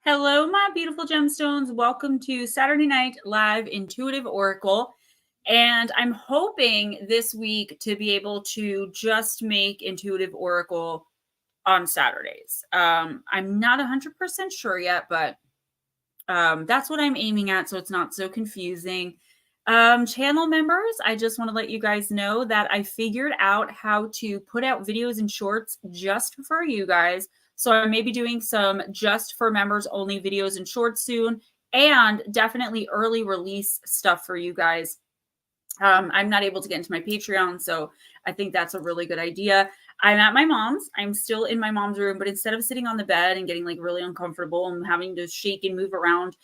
Hello, my beautiful gemstones. Welcome to Saturday Night Live Intuitive Oracle. And I'm hoping this week to be able to just make Intuitive Oracle on Saturdays. I'm not 100% sure yet, but that's what I'm aiming at, so it's not so confusing. Channel members, I just want to let you guys know that I figured out how to put out videos and shorts just for you guys. So I may be doing some just for members only videos and shorts soon, and definitely early release stuff for you guys. I'm not able to get into my Patreon, so I think that's a really good idea. I'm at my mom's. I'm still in my mom's room, but instead of sitting on the bed and getting like really uncomfortable and having to shake and move around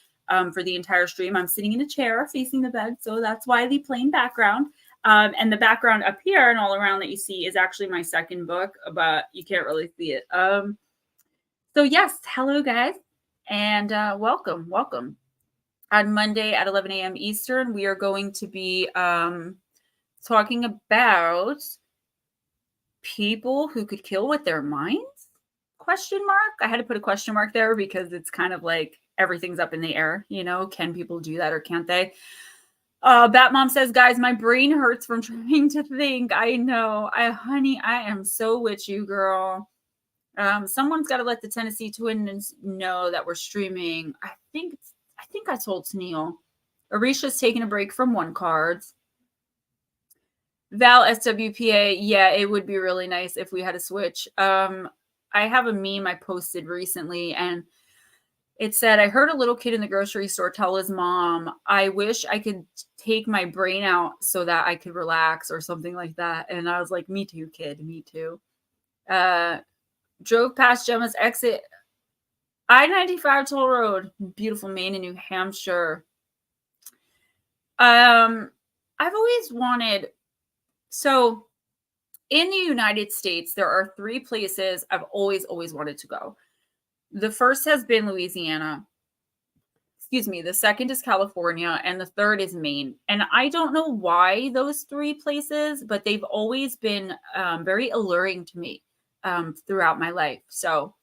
for the entire stream, I'm sitting in a chair facing the bed. So that's why the plain background. And the background up here and all around that you see is actually my second book, but you can't really see it. So yes, hello guys, and welcome. On Monday at 11 a.m. Eastern, we are going to be talking about people who could kill with their minds? Question mark. I had to put a question mark there because it's kind of like everything's up in the air. You know, can people do that or can't they? Batmom says, guys, my brain hurts from trying to think. I know. Honey, I am so with you, girl. Someone's got to let the Tennessee Twins know that we're streaming. I think I told Tennille. Arisha's taking a break from one cards. Val SWPA, yeah, it would be really nice if we had a switch. I have a meme I posted recently, and it said, I heard a little kid in the grocery store tell his mom, I wish I could take my brain out so that I could relax or something like that. And I was like, me too, kid, me too. Drove past Gemma's exit. I-95 toll road, beautiful Maine and New Hampshire. I've always wanted, so in the United States, there are 3 places I've always wanted to go. The first has been Louisiana. Excuse me. The second is California, and the third is Maine. And I don't know why those 3 places, but they've always been very alluring to me throughout my life. So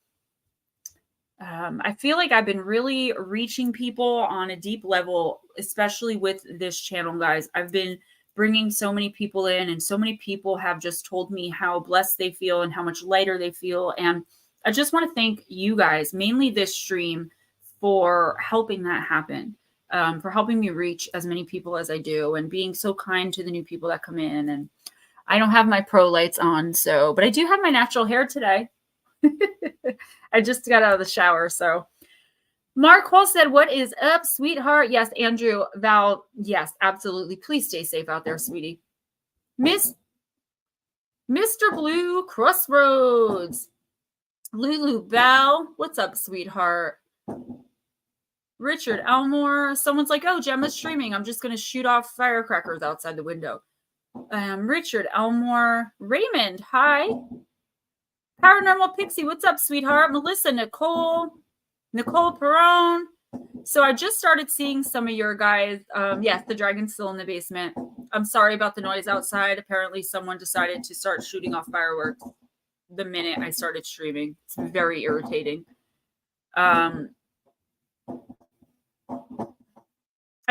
I feel like I've been really reaching people on a deep level, especially with this channel, guys. I've been bringing so many people in, and so many people have just told me how blessed they feel and how much lighter they feel. And I just want to thank you guys, mainly this stream, for helping that happen, for helping me reach as many people as I do, and being so kind to the new people that come in. And I don't have my pro lights on, but I do have my natural hair today. I just got out of the shower. So Mark Hall said, what is up, sweetheart? Yes, Andrew, Val, yes, absolutely. Please stay safe out there, sweetie. Mr. Blue Crossroads. Lulu Val, what's up, sweetheart? Richard Elmore. Someone's like, oh, Gemma's streaming. I'm just going to shoot off firecrackers outside the window. Richard Elmore. Raymond, hi. Paranormal Pixie, what's up, sweetheart? Melissa, Nicole Perone. So I just started seeing some of your guys. Yes, the dragon's still in the basement. I'm sorry about the noise outside. Apparently someone decided to start shooting off fireworks the minute I started streaming. It's very irritating.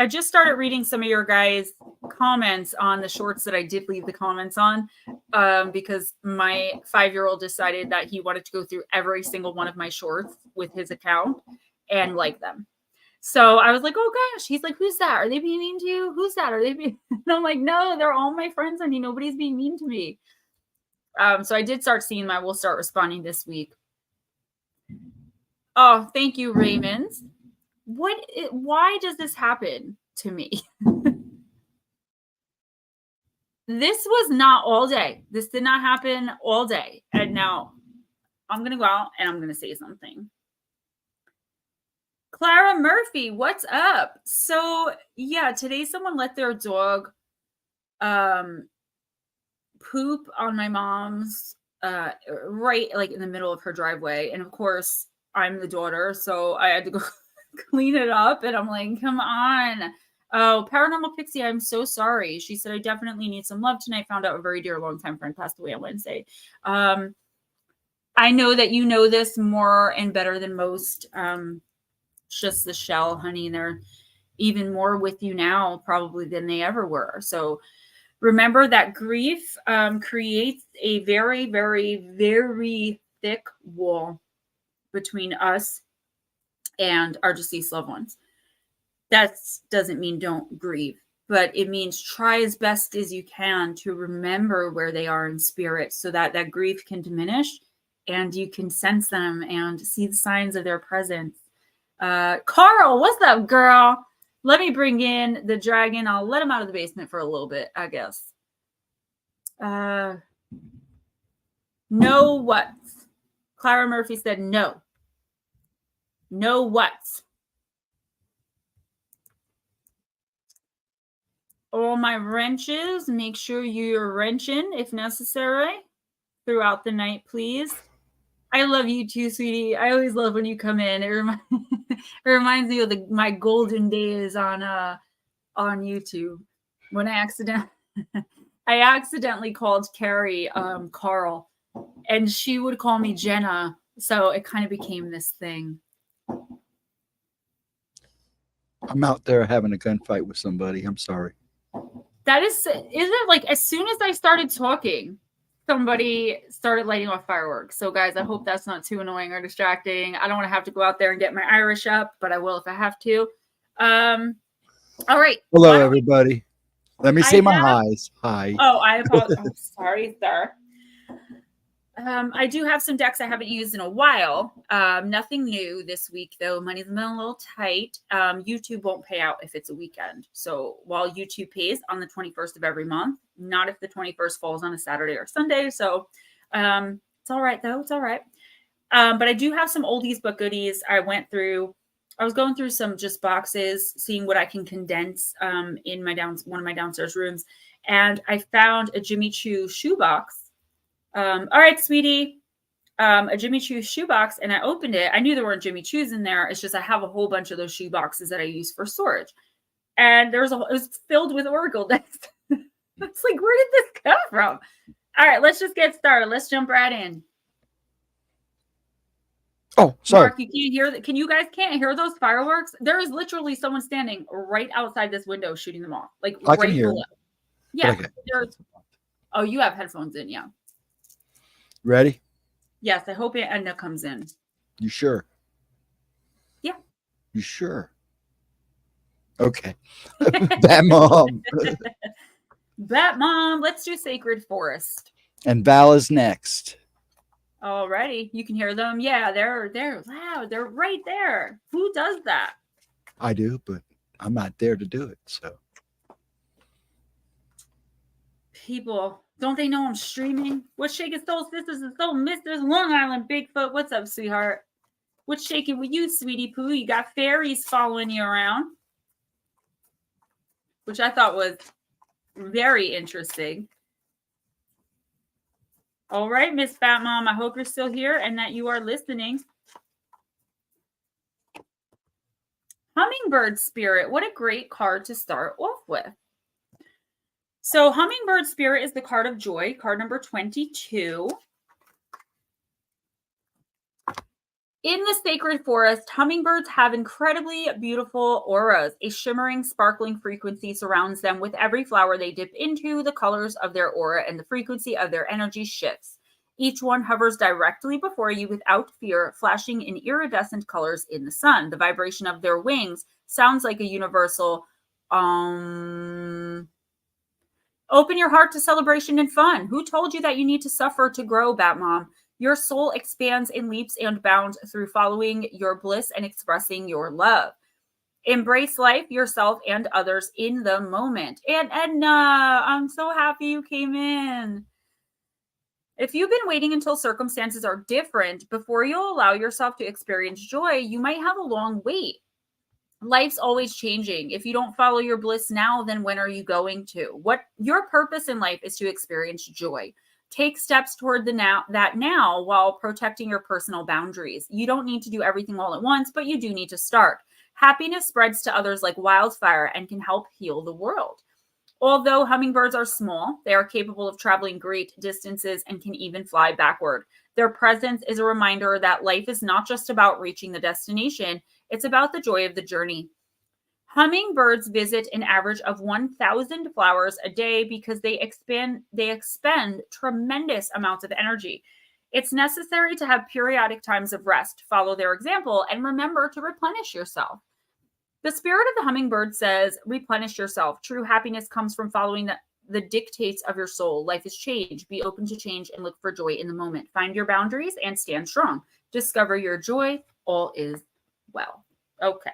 I just started reading some of your guys' comments on the shorts that I did leave the comments on, because my 5-year-old decided that he wanted to go through every single one of my shorts with his account and like them. So I was like, oh gosh. He's like, who's that? Are they being mean to you? Who's that? Are they being? And I'm like, no, they're all my friends, honey. Nobody's being mean to me. So I did start seeing them. I will start responding this week. Oh, thank you, Raymond. Why does this happen to me? This was not all day. This did not happen all day. And now I'm going to go out and I'm going to say something. Clara Murphy, what's up? So yeah, today someone let their dog poop on my mom's right like in the middle of her driveway. And of course, I'm the daughter, so I had to go clean it up, and I'm like, come on. Oh, Paranormal Pixie, I'm so sorry. She said, I definitely need some love tonight. Found out a very dear longtime friend passed away on Wednesday. I know that you know this more and better than most. just the shell, honey. They're even more with you now probably than they ever were. So remember that grief creates a very, very, very thick wall between us and our deceased loved ones. That doesn't mean don't grieve, but it means try as best as you can to remember where they are in spirit so that that grief can diminish and you can sense them and see the signs of their presence. Carl, what's up, girl? Let me bring in the dragon. I'll let him out of the basement for a little bit, I guess. No what? Clara Murphy said no. No what? All my wrenches, make sure you're wrenching if necessary throughout the night, please. I love you too, sweetie. I always love when you come in. It reminds me of my golden days on YouTube when I accidentally called Carrie Carl, and she would call me Jenna, so it kind of became this thing. I'm out there having a gunfight with somebody. I'm sorry. That isn't like as soon as I started talking, somebody started lighting off fireworks. So guys, I hope that's not too annoying or distracting. I don't want to have to go out there and get my Irish up, but I will if I have to. All right. Hello, everybody. Let me say my highs. Hi. Oh, I apologize. I'm sorry, sir. I do have some decks I haven't used in a while. Nothing new this week, though. Money's been a little tight. YouTube won't pay out if it's a weekend. So while YouTube pays on the 21st of every month, not if the 21st falls on a Saturday or Sunday. So it's all right, though. It's all right. But I do have some oldies but goodies. I was going through some just boxes, seeing what I can condense in one of my downstairs rooms. And I found a Jimmy Choo shoebox. All right, sweetie, a Jimmy Choo shoebox, and I opened it. I knew there weren't Jimmy Choos in there. It's just I have a whole bunch of those shoe boxes that I use for storage, and it was filled with Oracle decks. It's like, where did this come from? All right, let's just get started. Let's jump right in. Oh, sorry. Mark, you can't hear that. You guys can't hear those fireworks? There is literally someone standing right outside this window shooting them off. Like I right can hear below. Yeah. Okay. Oh, you have headphones in, yeah. Ready? Yes, I hope Edna comes in. You sure? Yeah. You sure? Okay. Bat Mom. Bat Mom, let's do Sacred Forest. And Val is next. Alrighty. You can hear them. Yeah, they're loud. They're right there. Who does that? I do, but I'm not there to do it, so. People, don't they know I'm streaming? What's shaking Soul Sisters and Soul Misters? Long Island Bigfoot. What's up, sweetheart? What's shaking with you, sweetie poo? You got fairies following you around, which I thought was very interesting. All right, Miss Bat Mom, I hope you're still here and that you are listening. Hummingbird Spirit. What a great card to start off with. So Hummingbird Spirit is the card of joy, card number 22. In the sacred forest, hummingbirds have incredibly beautiful auras. A shimmering, sparkling frequency surrounds them. With every flower they dip into, the colors of their aura and the frequency of their energy shifts. Each one hovers directly before you without fear, flashing in iridescent colors in the sun. The vibration of their wings sounds like a universal Open your heart to celebration and fun. Who told you that you need to suffer to grow, Bat Mom? Your soul expands in leaps and bounds through following your bliss and expressing your love. Embrace life, yourself, and others in the moment. And Edna, I'm so happy you came in. If you've been waiting until circumstances are different before you allow yourself to experience joy, you might have a long wait. Life's always changing. If you don't follow your bliss now, then when are you going to? What your purpose in life is to experience joy. Take steps toward that now while protecting your personal boundaries. You don't need to do everything all at once, but you do need to start. Happiness spreads to others like wildfire and can help heal the world. Although hummingbirds are small, they are capable of traveling great distances and can even fly backward. Their presence is a reminder that life is not just about reaching the destination. It's about the joy of the journey. Hummingbirds visit an average of 1,000 flowers a day because they expend tremendous amounts of energy. It's necessary to have periodic times of rest, follow their example, and remember to replenish yourself. The spirit of the hummingbird says, replenish yourself. True happiness comes from following the dictates of your soul. Life is change. Be open to change and look for joy in the moment. Find your boundaries and stand strong. Discover your joy. All is well. Okay.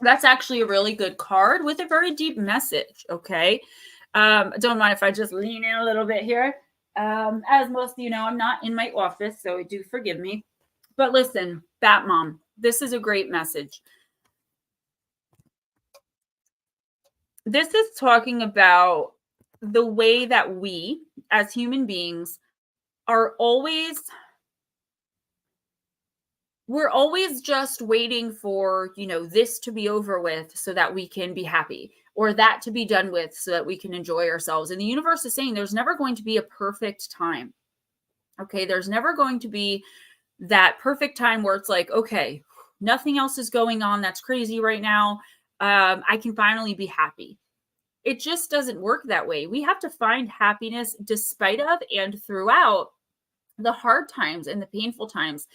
That's actually a really good card with a very deep message. Okay. Don't mind if I just lean in a little bit here. As most of you know, I'm not in my office, so do forgive me. But listen, Bat Mom, this is a great message. This is talking about the way that we, as human beings, are always, we're always just waiting for, this to be over with so that we can be happy, or that to be done with so that we can enjoy ourselves. And the universe is saying there's never going to be a perfect time. Okay, there's never going to be that perfect time where it's like, okay, nothing else is going on that's crazy right now. I can finally be happy. It just doesn't work that way. We have to find happiness despite of and throughout the hard times and the painful times.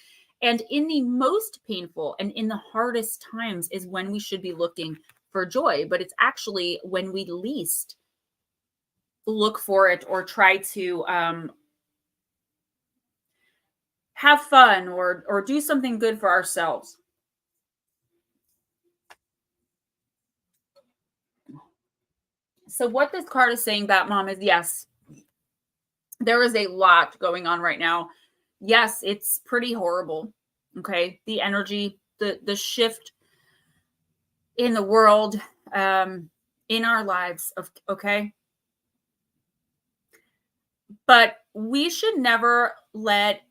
And in the most painful and in the hardest times is when we should be looking for joy. But it's actually when we least look for it or try to have fun or do something good for ourselves. So what this card is saying, Bat Mom, is yes, there is a lot going on right now. Yes, it's pretty horrible. Okay. The energy, the shift in the world, in our lives. Okay. But we should never let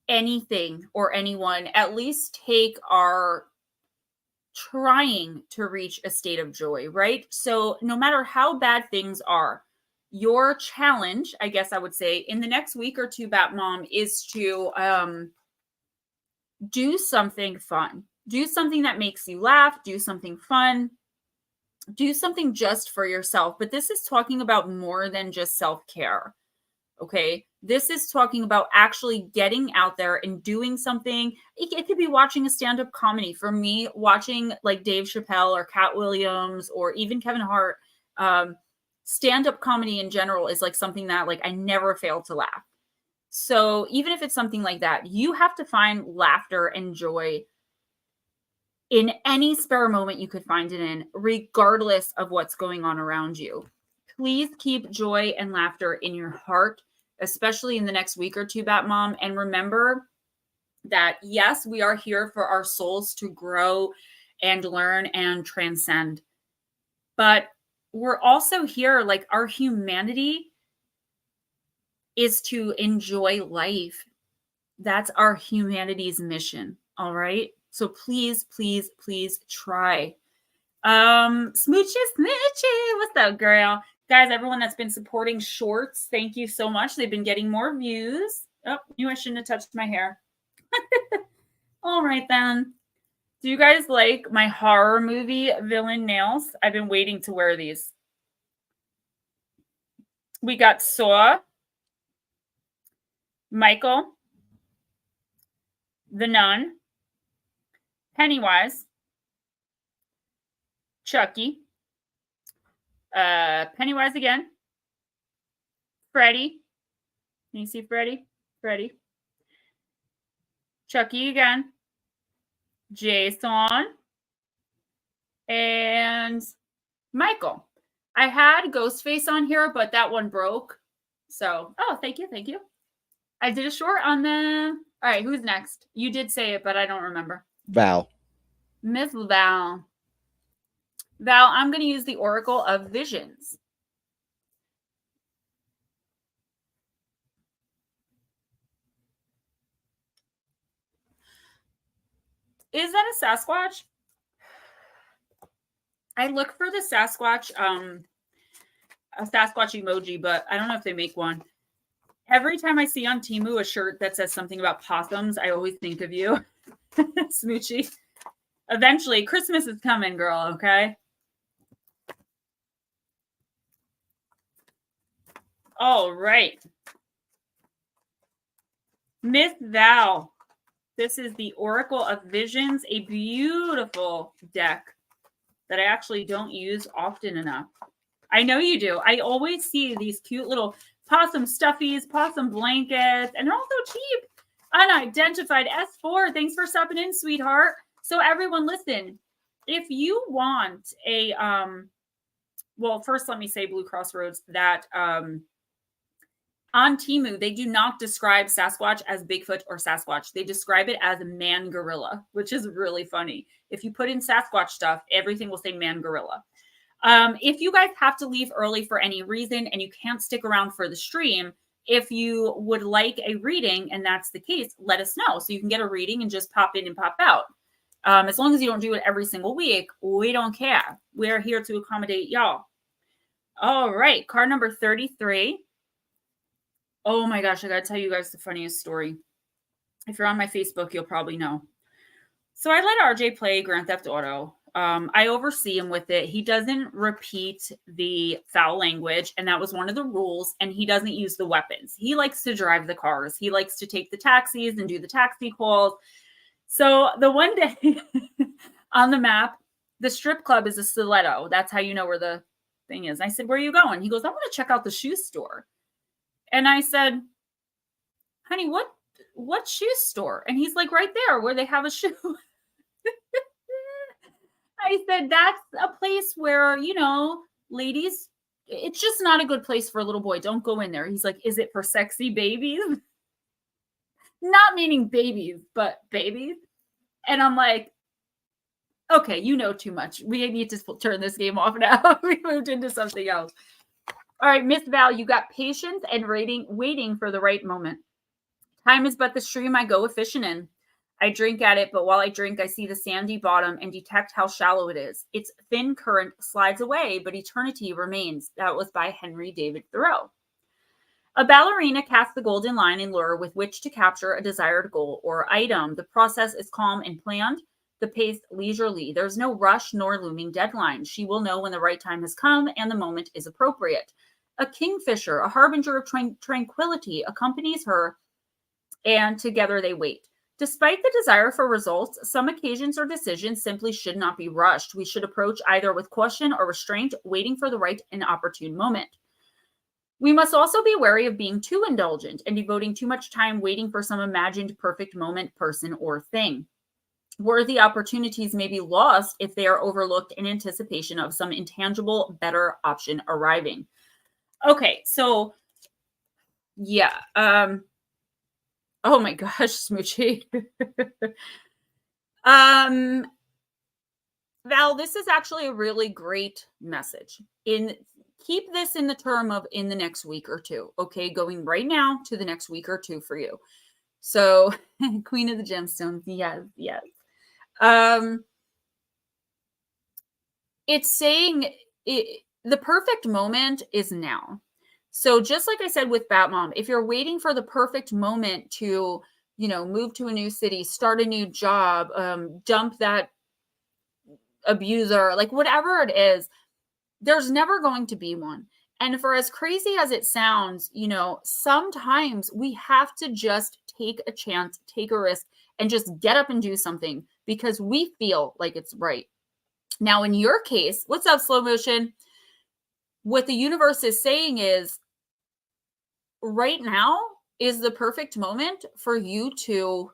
anything or anyone at least take our trying to reach a state of joy, right? So no matter how bad things are, your challenge, I guess I would say, in the next week or two, Bat Mom, is to do something fun. Do something that makes you laugh. Do something fun. Do something just for yourself. But this is talking about more than just self-care. Okay. This is talking about actually getting out there and doing something. It could be watching a stand-up comedy. For me, watching like Dave Chappelle or Cat Williams or even Kevin Hart, stand-up comedy in general is like something that like I never fail to laugh. So even if it's something like that, you have to find laughter and joy in any spare moment you could find it in, regardless of what's going on around you. Please keep joy and laughter in your heart, especially in the next week or two, Bat Mom. And remember that, yes, we are here for our souls to grow and learn and transcend. But we're also here, like our humanity is to enjoy life. That's our humanity's mission. All right. So please, please, please try. Smoochy Smoochy. What's up, girl? Guys, everyone that's been supporting shorts, thank you so much. They've been getting more views. Oh, knew I shouldn't have touched my hair. All right, then. Do you guys like my horror movie villain nails? I've been waiting to wear these. We got Saw, Michael, The Nun, Pennywise, Chucky, Pennywise again, Freddy. Can you see Freddy? Freddy. Chucky again, Jason, and Michael. I had Ghostface on here, but that one broke. So, oh, thank you. Thank you. I did a short on them. All right, who's next? You did say it, but I don't remember. Val. Miss Val. Val, I'm going to use the Oracle of Visions. Is that a Sasquatch? I look for the Sasquatch, a Sasquatch emoji, but I don't know if they make one. Every time I see on Temu a shirt that says something about possums, I always think of you, Smoochie. Eventually, Christmas is coming, girl, okay? All right. Miss Val. This is the Oracle of Visions, a beautiful deck that I actually don't use often enough. I know you do. I always see these cute little possum stuffies, possum blankets, and they're all so cheap. Unidentified S4. Thanks for stopping in, sweetheart. So everyone, listen. If you want a, well, first let me say, Blue Crossroads, that on Temu, they do not describe Sasquatch as Bigfoot or Sasquatch. They describe it as man gorilla, which is really funny. If you put in Sasquatch stuff, everything will say man gorilla. If you guys have to leave early for any reason and you can't stick around for the stream, if you would like a reading and that's the case, let us know. So you can get a reading and just pop in and pop out. As long as you don't do it every single week, we don't care. We're here to accommodate y'all. All right, card number 33. Oh my gosh, I gotta tell you guys the funniest story. If you're on my Facebook, you'll probably know. So I let RJ play Grand Theft Auto. I oversee him with it. He doesn't repeat the foul language, and that was one of the rules, and he doesn't use the weapons. He likes to drive the cars. He likes to take the taxis and do the taxi calls. So the one day on the map, the strip club is a stiletto. That's how you know where the thing is. I said, where are you going? He goes, I want to check out the shoe store. And I said, honey, what shoe store? And he's like, right there where they have a shoe. I said, that's a place where, you know, ladies, it's just not a good place for a little boy. Don't go in there. He's like, is it for sexy babies? Not meaning babies, but babies. And I'm like, okay, you know too much. We need to turn this game off now. We moved into something else. All right, Miss Val, you got patience and waiting for the right moment. Time is but the stream I go a-fishing in. I drink at it, but while I drink, I see the sandy bottom and detect how shallow it is. Its thin current slides away, but eternity remains. That was by Henry David Thoreau. A ballerina casts the golden line and lure with which to capture a desired goal or item. The process is calm and planned, the pace leisurely. There's no rush nor looming deadline. She will know when the right time has come and the moment is appropriate. A kingfisher, a harbinger of tranquility, accompanies her, and together they wait. Despite the desire for results, some occasions or decisions simply should not be rushed. We should approach either with caution or restraint, waiting for the right and opportune moment. We must also be wary of being too indulgent and devoting too much time waiting for some imagined perfect moment, person, or thing. Worthy opportunities may be lost if they are overlooked in anticipation of some intangible, better option arriving. Okay, so yeah. Oh my gosh, Smoochie. Val, this is actually a really great message. Keep this in the term of in the next week or two. Okay, going right now to the next week or two for you. So, Queen of the Gemstones, yes. It's saying the perfect moment is now. So just like I said with Batmom, if you're waiting for the perfect moment to, you know, move to a new city, start a new job, dump that abuser, like whatever it is, there's never going to be one. And for as crazy as it sounds, you know, sometimes we have to just take a chance, take a risk, and just get up and do something because we feel like it's right. Now, in your case, what's up, slow motion? What the universe is saying is right now is the perfect moment for you to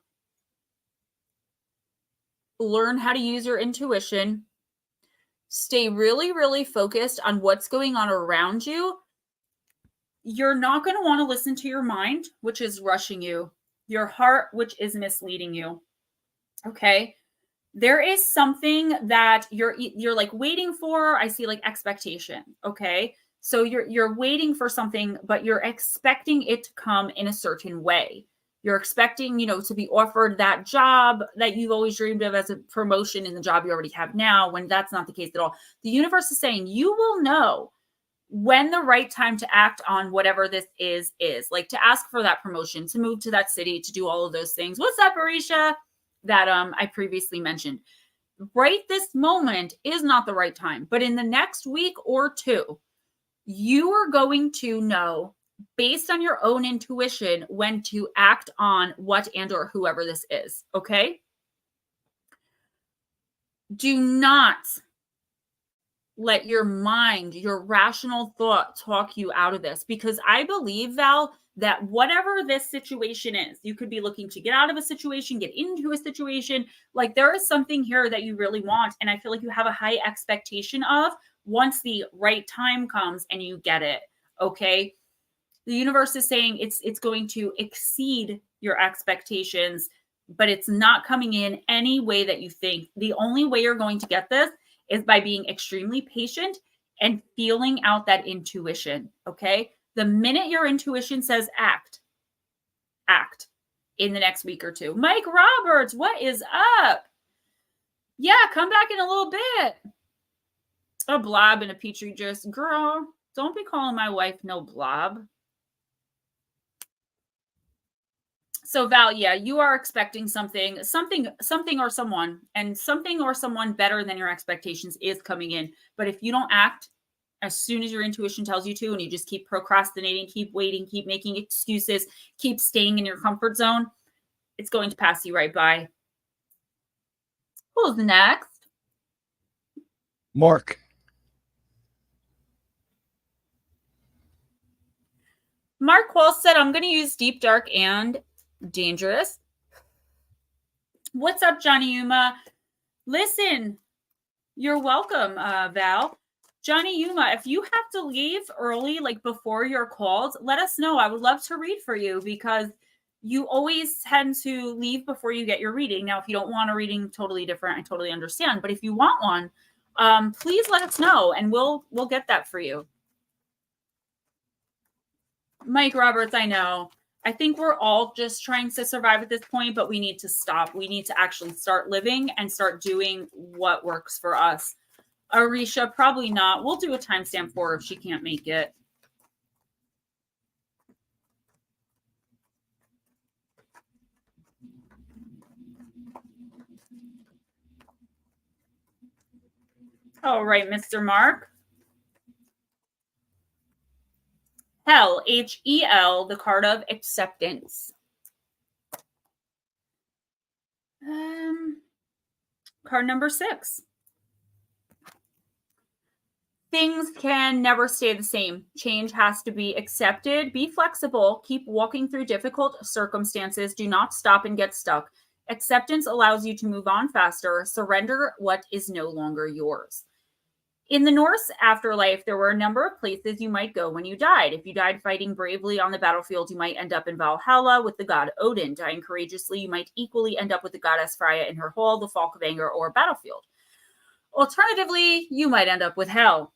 learn how to use your intuition, stay really, really focused on what's going on around you. You're not going to want to listen to your mind, which is rushing you, your heart, which is misleading you. Okay. There is something that you're like waiting for. I see like expectation. Okay. So you're waiting for something, but you're expecting it to come in a certain way. You're expecting, you know, to be offered that job that you've always dreamed of as a promotion in the job you already have now, when that's not the case at all. The universe is saying you will know when the right time to act on whatever this is, like to ask for that promotion, to move to that city, to do all of those things. What's up, Arisha? That I previously mentioned. Right this moment is not the right time, but in the next week or two, you are going to know based on your own intuition when to act on what and or whoever this is, okay? Do not let your mind, your rational thought talk you out of this, because I believe, Val, that whatever this situation is, you could be looking to get out of a situation, get into a situation, like there is something here that you really want. And I feel like you have a high expectation of once the right time comes and you get it. Okay. The universe is saying it's going to exceed your expectations, but it's not coming in any way that you think. The only way you're going to get this is by being extremely patient and feeling out that intuition, okay? The minute your intuition says act in the next week or two. Mike Roberts, what is up? Yeah, come back in a little bit. A blob and a petri dish. Girl, don't be calling my wife no blob. So Val, yeah, you are expecting something or someone, and something or someone better than your expectations is coming in. But if you don't act as soon as your intuition tells you to, and you just keep procrastinating, keep waiting, keep making excuses, keep staying in your comfort zone, it's going to pass you right by. Who's next? Mark. Mark Wall said, I'm going to use deep, dark, and dangerous. What's up, Johnny Yuma? Listen, you're welcome, Val. Johnny Yuma, if you have to leave early, like before you're called, let us know. I would love to read for you because you always tend to leave before you get your reading. Now, if you don't want a reading, totally different. I totally understand. But if you want one, please let us know and we'll get that for you. Mike Roberts, I know. I think we're all just trying to survive at this point, but we need to stop. We need to actually start living and start doing what works for us. Arisha, probably not. We'll do a timestamp for her if she can't make it. All right, Mr. Mark. Hell, H-E-L, the card of acceptance. Card number 6. Things can never stay the same. Change has to be accepted. Be flexible. Keep walking through difficult circumstances. Do not stop and get stuck. Acceptance allows you to move on faster. Surrender what is no longer yours. In the Norse afterlife, there were a number of places you might go when you died. If you died fighting bravely on the battlefield, you might end up in Valhalla with the god Odin. Dying courageously, you might equally end up with the goddess Freya in her hall, the Falk of Anger, or battlefield. Alternatively, you might end up with Hell.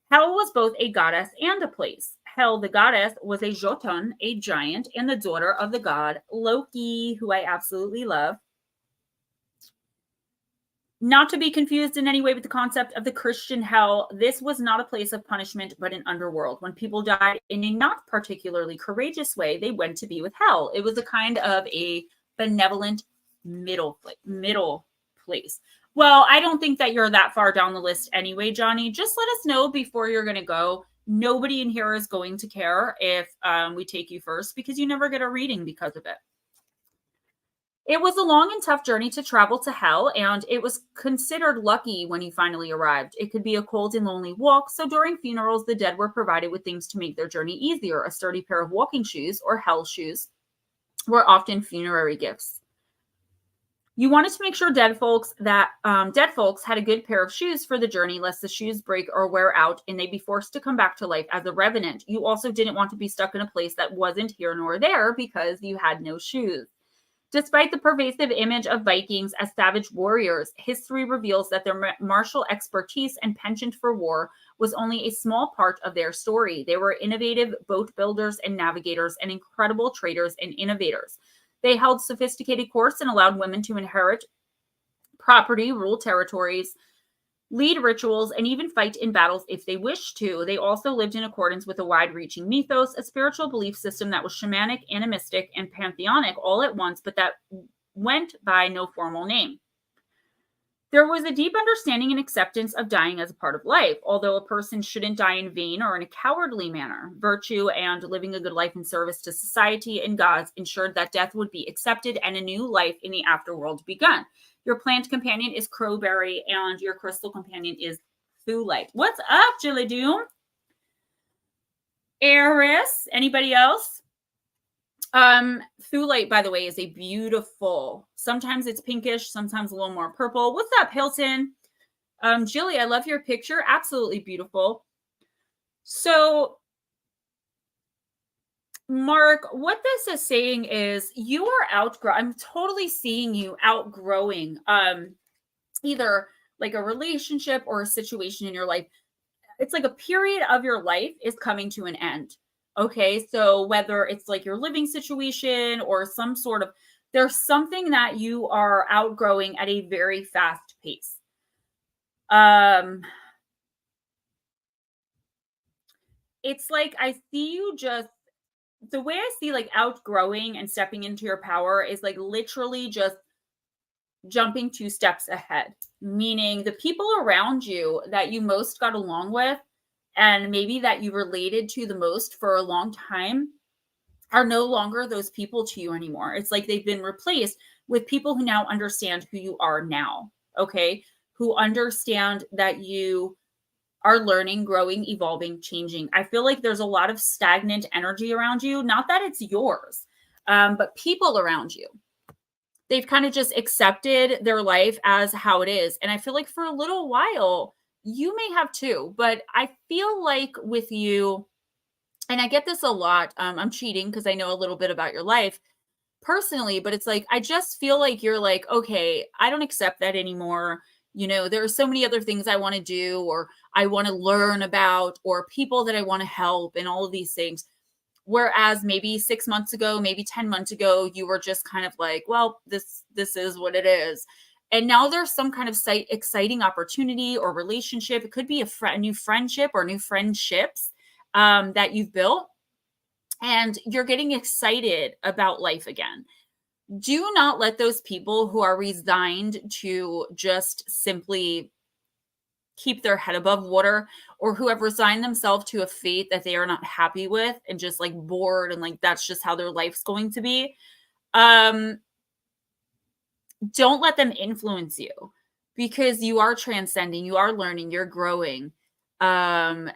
Hell was both a goddess and a place. Hel, the goddess, was a Jotun, a giant, and the daughter of the god Loki, who I absolutely love. Not to be confused in any way with the concept of the Christian hell, this was not a place of punishment, but an underworld. When people died in a not particularly courageous way, they went to be with hell. It was a kind of a benevolent middle place. Well, I don't think that you're that far down the list anyway, Johnny. Just let us know before you're going to go. Nobody in here is going to care if we take you first because you never get a reading because of it. It was a long and tough journey to travel to hell, and it was considered lucky when you finally arrived. It could be a cold and lonely walk, so during funerals, the dead were provided with things to make their journey easier. A sturdy pair of walking shoes, or hell shoes, were often funerary gifts. You wanted to make sure dead folks had a good pair of shoes for the journey, lest the shoes break or wear out and they be forced to come back to life as a revenant. You also didn't want to be stuck in a place that wasn't here nor there because you had no shoes. Despite the pervasive image of Vikings as savage warriors, history reveals that their martial expertise and penchant for war was only a small part of their story. They were innovative boat builders and navigators and incredible traders and innovators. They held sophisticated courts and allowed women to inherit property, rule territories, lead rituals, and even fight in battles if they wish to. They also lived in accordance with a wide-reaching mythos, a spiritual belief system that was shamanic, animistic, and pantheonic all at once, but that went by no formal name. There was a deep understanding and acceptance of dying as a part of life, although a person shouldn't die in vain or in a cowardly manner. Virtue and living a good life in service to society and gods ensured that death would be accepted and a new life in the afterworld begun. Your plant companion is crowberry, and your crystal companion is thulite. What's up, Jilladoom? Eris, anybody else? Thulite, by the way, is a beautiful, sometimes it's pinkish, sometimes a little more purple. What's up, Hilton? Jilly, I love your picture. Absolutely beautiful. So, Mark, what this is saying is you are I'm totally seeing you outgrowing either like a relationship or a situation in your life. It's like a period of your life is coming to an end. Okay, so whether it's like your living situation or some sort of, there's something that you are outgrowing at a very fast pace. It's like I see you just, the way I see like outgrowing and stepping into your power is like literally just jumping 2 steps ahead, meaning the people around you that you most got along with and maybe that you related to the most for a long time are no longer those people to you anymore. It's like they've been replaced with people who now understand who you are now, okay? Who understand that you are learning, growing, evolving, changing. I feel like there's a lot of stagnant energy around you, not that it's yours, but people around you. They've kind of just accepted their life as how it is. And I feel like for a little while, you may have too, but I feel like with you, and I get this a lot, I'm cheating because I know a little bit about your life personally, but it's like, I just feel like you're like, okay, I don't accept that anymore. You know, there are so many other things I want to do, or I want to learn about, or people that I want to help, and all of these things. Whereas maybe 6 months ago, maybe 10 months ago, you were just kind of like, well, this is what it is. And now there's some kind of exciting opportunity or relationship. It could be a new friendship or new friendships that you've built. And you're getting excited about life again. Do not let those people who are resigned to just simply keep their head above water, or who have resigned themselves to a fate that they are not happy with and just like bored and like that's just how their life's going to be. Don't let them influence you, because you are transcending, you are learning, you're growing. And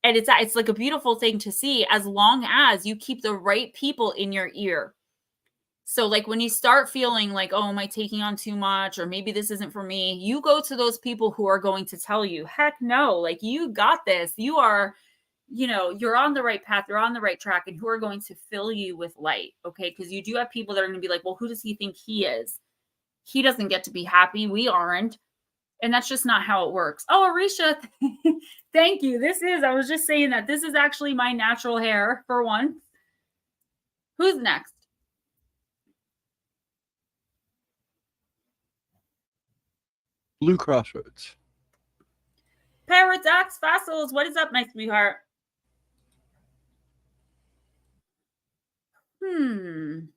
it's like a beautiful thing to see, as long as you keep the right people in your ear. So like when you start feeling like, oh, am I taking on too much? Or maybe this isn't for me. You go to those people who are going to tell you, heck no, like you got this. You are, you know, you're on the right path. You're on the right track, and who are going to fill you with light. Okay. Because you do have people that are going to be like, well, who does he think he is? He doesn't get to be happy. We aren't. And that's just not how it works. Oh, Arisha, thank you. I was just saying that this is actually my natural hair for once. Who's next? Blue Crossroads. Paradox Fossils, what is up, my sweetheart? Blue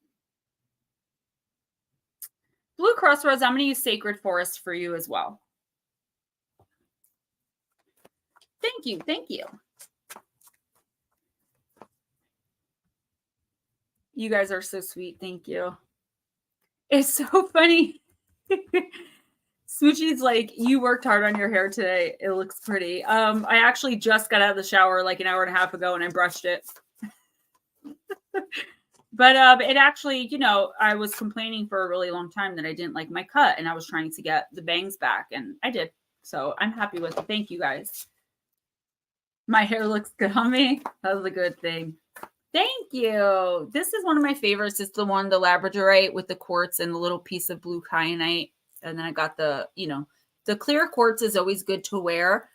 Crossroads, I'm going to use Sacred Forest for you as well. Thank you. Thank you. You guys are so sweet. Thank you. It's so funny. Smoochie's like, you worked hard on your hair today. It looks pretty. I actually just got out of the shower like an hour and a half ago, and I brushed it. But it actually, you know, I was complaining for a really long time that I didn't like my cut, and I was trying to get the bangs back, and I did. So I'm happy with it. Thank you, guys. My hair looks good on me. That was a good thing. Thank you. This is one of my favorites. It's the one, the labradorite with the quartz and the little piece of blue kyanite. And then I got the, you know, the clear quartz is always good to wear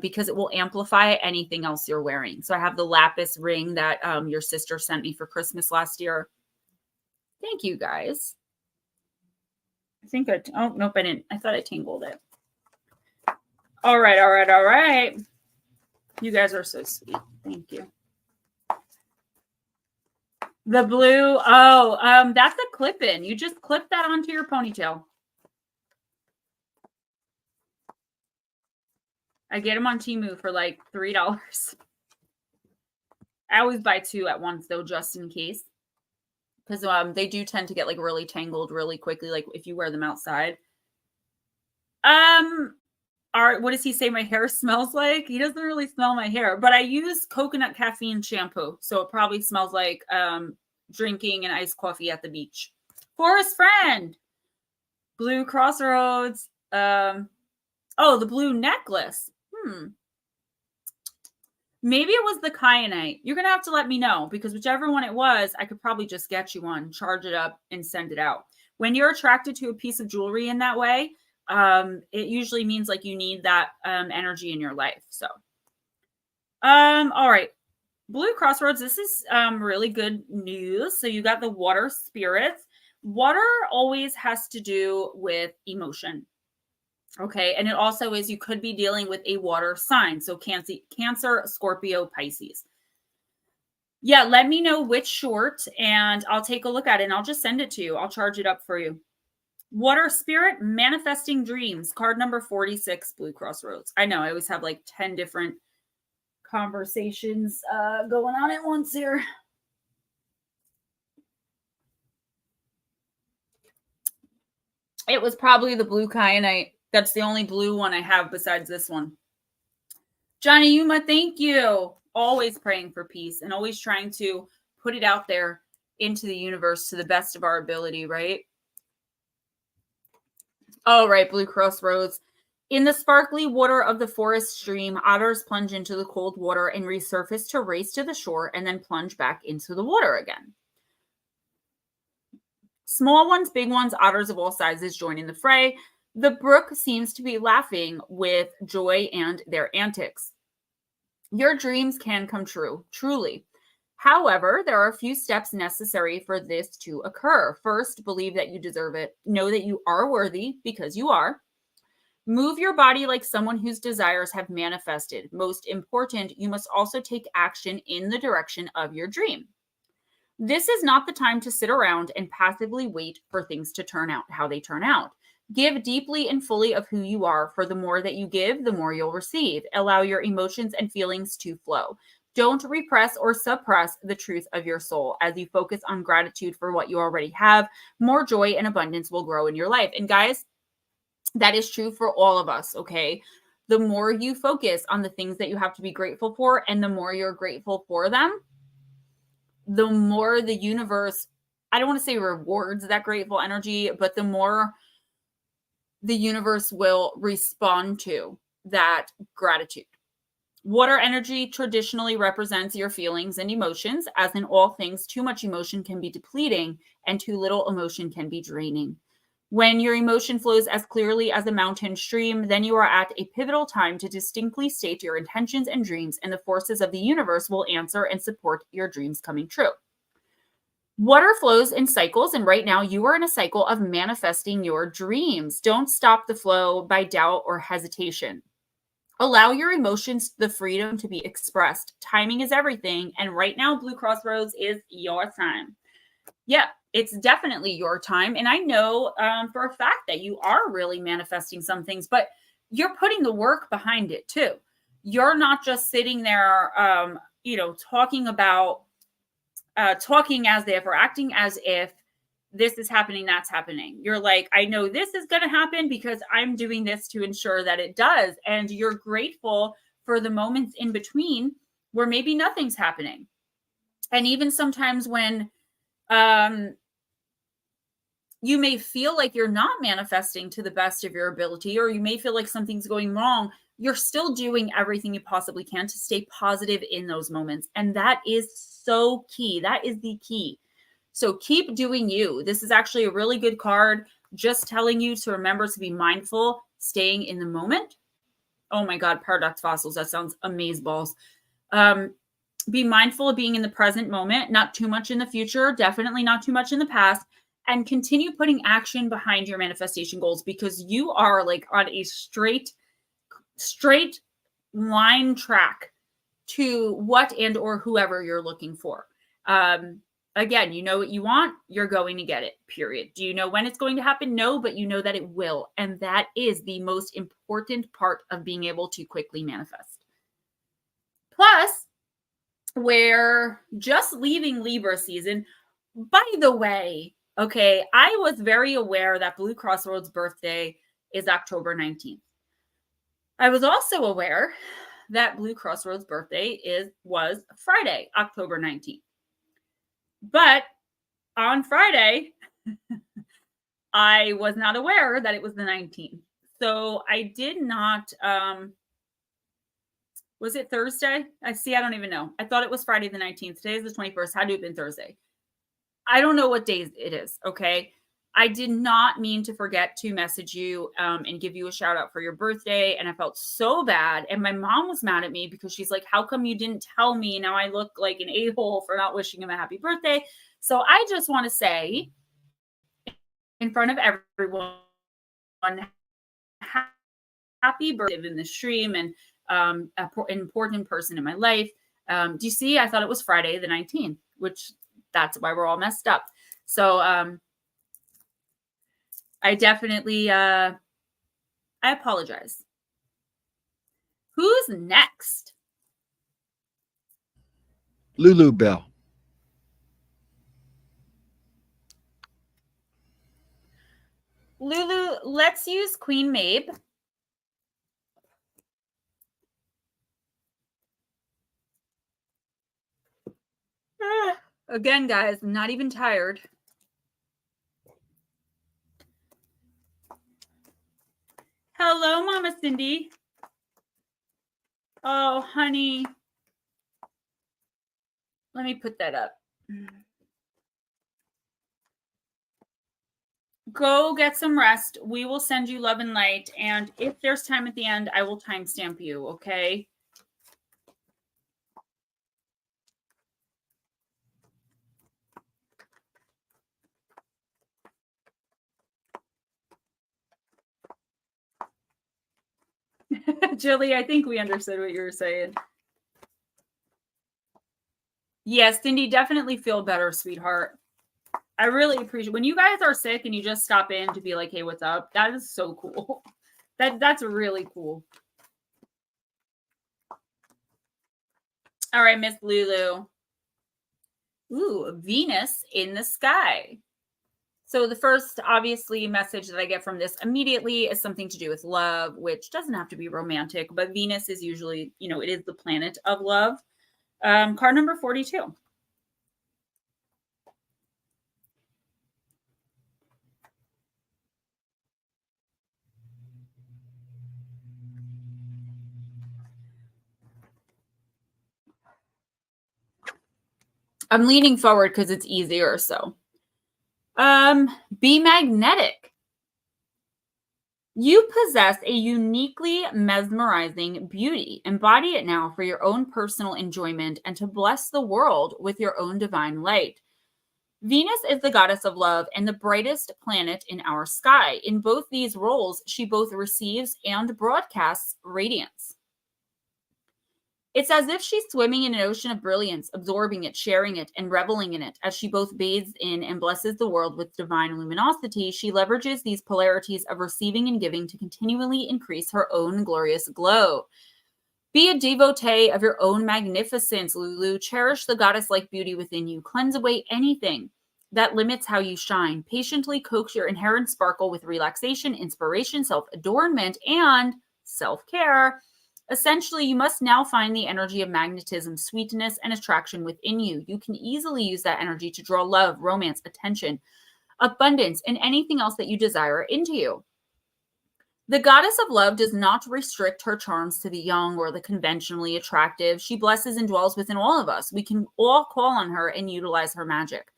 because it will amplify anything else you're wearing. So I have the lapis ring that your sister sent me for Christmas last year. Thank you, guys. I think oh, nope, I didn't. I thought I tangled it. All right, all right, all right. You guys are so sweet. Thank you. The blue, that's a clip-in. You just clip that onto your ponytail. I get them on Temu for like $3. I always buy 2 at once though, just in case. Because they do tend to get like really tangled really quickly, like if you wear them outside. What does he say my hair smells like? He doesn't really smell my hair, but I use coconut caffeine shampoo, so it probably smells like drinking an iced coffee at the beach. Forest friend, blue crossroads. Oh, the blue necklace. Maybe it was the kyanite. You're gonna have to let me know, because whichever one it was, I could probably just get you one, charge it up, and send it out. When you're attracted to a piece of jewelry in that way, it usually means like you need that energy in your life. So all right, blue crossroads, this is really good news. So you got the water spirits. Water always has to do with emotion, okay? And it also is, you could be dealing with a water sign, so Cancer, Scorpio, Pisces. Yeah, let me know which short and I'll take a look at it and I'll just send it to you. I'll charge it up for you. Water spirit, manifesting dreams, card number 46, blue crossroads. I know I always have like 10 different conversations going on at once here. It was probably the blue kyanite. That's the only blue one I have besides this one. Johnny Yuma, thank you. Always praying for peace and always trying to put it out there into the universe to the best of our ability, right? All right, blue crossroads. In the sparkly water of the forest stream, otters plunge into the cold water and resurface to race to the shore and then plunge back into the water again. Small ones, big ones, otters of all sizes join in the fray. The brook seems to be laughing with joy and their antics. Your dreams can come true, truly. However, there are a few steps necessary for this to occur. First, believe that you deserve it. Know that you are worthy, because you are. Move your body like someone whose desires have manifested. Most important, you must also take action in the direction of your dream. This is not the time to sit around and passively wait for things to turn out how they turn out. Give deeply and fully of who you are, for the more that you give, the more you'll receive. Allow your emotions and feelings to flow. Don't repress or suppress the truth of your soul. As you focus on gratitude for what you already have, more joy and abundance will grow in your life. And guys, that is true for all of us, okay? The more you focus on the things that you have to be grateful for, and the more you're grateful for them, the more the universe, I don't want to say rewards that grateful energy, but the more the universe will respond to that gratitude. Water energy traditionally represents your feelings and emotions. As in all things, too much emotion can be depleting and too little emotion can be draining. When your emotion flows as clearly as a mountain stream, then you are at a pivotal time to distinctly state your intentions and dreams, and the forces of the universe will answer and support your dreams coming true. Water flows in cycles, and right now you are in a cycle of manifesting your dreams. Don't stop the flow by doubt or hesitation. Allow your emotions the freedom to be expressed. Timing is everything, and right now, Blue Crossroads is your time. Yeah, it's definitely your time, and I know for a fact that you are really manifesting some things, but you're putting the work behind it too. You're not just sitting there, talking about talking as if or acting as if this is happening, that's happening. You're like, I know this is going to happen because I'm doing this to ensure that it does. And you're grateful for the moments in between where maybe nothing's happening. And even sometimes when you may feel like you're not manifesting to the best of your ability, or you may feel like something's going wrong, you're still doing everything you possibly can to stay positive in those moments. And that is so key. That is the key. So keep doing you. This is actually a really good card, just telling you to remember to be mindful, staying in the moment. Oh my God, paradox fossils. That sounds amazeballs. Be mindful of being in the present moment, not too much in the future, definitely not too much in the past, and continue putting action behind your manifestation goals, because you are like on a straight straight line track to what and or whoever you're looking for. Again, you know what you want, you're going to get it, period. Do you know when it's going to happen? No, but you know that it will. And that is the most important part of being able to quickly manifest. Plus, we're just leaving Libra season. By the way, okay, I was very aware that Blue Cross Road's birthday is October 19th. I was also aware that Blue Cross Road's birthday was Friday, October 19th. But on Friday, I was not aware that it was the 19th. So I did not, was it Thursday? I don't even know. I thought it was Friday the 19th. Today is the 21st. Had to have been Thursday. I don't know what day it is, okay? I did not mean to forget to message you and give you a shout out for your birthday. And I felt so bad. And my mom was mad at me because she's like, how come you didn't tell me? Now I look like an a-hole for not wishing him a happy birthday. So I just want to say in front of everyone, happy birthday in the stream and an important person in my life. Do you see? I thought it was Friday the 19th, which that's why we're all messed up. So I definitely, I apologize. Who's next? Lulu Bell. Lulu, let's use Queen Mabe. Again, guys, I'm not even tired. Hello, Mama Cindy. Oh, honey. Let me put that up. Go get some rest. We will send you love and light. And if there's time at the end, I will timestamp you, okay? Jilly, I think we understood what you were saying. Yes, Cindy, definitely feel better, sweetheart. I really appreciate when you guys are sick and you just stop in to be like, hey, what's up? That is so cool. That's really cool. All right, Miss Lulu. Ooh, Venus in the sky. So the first, obviously, message that I get from this immediately is something to do with love, which doesn't have to be romantic, but Venus is usually, it is the planet of love. Card number 42. I'm leaning forward because it's easier, so. Be magnetic. You possess a uniquely mesmerizing beauty. Embody it now for your own personal enjoyment and to bless the world with your own divine light. Venus is the goddess of love and the brightest planet in our sky. In both these roles, she both receives and broadcasts radiance. It's as if she's swimming in an ocean of brilliance, absorbing it, sharing it, and reveling in it. As she both bathes in and blesses the world with divine luminosity, she leverages these polarities of receiving and giving to continually increase her own glorious glow. Be a devotee of your own magnificence, Lulu. Cherish the goddess-like beauty within you. Cleanse away anything that limits how you shine. Patiently coax your inherent sparkle with relaxation, inspiration, self-adornment, and self-care. Essentially, you must now find the energy of magnetism, sweetness, and attraction within you. You can easily use that energy to draw love, romance, attention, abundance, and anything else that you desire into you. The goddess of love does not restrict her charms to the young or the conventionally attractive. She blesses and dwells within all of us. We can all call on her and utilize her magic.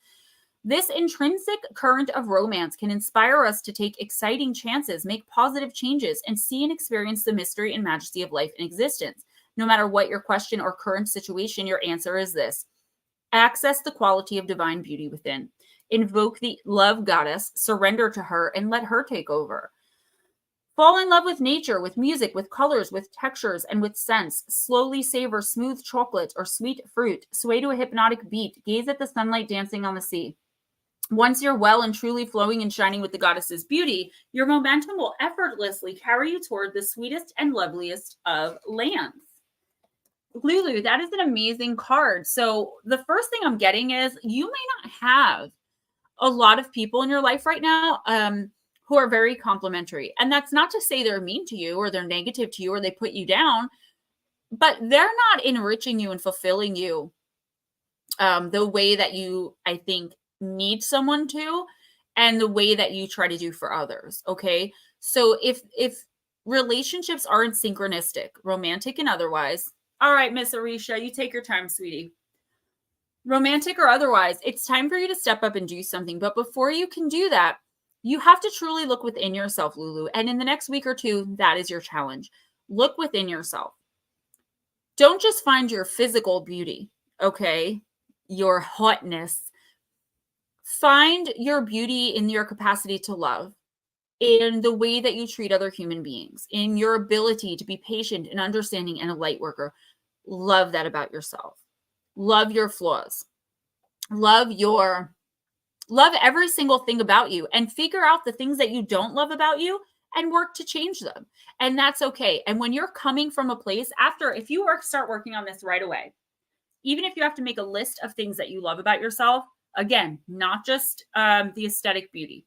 This intrinsic current of romance can inspire us to take exciting chances, make positive changes, and see and experience the mystery and majesty of life and existence. No matter what your question or current situation, your answer is this. Access the quality of divine beauty within. Invoke the love goddess, surrender to her, and let her take over. Fall in love with nature, with music, with colors, with textures, and with scents. Slowly savor smooth chocolate or sweet fruit. Sway to a hypnotic beat. Gaze at the sunlight dancing on the sea. Once you're well and truly flowing and shining with the goddess's beauty, your momentum will effortlessly carry you toward the sweetest and loveliest of lands. Lulu, that is an amazing card. So the first thing I'm getting is you may not have a lot of people in your life right now who are very complimentary. And that's not to say they're mean to you or they're negative to you or they put you down, but they're not enriching you and fulfilling you the way that you, I think, need someone to, and the way that you try to do for others. Okay. So if relationships aren't synchronistic, romantic and otherwise, all right, Miss Arisha, you take your time, sweetie. Romantic or otherwise, it's time for you to step up and do something. But before you can do that, you have to truly look within yourself, Lulu. And in the next week or two, that is your challenge. Look within yourself. Don't just find your physical beauty, okay? Your hotness. Find your beauty in your capacity to love, in the way that you treat other human beings, in your ability to be patient and understanding and a light worker. Love that about yourself. Love your flaws. Love every single thing about you, and figure out the things that you don't love about you and work to change them. And that's okay. And when you're coming from a place if you start working on this right away, even if you have to make a list of things that you love about yourself, again, not just the aesthetic beauty,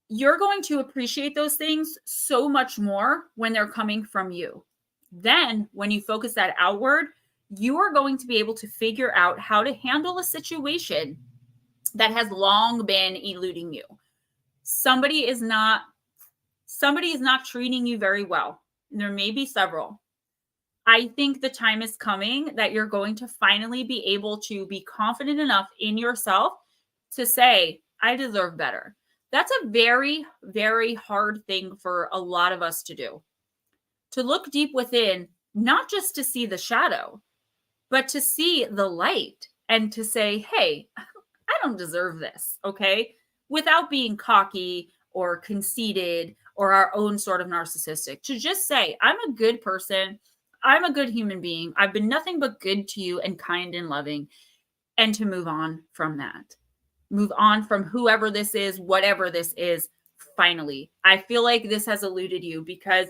you're going to appreciate those things so much more when they're coming from you. Then when you focus that outward, you are going to be able to figure out how to handle a situation that has long been eluding you. Somebody is not treating you very well. There may be several. I think the time is coming that you're going to finally be able to be confident enough in yourself to say, I deserve better. That's a very, very hard thing for a lot of us to do. To look deep within, not just to see the shadow, but to see the light and to say, hey, I don't deserve this, okay? Without being cocky or conceited or our own sort of narcissistic. To just say, I'm a good person. I'm a good human being. I've been nothing but good to you and kind and loving. And to move on from that. Move on from whoever this is, whatever this is, finally. I feel like this has eluded you because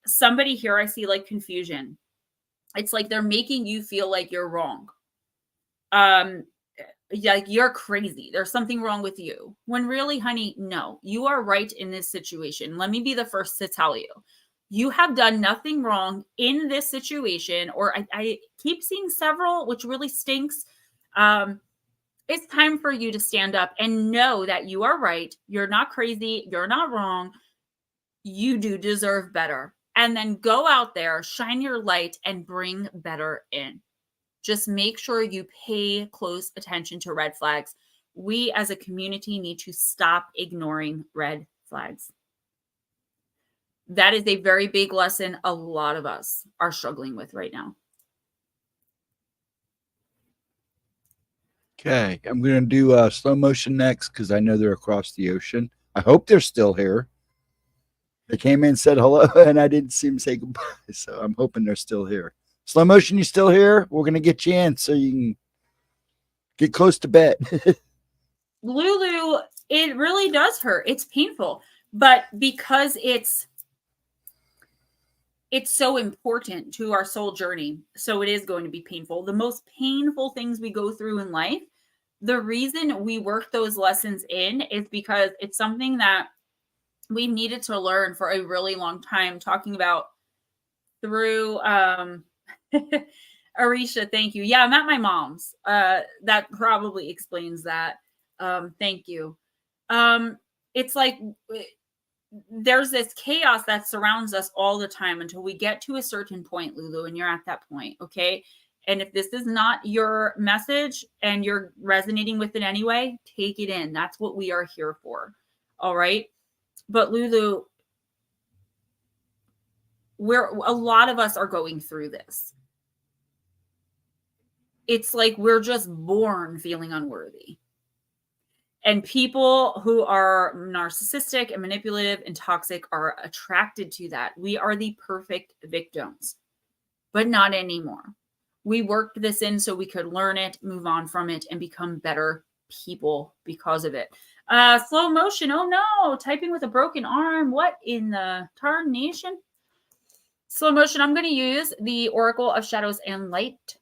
somebody here, I see like confusion. It's like they're making you feel like you're wrong. Like you're crazy. There's something wrong with you. When really, honey, no, you are right in this situation. Let me be the first to tell you. You have done nothing wrong in this situation, or I keep seeing several, which really stinks. It's time for you to stand up and know that you are right. You're not crazy. You're not wrong. You do deserve better. And then go out there, shine your light, and bring better in. Just make sure you pay close attention to red flags. We as a community need to stop ignoring red flags. That is a very big lesson a lot of us are struggling with right now. Okay, I'm going to do slow motion next because I know they're across the ocean. I hope they're still here. They came in and said hello, and I didn't see them say goodbye, so I'm hoping they're still here. Slow motion, you still here? We're going to get you in so you can get close to bed. Lulu, it really does hurt. It's painful, but because it's so important to our soul journey, so it is going to be painful. The most painful things we go through in life, the reason we work those lessons in is because it's something that we needed to learn for a really long time, talking about through Arisha, thank you. Yeah, I'm at my mom's. That probably explains that. Thank you. It's like there's this chaos that surrounds us all the time until we get to a certain point, Lulu, and you're at that point, okay? And if this is not your message and you're resonating with it anyway, take it in. That's what we are here for, all right? But Lulu, a lot of us are going through this. It's like we're just born feeling unworthy. And people who are narcissistic and manipulative and toxic are attracted to that. We are the perfect victims, but not anymore. We worked this in so we could learn it, move on from it, and become better people because of it. Slow motion. Oh no, typing with a broken arm. What in the tarnation? Slow motion. I'm going to use the Oracle of Shadows and Light.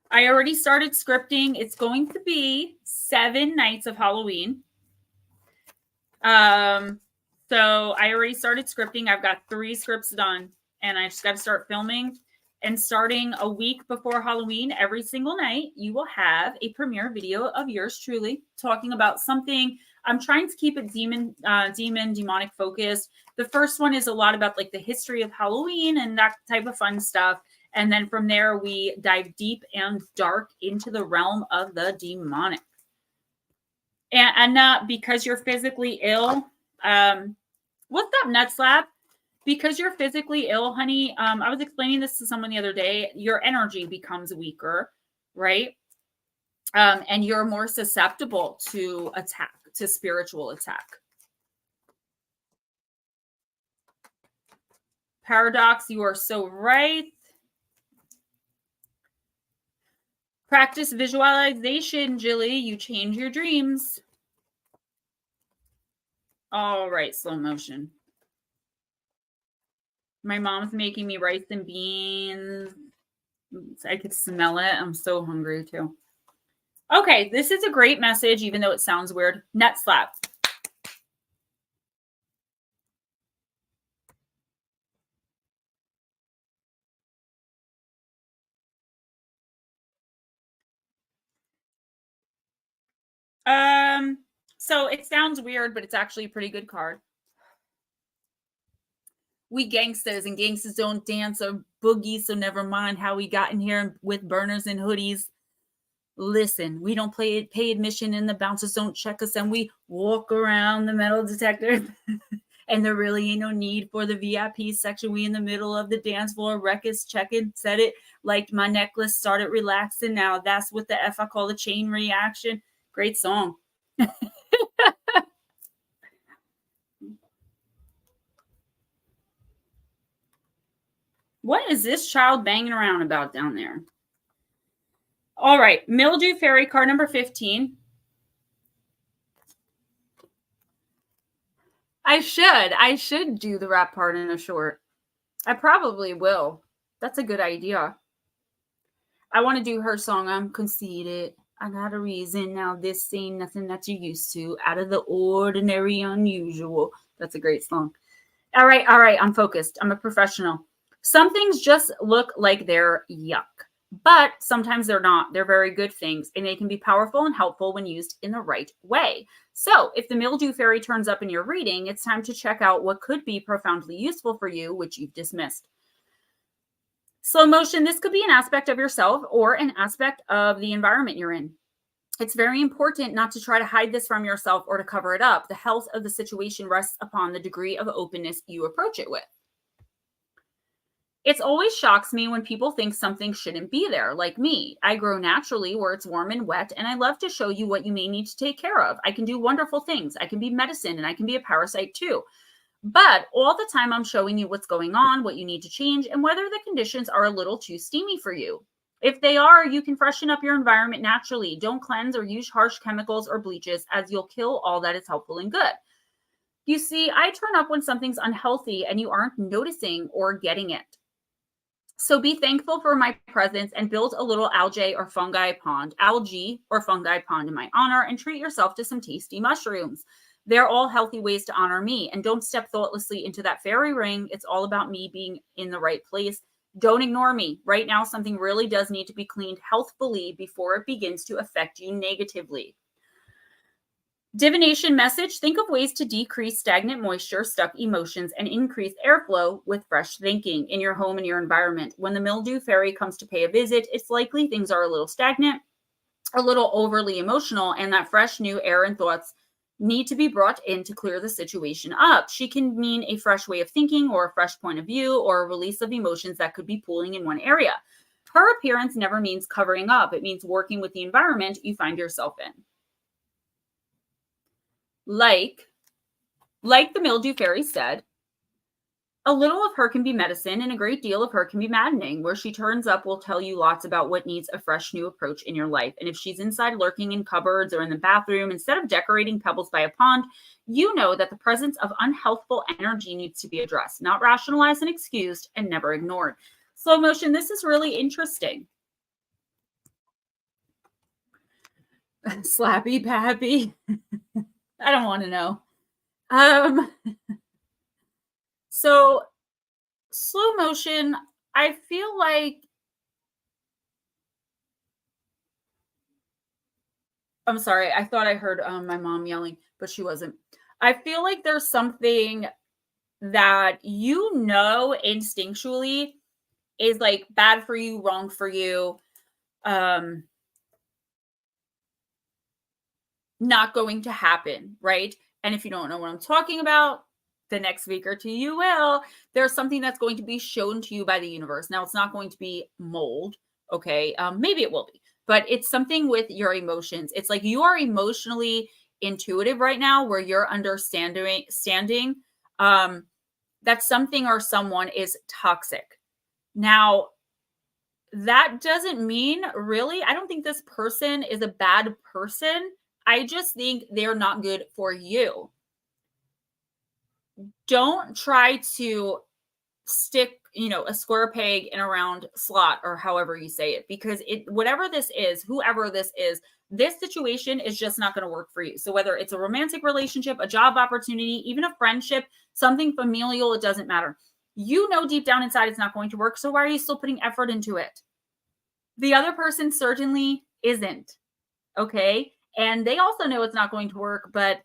I already started scripting. It's going to be 7 nights of Halloween. So I already started scripting. I've got 3 scripts done, and I just got to start filming. And starting a week before Halloween, every single night, you will have a premiere video of yours truly talking about something. I'm trying to keep it demonic focused. The first one is a lot about like the history of Halloween and that type of fun stuff. And then from there, we dive deep and dark into the realm of the demonic. And not because you're physically ill. What's up, Nutslap? Because you're physically ill, honey. I was explaining this to someone the other day. Your energy becomes weaker, right? And you're more susceptible to attack, to spiritual attack. Paradox, you are so right. Practice visualization, Jilly. You change your dreams. All right, slow motion. My mom's making me rice and beans. I could smell it. I'm so hungry too. Okay, this is a great message, even though it sounds weird. Nut slap. So it sounds weird, but it's actually a pretty good card. We gangsters, and gangsters don't dance or boogie, so never mind how we got in here with burners and hoodies. Listen, we don't pay admission, and the bouncers don't check us, and we walk around the metal detector. And there really ain't no need for the VIP section. We in the middle of the dance floor. Records checking, said it, liked my necklace, started relaxing. Now that's what the F I call the chain reaction. Great song. What is this child banging around about down there? All right, Mildew Fairy card number 15. I should do the rap part in a short. I probably will. That's a good idea. I want to do her song. I'm conceited. I got a reason. Now this ain't nothing that you're used to. Out of the ordinary, unusual. That's a great song. All right. I'm focused. I'm a professional. Some things just look like they're yuck, but sometimes they're not. They're very good things, and they can be powerful and helpful when used in the right way. So if the Mildew Fairy turns up in your reading, it's time to check out what could be profoundly useful for you, which you've dismissed. Slow motion, this could be an aspect of yourself or an aspect of the environment you're in. It's very important not to try to hide this from yourself or to cover it up. The health of the situation rests upon the degree of openness you approach it with. It always shocks me when people think something shouldn't be there, like me. I grow naturally where it's warm and wet, and I love to show you what you may need to take care of. I can do wonderful things. I can be medicine, and I can be a parasite too. But all the time I'm showing you what's going on, what you need to change, and whether the conditions are a little too steamy for you. If they are, you can freshen up your environment naturally. Don't cleanse or use harsh chemicals or bleaches, as you'll kill all that is helpful and good. You see, I turn up when something's unhealthy and you aren't noticing or getting it. So be thankful for my presence and build a little algae or fungi pond in my honor, and treat yourself to some tasty mushrooms. They're all healthy ways to honor me, and don't step thoughtlessly into that fairy ring. It's all about me being in the right place. Don't ignore me. Right now, something really does need to be cleaned healthfully before it begins to affect you negatively. Divination message, think of ways to decrease stagnant moisture, stuck emotions, and increase airflow with fresh thinking in your home and your environment. When the Mildew Fairy comes to pay a visit, it's likely things are a little stagnant, a little overly emotional, and that fresh new air and thoughts need to be brought in to clear the situation up. She can mean a fresh way of thinking or a fresh point of view or a release of emotions that could be pooling in one area. Her appearance never means covering up. It means working with the environment you find yourself in. Like the mildew fairy said, a little of her can be medicine and a great deal of her can be maddening. Where she turns up will tell you lots about what needs a fresh new approach in your life. And if she's inside lurking in cupboards or in the bathroom, instead of decorating pebbles by a pond, you know that the presence of unhealthful energy needs to be addressed, not rationalized and excused and never ignored. Slow motion, this is really interesting. Slappy Pappy. I don't want to know. So slow motion, I feel like, I'm sorry, I thought I heard my mom yelling, but she wasn't. I feel like there's something that you know instinctually is like bad for you, wrong for you, not going to happen, right? And if you don't know what I'm talking about, the next week or two you will. There's something that's going to be shown to you by the universe. Now, it's not going to be mold, okay? Maybe it will be, but it's something with your emotions. It's like you are emotionally intuitive right now where you're understanding that something or someone is toxic. Now, that doesn't mean really, I don't think this person is a bad person. I just think they're not good for you. Don't try to stick, a square peg in a round slot or however you say it, because whatever this is, whoever this is, this situation is just not going to work for you. So whether it's a romantic relationship, a job opportunity, even a friendship, something familial, it doesn't matter. You know deep down inside it's not going to work. So why are you still putting effort into it? The other person certainly isn't. Okay. And they also know it's not going to work, but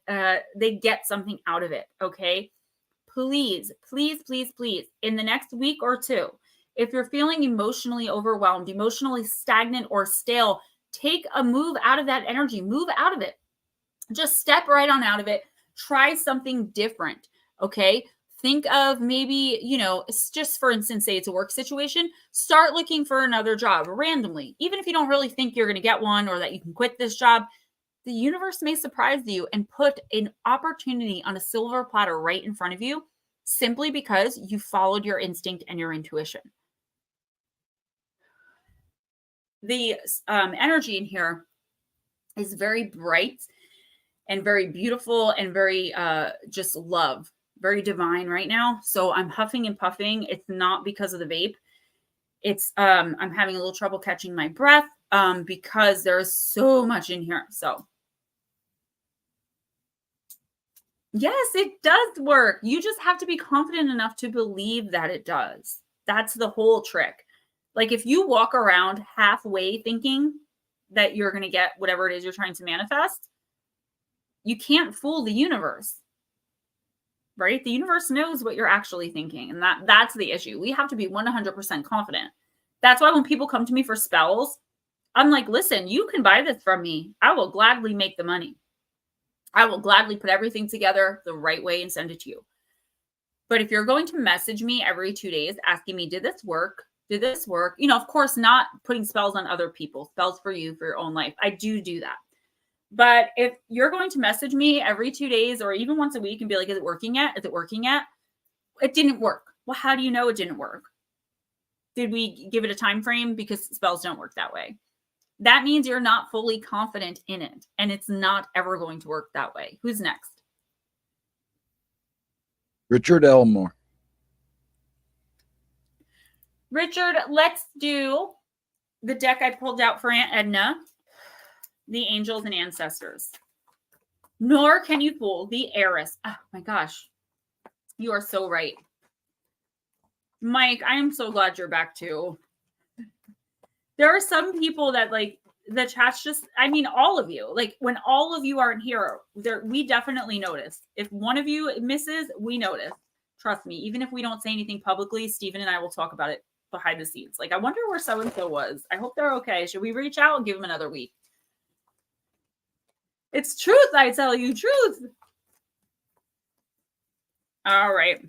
they get something out of it. Okay. Please, please, please, please, in the next week or two, if you're feeling emotionally overwhelmed, emotionally stagnant or stale, take a move out of that energy, move out of it. Just step right on out of it. Try something different. Okay. Think of maybe, just for instance, say it's a work situation, start looking for another job randomly. Even if you don't really think you're going to get one or that you can quit this job, the universe may surprise you and put an opportunity on a silver platter right in front of you simply because you followed your instinct and your intuition. The energy in here is very bright and very beautiful and very just love, very divine right now. So I'm huffing and puffing. It's not because of the vape. It's I'm having a little trouble catching my breath because there's so much in here. So yes, it does work. You just have to be confident enough to believe that it does. That's the whole trick. Like if you walk around halfway thinking that you're going to get whatever it is you're trying to manifest, you can't fool the universe, right? The universe knows what you're actually thinking. And that's the issue. We have to be 100% confident. That's why when people come to me for spells, I'm like, listen, you can buy this from me. I will gladly make the money. I will gladly put everything together the right way and send it to you. But if you're going to message me every 2 days asking me, did this work? Did this work? Of course, not putting spells on other people, spells for you, for your own life. I do that. But if you're going to message me every 2 days or even once a week and be like, is it working yet? Is it working yet? It didn't work. Well, how do you know it didn't work? Did we give it a time frame? Because spells don't work that way. That means you're not fully confident in it, and it's not ever going to work that way. Who's next? Richard Elmore. Richard, let's do the deck I pulled out for Aunt Edna, the angels and ancestors. Nor can you fool the heiress. Oh my gosh. You are so right. Mike, I am so glad you're back too. There are some people that like the chat's just, all of you, like when all of you aren't here, we definitely notice. If one of you misses, we notice. Trust me, even if we don't say anything publicly, Stephen and I will talk about it behind the scenes. Like, I wonder where so-and-so was. I hope they're okay. Should we reach out and give them another week? It's truth, I tell you, truth. All right.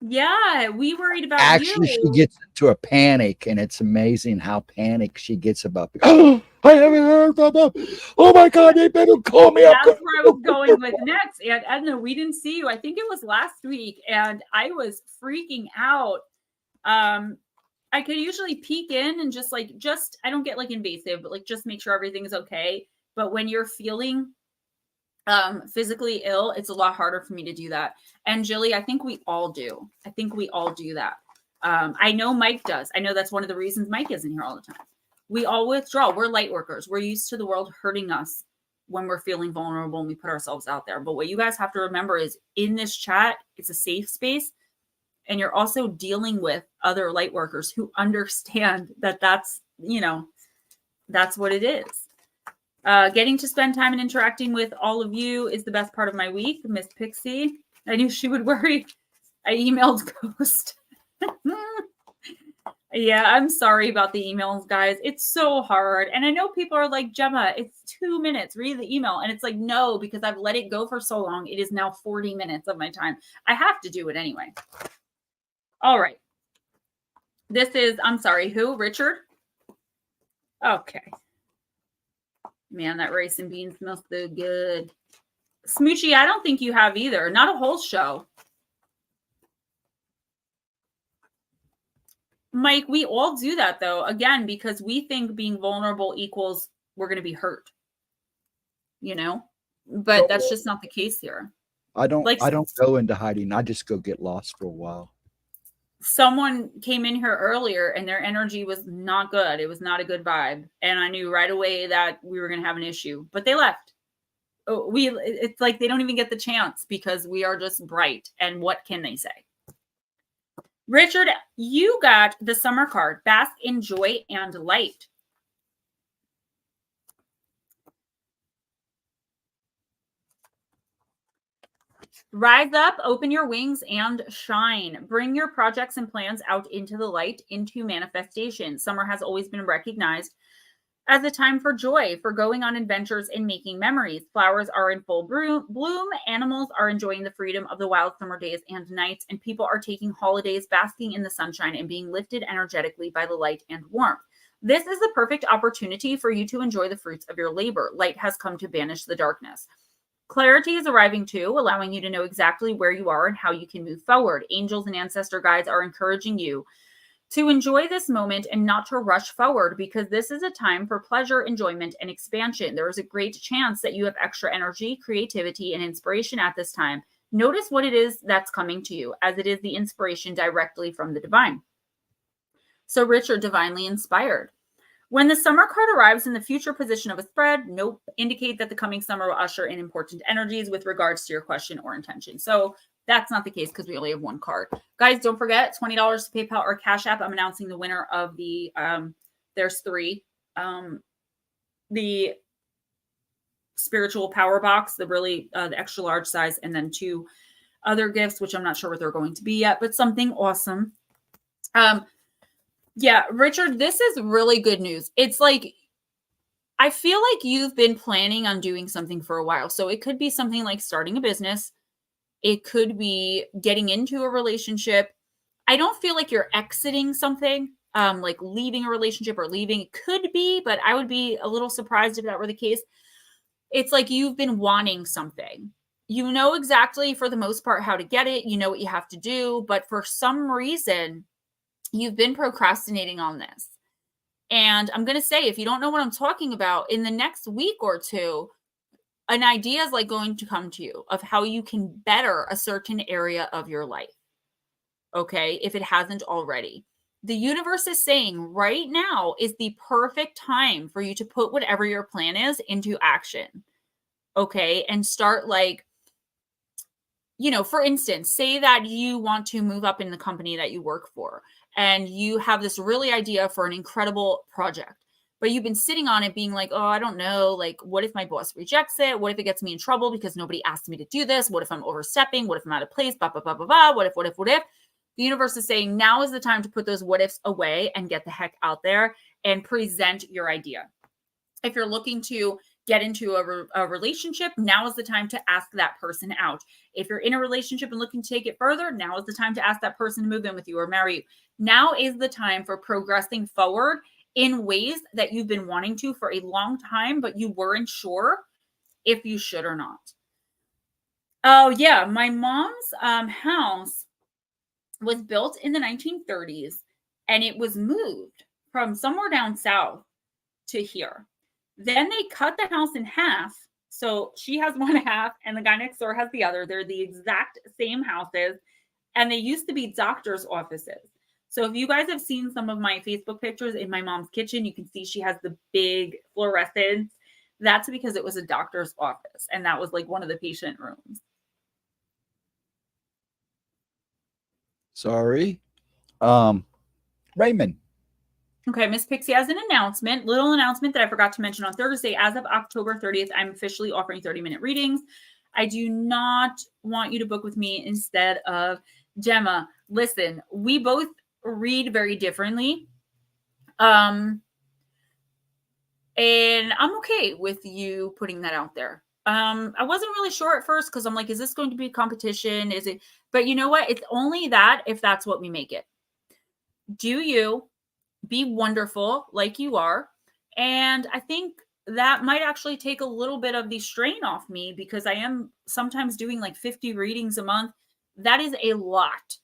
Yeah, we worried about Actually, you. she gets into a panic, and it's amazing how panicked she gets about. Oh, I haven't heard from them. Oh my God, they better call me. That's where I was going with next. And Edna, we didn't see you. I think it was last week, and I was freaking out. I could usually peek in and just I don't get like invasive, but like just make sure everything's okay. But when you're feeling physically ill, it's a lot harder for me to do that. And Jilly, I think we all do. I think we all do that. I know Mike does. I know that's one of the reasons Mike isn't here all the time. We all withdraw. We're light workers. We're used to the world hurting us when we're feeling vulnerable and we put ourselves out there. But what you guys have to remember is in this chat, it's a safe space. And you're also dealing with other light workers who understand that that's what it is. Getting to spend time and interacting with all of you is the best part of my week. Miss Pixie. I knew she would worry. I emailed Ghost. Yeah, I'm sorry about the emails, guys. It's so hard. And I know people are like, Gemma, it's 2 minutes. Read the email. And it's like, no, because I've let it go for so long. It is now 40 minutes of my time. I have to do it anyway. All right. This is, I'm sorry, who? Richard? Okay. Man, that rice and beans smells so good. Smoochie, I don't think you have either. Not a whole show. Mike, we all do that though, again, because we think being vulnerable equals we're going to be hurt, but that's just not the case here. I don't go into hiding. I just go get lost for a while. Someone came in here earlier and their energy was not good. It was not a good vibe. And I knew right away that we were going to have an issue, but they left. It's like they don't even get the chance because we are just bright. And what can they say? Richard, you got the summer card, Bask in Joy and Light. Rise up, open your wings, and shine. Bring your projects and plans out into the light, into manifestation. Summer has always been recognized as a time for joy, for going on adventures and making memories. Flowers are in full bloom. Animals are enjoying the freedom of the wild summer days and nights, and people are taking holidays, basking in the sunshine and being lifted energetically by the light and warmth. This is the perfect opportunity for you to enjoy the fruits of your labor. Light has come to banish the darkness. Clarity is arriving too, allowing you to know exactly where you are and how you can move forward. Angels and ancestor guides are encouraging you to enjoy this moment and not to rush forward, because this is a time for pleasure, enjoyment, and expansion. There is a great chance that you have extra energy, creativity, and inspiration at this time. Notice what it is that's coming to you, as it is the inspiration directly from the divine. So Richard, divinely inspired. When the summer card arrives in the future position of a spread, nope, indicate that the coming summer will usher in important energies with regards to your question or intention. So that's not the case because we only have one card. Guys, don't forget, $20 to PayPal or Cash App. I'm announcing the winner of the, there's 3. The spiritual power box, the really, the extra large size, and then 2 other gifts, which I'm not sure what they're going to be yet, but something awesome. Yeah, Richard, this is really good news. It's like, I feel like you've been planning on doing something for a while. So it could be something like starting a business. It could be getting into a relationship. I don't feel like you're exiting something, like leaving a relationship or leaving. It could be, but I would be a little surprised if that were the case. It's like you've been wanting something. You know exactly, for the most part, how to get it. You know what you have to do. But for some reason, you've been procrastinating on this. And I'm going to say, if you don't know what I'm talking about, in the next week or 2, an idea is like going to come to you of how you can better a certain area of your life. Okay. If it hasn't already, the universe is saying right now is the perfect time for you to put whatever your plan is into action. Okay. And start like, for instance, say that you want to move up in the company that you work for, and you have this really idea for an incredible project, but you've been sitting on it being like, oh, I don't know. Like, what if my boss rejects it? What if it gets me in trouble because nobody asked me to do this? What if I'm overstepping? What if I'm out of place? Blah, blah, blah, blah, blah. What if? The universe is saying now is the time to put those what ifs away and get the heck out there and present your idea. If you're looking to get into a relationship, now is the time to ask that person out. If you're in a relationship and looking to take it further, now is the time to ask that person to move in with you or marry you. Now is the time for progressing forward in ways that you've been wanting to for a long time, but you weren't sure if you should or not. Oh yeah, my mom's house was built in the 1930s, and it was moved from somewhere down south to here. Then they cut the house in half. So she has one half and the guy next door has the other. They're the exact same houses. And they used to be doctor's offices. So if you guys have seen some of my Facebook pictures in my mom's kitchen, you can see she has the big fluorescents. That's because it was a doctor's office. And that was like one of the patient rooms. Sorry. Raymond. Okay, Miss Pixie has an announcement, little announcement that I forgot to mention on Thursday. As of October 30th, I'm officially offering 30-minute readings. I do not want you to book with me instead of Gemma. Listen, we both read very differently. And I'm okay with you putting that out there. I wasn't really sure at first because I'm like, is this going to be a competition? Is it? But you know what? It's only that if that's what we make it. Do you be wonderful like you are? And I think that might actually take a little bit of the strain off me because I am sometimes doing like 50 readings a month. That is a lot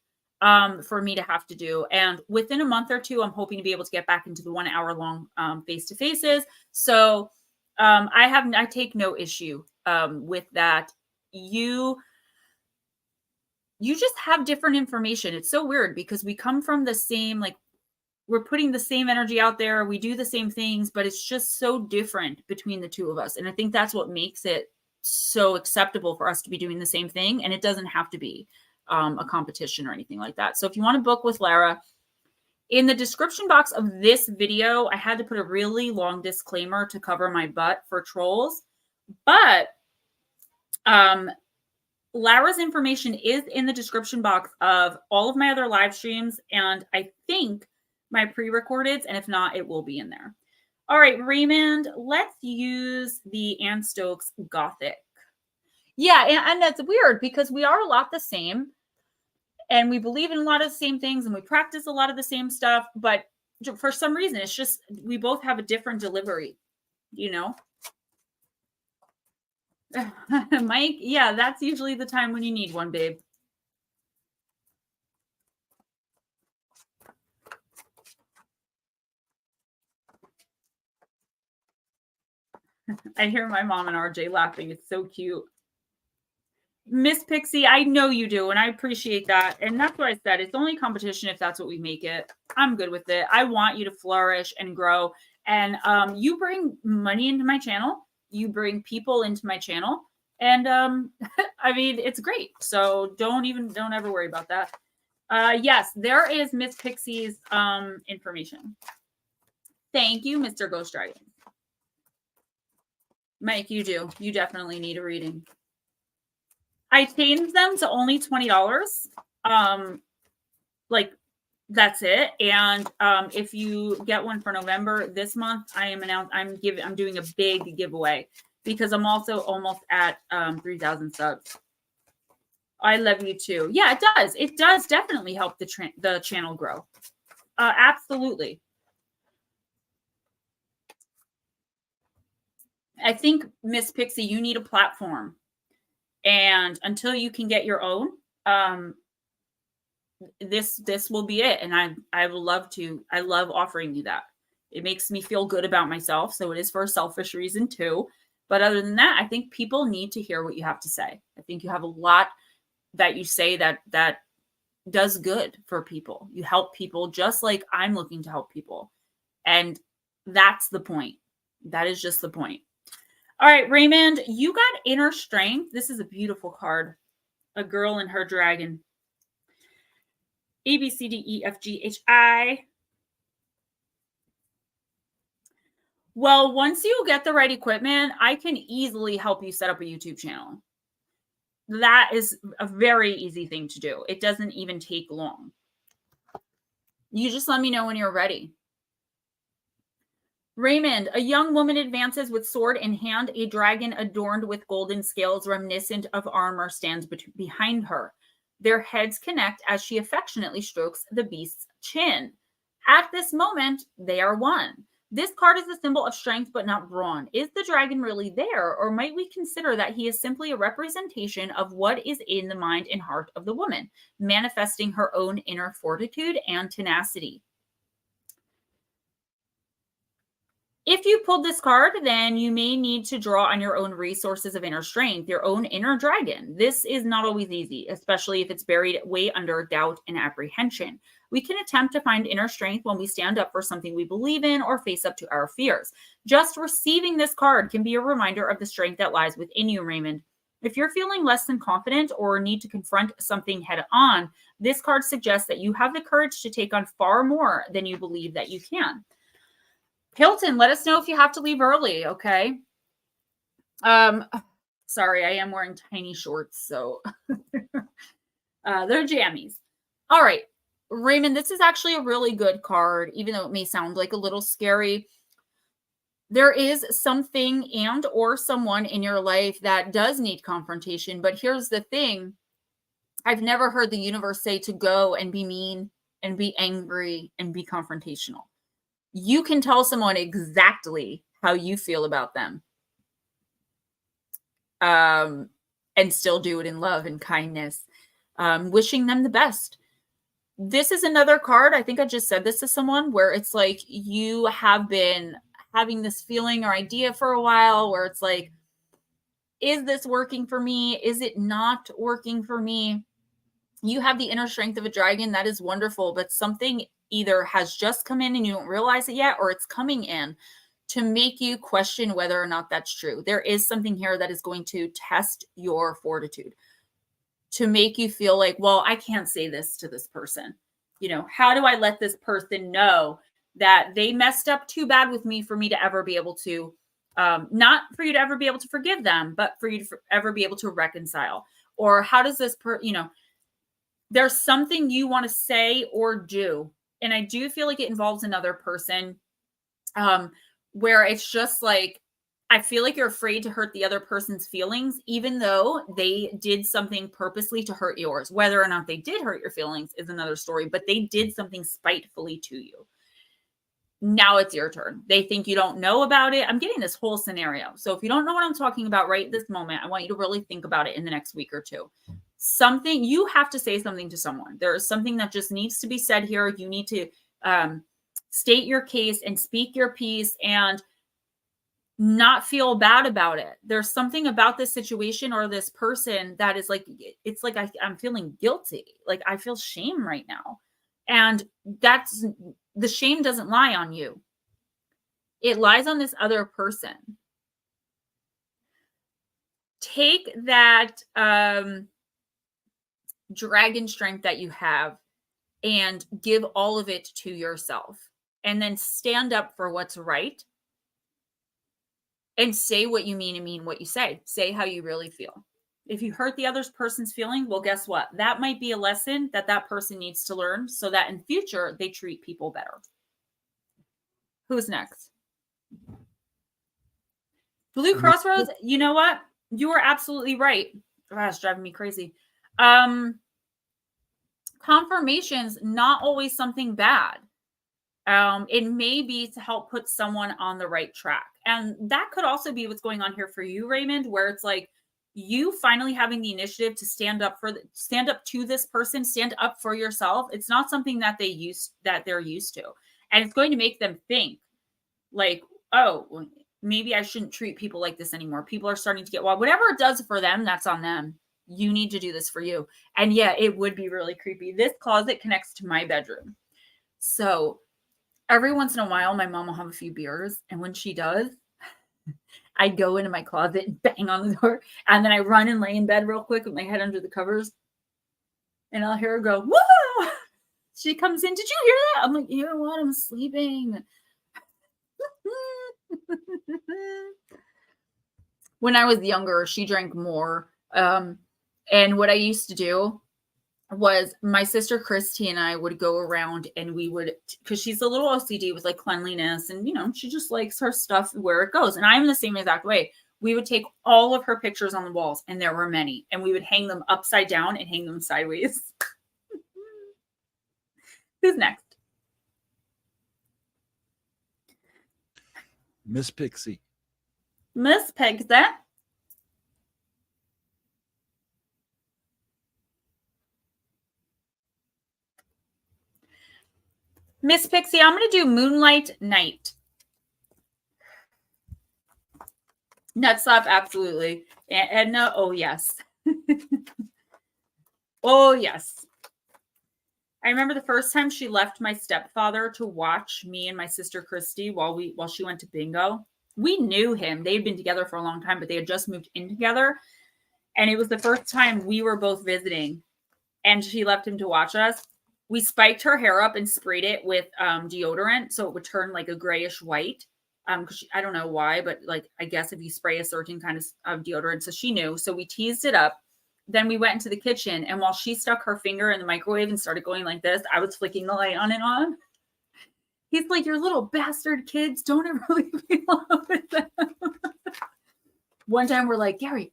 for me to have to do. And within a month or two, I'm hoping to be able to get back into the 1 hour long face-to-faces. So I take no issue with that. You just have different information. It's so weird because we come from the same, like, we're putting the same energy out there. We do the same things, but it's just so different between the two of us. And I think that's what makes it so acceptable for us to be doing the same thing. And it doesn't have to be a competition or anything like that. So if you want to book with Lara, in the description box of this video, I had to put a really long disclaimer to cover my butt for trolls. But Lara's information is in the description box of all of my other live streams. And I think my pre-recordeds, and if not, it will be in there. All right, Raymond, let's use the Anne Stokes Gothic. Yeah, and that's weird because we are a lot the same and we believe in a lot of the same things and we practice a lot of the same stuff, but for some reason, it's just we both have a different delivery, you know? Mike, yeah, that's usually the time when you need one, babe. I hear my mom and RJ laughing. It's so cute. Miss Pixie, I know you do, and I appreciate that. And that's what I said. It's only competition if that's what we make it. I'm good with it. I want you to flourish and grow. And you bring money into my channel. You bring people into my channel. And I mean, it's great. So don't ever worry about that. Yes, there is Miss Pixie's information. Thank you, Mr. Ghostdragon. Mike, you do. You definitely need a reading. I changed them to only $20. Like that's it. And if you get one for November this month, I'm doing a big giveaway because I'm also almost at 3,000 subs. I love you too. Yeah, it does. It does definitely help the channel grow. Absolutely. I think, Miss Pixie, you need a platform. And until you can get your own, this will be it. And I love offering you that. It makes me feel good about myself. So it is for a selfish reason too. But other than that, I think people need to hear what you have to say. I think you have a lot that you say that does good for people. You help people just like I'm looking to help people. And that's the point. That is just the point. All right, Raymond, you got inner strength. This is a beautiful card. A girl and her dragon. A, B, C, D, E, F, G, H, I. Well, once you get the right equipment, I can easily help you set up a YouTube channel. That is a very easy thing to do. It doesn't even take long. You just let me know when you're ready. Raymond, a young woman advances with sword in hand. A dragon adorned with golden scales reminiscent of armor stands behind her. Their heads connect as she affectionately strokes the beast's chin. At this moment, they are one. This card is a symbol of strength but not brawn. Is the dragon really there, or might we consider that he is simply a representation of what is in the mind and heart of the woman, manifesting her own inner fortitude and tenacity? If you pulled this card, then you may need to draw on your own resources of inner strength, your own inner dragon. This is not always easy, especially if it's buried way under doubt and apprehension. We can attempt to find inner strength when we stand up for something we believe in or face up to our fears. Just receiving this card can be a reminder of the strength that lies within you, Raymond. If you're feeling less than confident or need to confront something head on, this card suggests that you have the courage to take on far more than you believe that you can. Hilton, let us know if you have to leave early, okay? Sorry, I am wearing tiny shorts, so they're jammies. All right, Raymond, this is actually a really good card, even though it may sound like a little scary. There is something and or someone in your life that does need confrontation, but here's the thing. I've never heard the universe say to go and be mean and be angry and be confrontational. You can tell someone exactly how you feel about them, and still do it in love and kindness, wishing them the best. This is another card. I think I just said this to someone where it's like you have been having this feeling or idea for a while where it's like, is this working for me? Is it not working for me? You have the inner strength of a dragon. That is wonderful, but something either has just come in and you don't realize it yet, or it's coming in to make you question whether or not that's true. There is something here that is going to test your fortitude, to make you feel like, well, I can't say this to this person. You know, how do I let this person know that they messed up too bad with me for me to ever be able to, not for you to ever be able to forgive them, but for you to ever be able to reconcile? Or how does this, there's something you want to say or do. And I do feel like it involves another person, where it's just like, I feel like you're afraid to hurt the other person's feelings, even though they did something purposely to hurt yours. Whether or not they did hurt your feelings is another story, but they did something spitefully to you. Now it's your turn. They think you don't know about it. I'm getting this whole scenario. So if you don't know what I'm talking about right this moment, I want you to really think about it in the next week or two. Something, you have to say something to someone. There is something that just needs to be said here. You need to state your case and speak your piece and not feel bad about it. There's something about this situation or this person that is like, it's like I'm feeling guilty. Like I feel shame right now. And that's, the shame doesn't lie on you. It lies on this other person. Take that dragon strength that you have and give all of it to yourself, and then stand up for what's right and say what you mean and mean what you say. Say how you really feel. If you hurt the other person's feeling, well, guess what? That might be a lesson that that person needs to learn so that in future they treat people better. Who's next? Blue Crossroads, you know what? You are absolutely right. Gosh, it's driving me crazy. Confirmation's not always something bad. It may be to help put someone on the right track. And that could also be what's going on here for you, Raymond, where it's like you finally having the initiative to stand up to this person, stand up for yourself. It's not something that they're used to. And it's going to make them think like, oh, maybe I shouldn't treat people like this anymore. People are starting to get wild. Whatever it does for them, that's on them. You need to do this for you. And yeah, it would be really creepy. This closet connects to my bedroom. So every once in a while, my mom will have a few beers. And when she does, I go into my closet and bang on the door. And then I run and lay in bed real quick with my head under the covers. And I'll hear her go, whoa! She comes in, did you hear that? I'm like, you know what? I'm sleeping. When I was younger, she drank more. And what I used to do was my sister Christy and I would go around and we would, because she's a little OCD with like cleanliness and, you know, she just likes her stuff where it goes. And I'm the same exact way. We would take all of her pictures on the walls, and there were many, and we would hang them upside down and hang them sideways. Who's next? Miss Pixie. Miss Pixie. Miss Pixie, I'm going to do Moonlight Night. Nut slap, absolutely. Edna, oh yes. Oh yes. I remember the first time she left my stepfather to watch me and my sister Christy while she went to bingo. We knew him. They had been together for a long time, but they had just moved in together. And it was the first time we were both visiting, and she left him to watch us. We spiked her hair up and sprayed it with deodorant so it would turn like a grayish white. I don't know why, but like, I guess if you spray a certain kind of deodorant, so she knew. So we teased it up. Then we went into the kitchen, and while she stuck her finger in the microwave and started going like this, I was flicking the light on and on. He's like, "Your little bastard kids, don't ever leave me alone with them." One time we're like, Gary,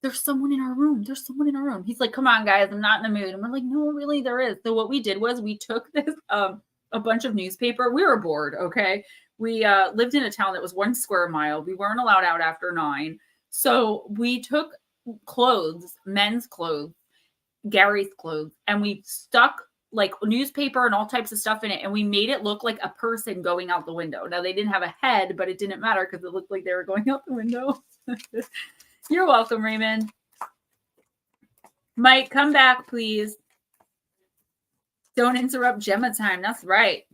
there's someone in our room. There's someone in our room. He's like, "Come on, guys, I'm not in the mood." And we're like, "No, really, there is." So what we did was we took this, a bunch of newspaper. We were bored, okay? We lived in a town that was 1 square mile. We weren't allowed out after 9. So we took clothes, men's clothes, Gary's clothes, and we stuck like newspaper and all types of stuff in it, and we made it look like a person going out the window. Now, they didn't have a head, but it didn't matter because it looked like they were going out the window. You're welcome, Raymond. Mike, come back, please. Don't interrupt Gemma time. That's right.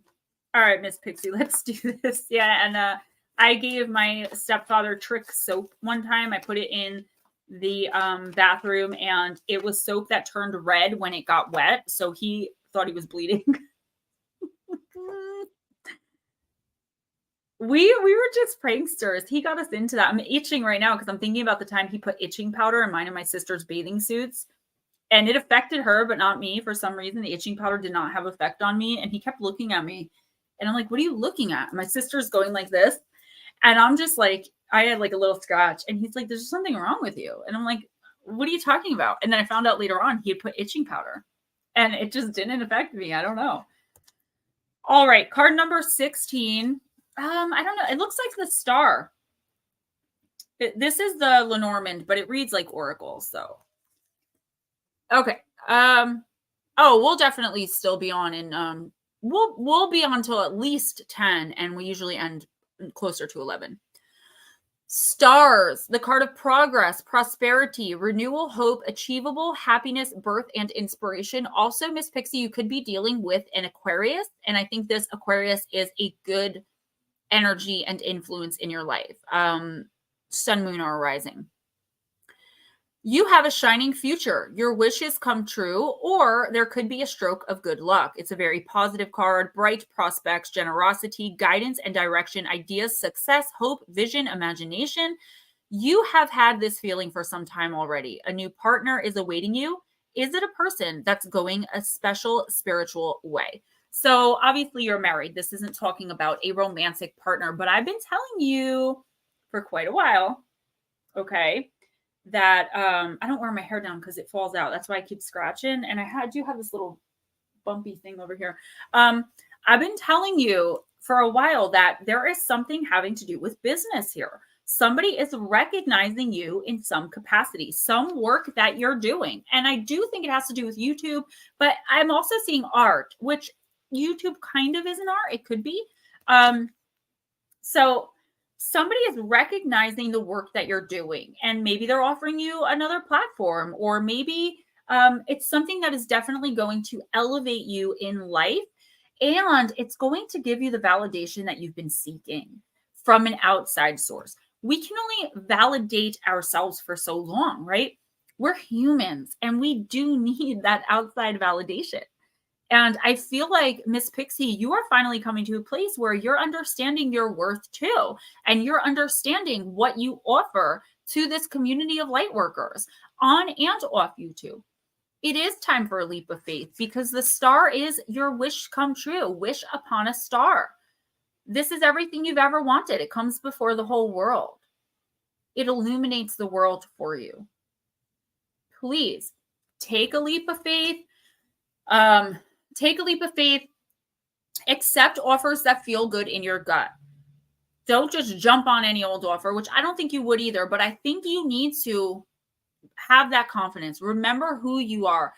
All right, Miss Pixie, let's do this. Yeah, and I gave my stepfather Trick soap one time. I put it in the bathroom, and it was soap that turned red when it got wet, so he thought he was bleeding. We were just pranksters. He got us into that. I'm itching right now because I'm thinking about the time he put itching powder in mine and my sister's bathing suits. And it affected her, but not me. For some reason, the itching powder did not have effect on me. And he kept looking at me. And I'm like, "What are you looking at?" My sister's going like this. And I'm just like, I had like a little scratch. And he's like, "There's something wrong with you." And I'm like, "What are you talking about?" And then I found out later on he had put itching powder. And it just didn't affect me. I don't know. All right. Card number 16. I don't know. It looks like the star. This is the Lenormand, but it reads like Oracle. So, okay. We'll definitely still be on in we'll be on till at least 10, and we usually end closer to 11. Stars, the card of progress, prosperity, renewal, hope, achievable, happiness, birth, and inspiration. Also, Miss Pixie, you could be dealing with an Aquarius, and I think this Aquarius is a good energy and influence in your life. Sun, moon, or rising. You have a shining future. Your wishes come true, or there could be a stroke of good luck. It's a very positive card. Bright prospects, generosity, guidance and direction, ideas, success, hope, vision, imagination. You have had this feeling for some time already. A new partner is awaiting you. Is it a person that's going a special spiritual way? So obviously you're married. This isn't talking about a romantic partner, but I've been telling you for quite a while, okay, that I don't wear my hair down because it falls out. That's why I keep scratching. And I do have this little bumpy thing over here. I've been telling you for a while that there is something having to do with business here. Somebody is recognizing you in some capacity, some work that you're doing. And I do think it has to do with YouTube, but I'm also seeing art, which YouTube kind of is an art. It could be. So somebody is recognizing the work that you're doing, and maybe they're offering you another platform, or maybe it's something that is definitely going to elevate you in life, and it's going to give you the validation that you've been seeking from an outside source. We can only validate ourselves for so long, right? We're humans, and we do need that outside validation. And I feel like, Miss Pixie, you are finally coming to a place where you're understanding your worth too. And you're understanding what you offer to this community of light workers on and off YouTube. It is time for a leap of faith because the star is your wish come true. Wish upon a star. This is everything you've ever wanted. It comes before the whole world. It illuminates the world for you. Please take a leap of faith. Take a leap of faith. Accept offers that feel good in your gut. Don't just jump on any old offer, which I don't think you would either, but I think you need to have that confidence. Remember who you are.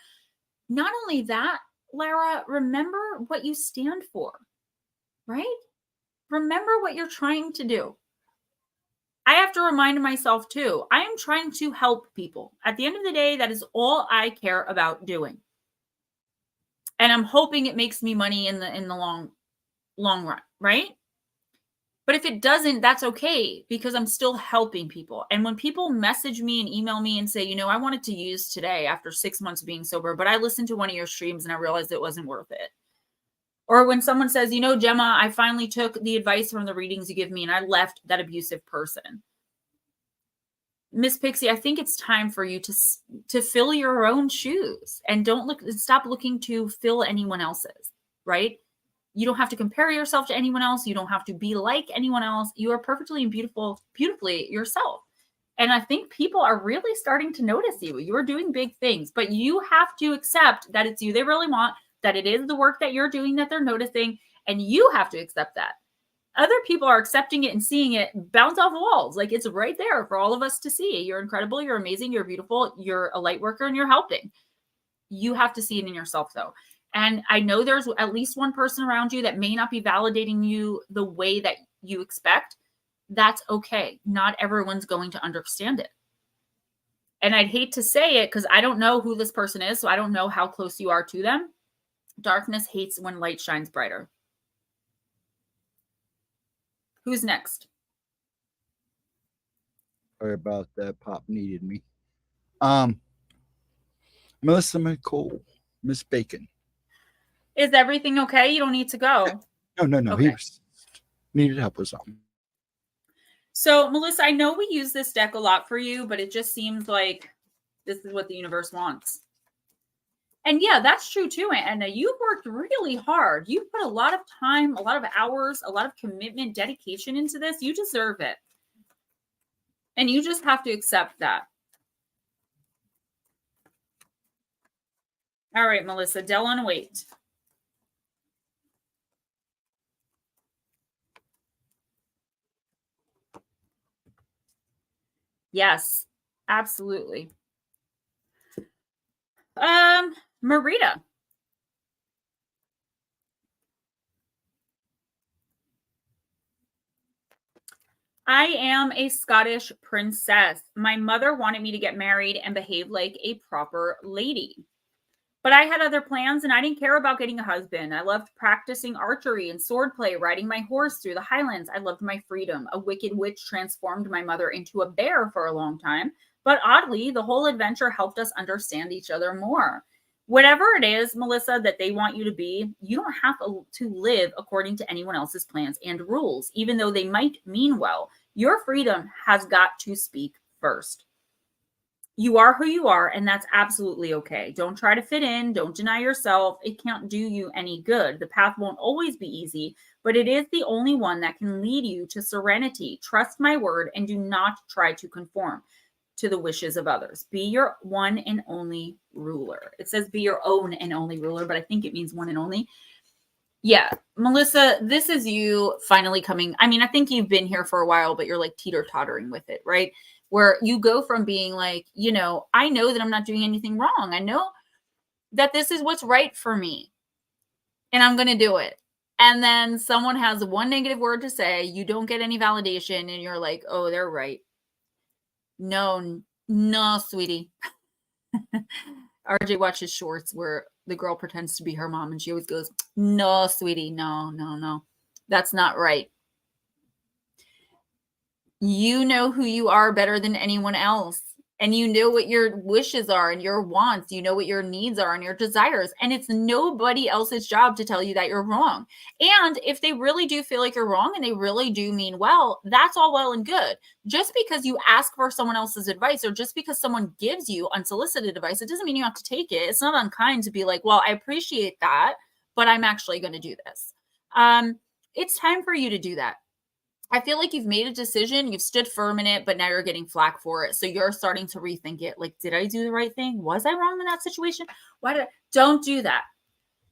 Not only that, Lara, remember what you stand for, right? Remember what you're trying to do. I have to remind myself too, I am trying to help people. At the end of the day, that is all I care about doing. And I'm hoping it makes me money in the long run, right? But if it doesn't, that's okay because I'm still helping people. And when people message me and email me and say, you know, I wanted to use today after 6 months of being sober, but I listened to one of your streams and I realized it wasn't worth it. Or when someone says, you know, Gemma, I finally took the advice from the readings you give me and I left that abusive person. Miss Pixie, I think it's time for you to fill your own shoes and stop looking to fill anyone else's, right? You don't have to compare yourself to anyone else. You don't have to be like anyone else. You are perfectly and beautifully yourself. And I think people are really starting to notice you. You're doing big things, but you have to accept that it's you they really want, that it is the work that you're doing that they're noticing, and you have to accept that. Other people are accepting it and seeing it bounce off walls. Like it's right there for all of us to see. You're incredible. You're amazing. You're beautiful. You're a light worker and you're helping. You have to see it in yourself though. And I know there's at least one person around you that may not be validating you the way that you expect. That's okay. Not everyone's going to understand it. And I'd hate to say it because I don't know who this person is, so I don't know how close you are to them. Darkness hates when light shines brighter. Who's next? Sorry about that. Pop needed me. Melissa McCole, Miss Bacon. Is everything okay? You don't need to go. No. Okay. He needed help with something. So, Melissa, I know we use this deck a lot for you, but it just seems like this is what the universe wants. And yeah, that's true too, Anna. You've worked really hard. You've put a lot of time, a lot of hours, a lot of commitment, dedication into this. You deserve it. And you just have to accept that. All right, Melissa, Dell on wait. Yes, absolutely. Marita. I am a Scottish princess. My mother wanted me to get married and behave like a proper lady. But I had other plans and I didn't care about getting a husband. I loved practicing archery and swordplay, riding my horse through the highlands. I loved my freedom. A wicked witch transformed my mother into a bear for a long time. But oddly, the whole adventure helped us understand each other more. Whatever it is, Melissa, that they want you to be, you don't have to live according to anyone else's plans and rules, even though they might mean well. Your freedom has got to speak first. You are who you are, and that's absolutely okay. Don't try to fit in. Don't deny yourself. It can't do you any good. The path won't always be easy, but it is the only one that can lead you to serenity. Trust my word and do not try to conform to the wishes of others. Be your one and only ruler. It says be your own and only ruler, but I think it means one and only. Yeah, Melissa, this is you finally coming. I mean, I think you've been here for a while, but you're like teeter-tottering with it, right? Where you go from being like, you know, I know that I'm not doing anything wrong. I know that this is what's right for me and I'm going to do it. And then someone has one negative word to say, you don't get any validation and you're like, oh, they're right. No, sweetie. RJ watches shorts where the girl pretends to be her mom and she always goes, no, sweetie, no. That's not right. You know who you are better than anyone else. and you know what your wishes are and your wants, you know what your needs are and your desires. And it's nobody else's job to tell you that you're wrong. And if they really do feel like you're wrong and they really do mean well, that's all well and good. Just because you ask for someone else's advice or just because someone gives you unsolicited advice, it doesn't mean you have to take it. It's not unkind to be like, well, I appreciate that, but I'm actually going to do this. It's time for you to do that. I feel like you've made a decision, you've stood firm in it, but now you're getting flack for it. So you're starting to rethink it. Like, did I do the right thing? Was I wrong in that situation? Don't do that.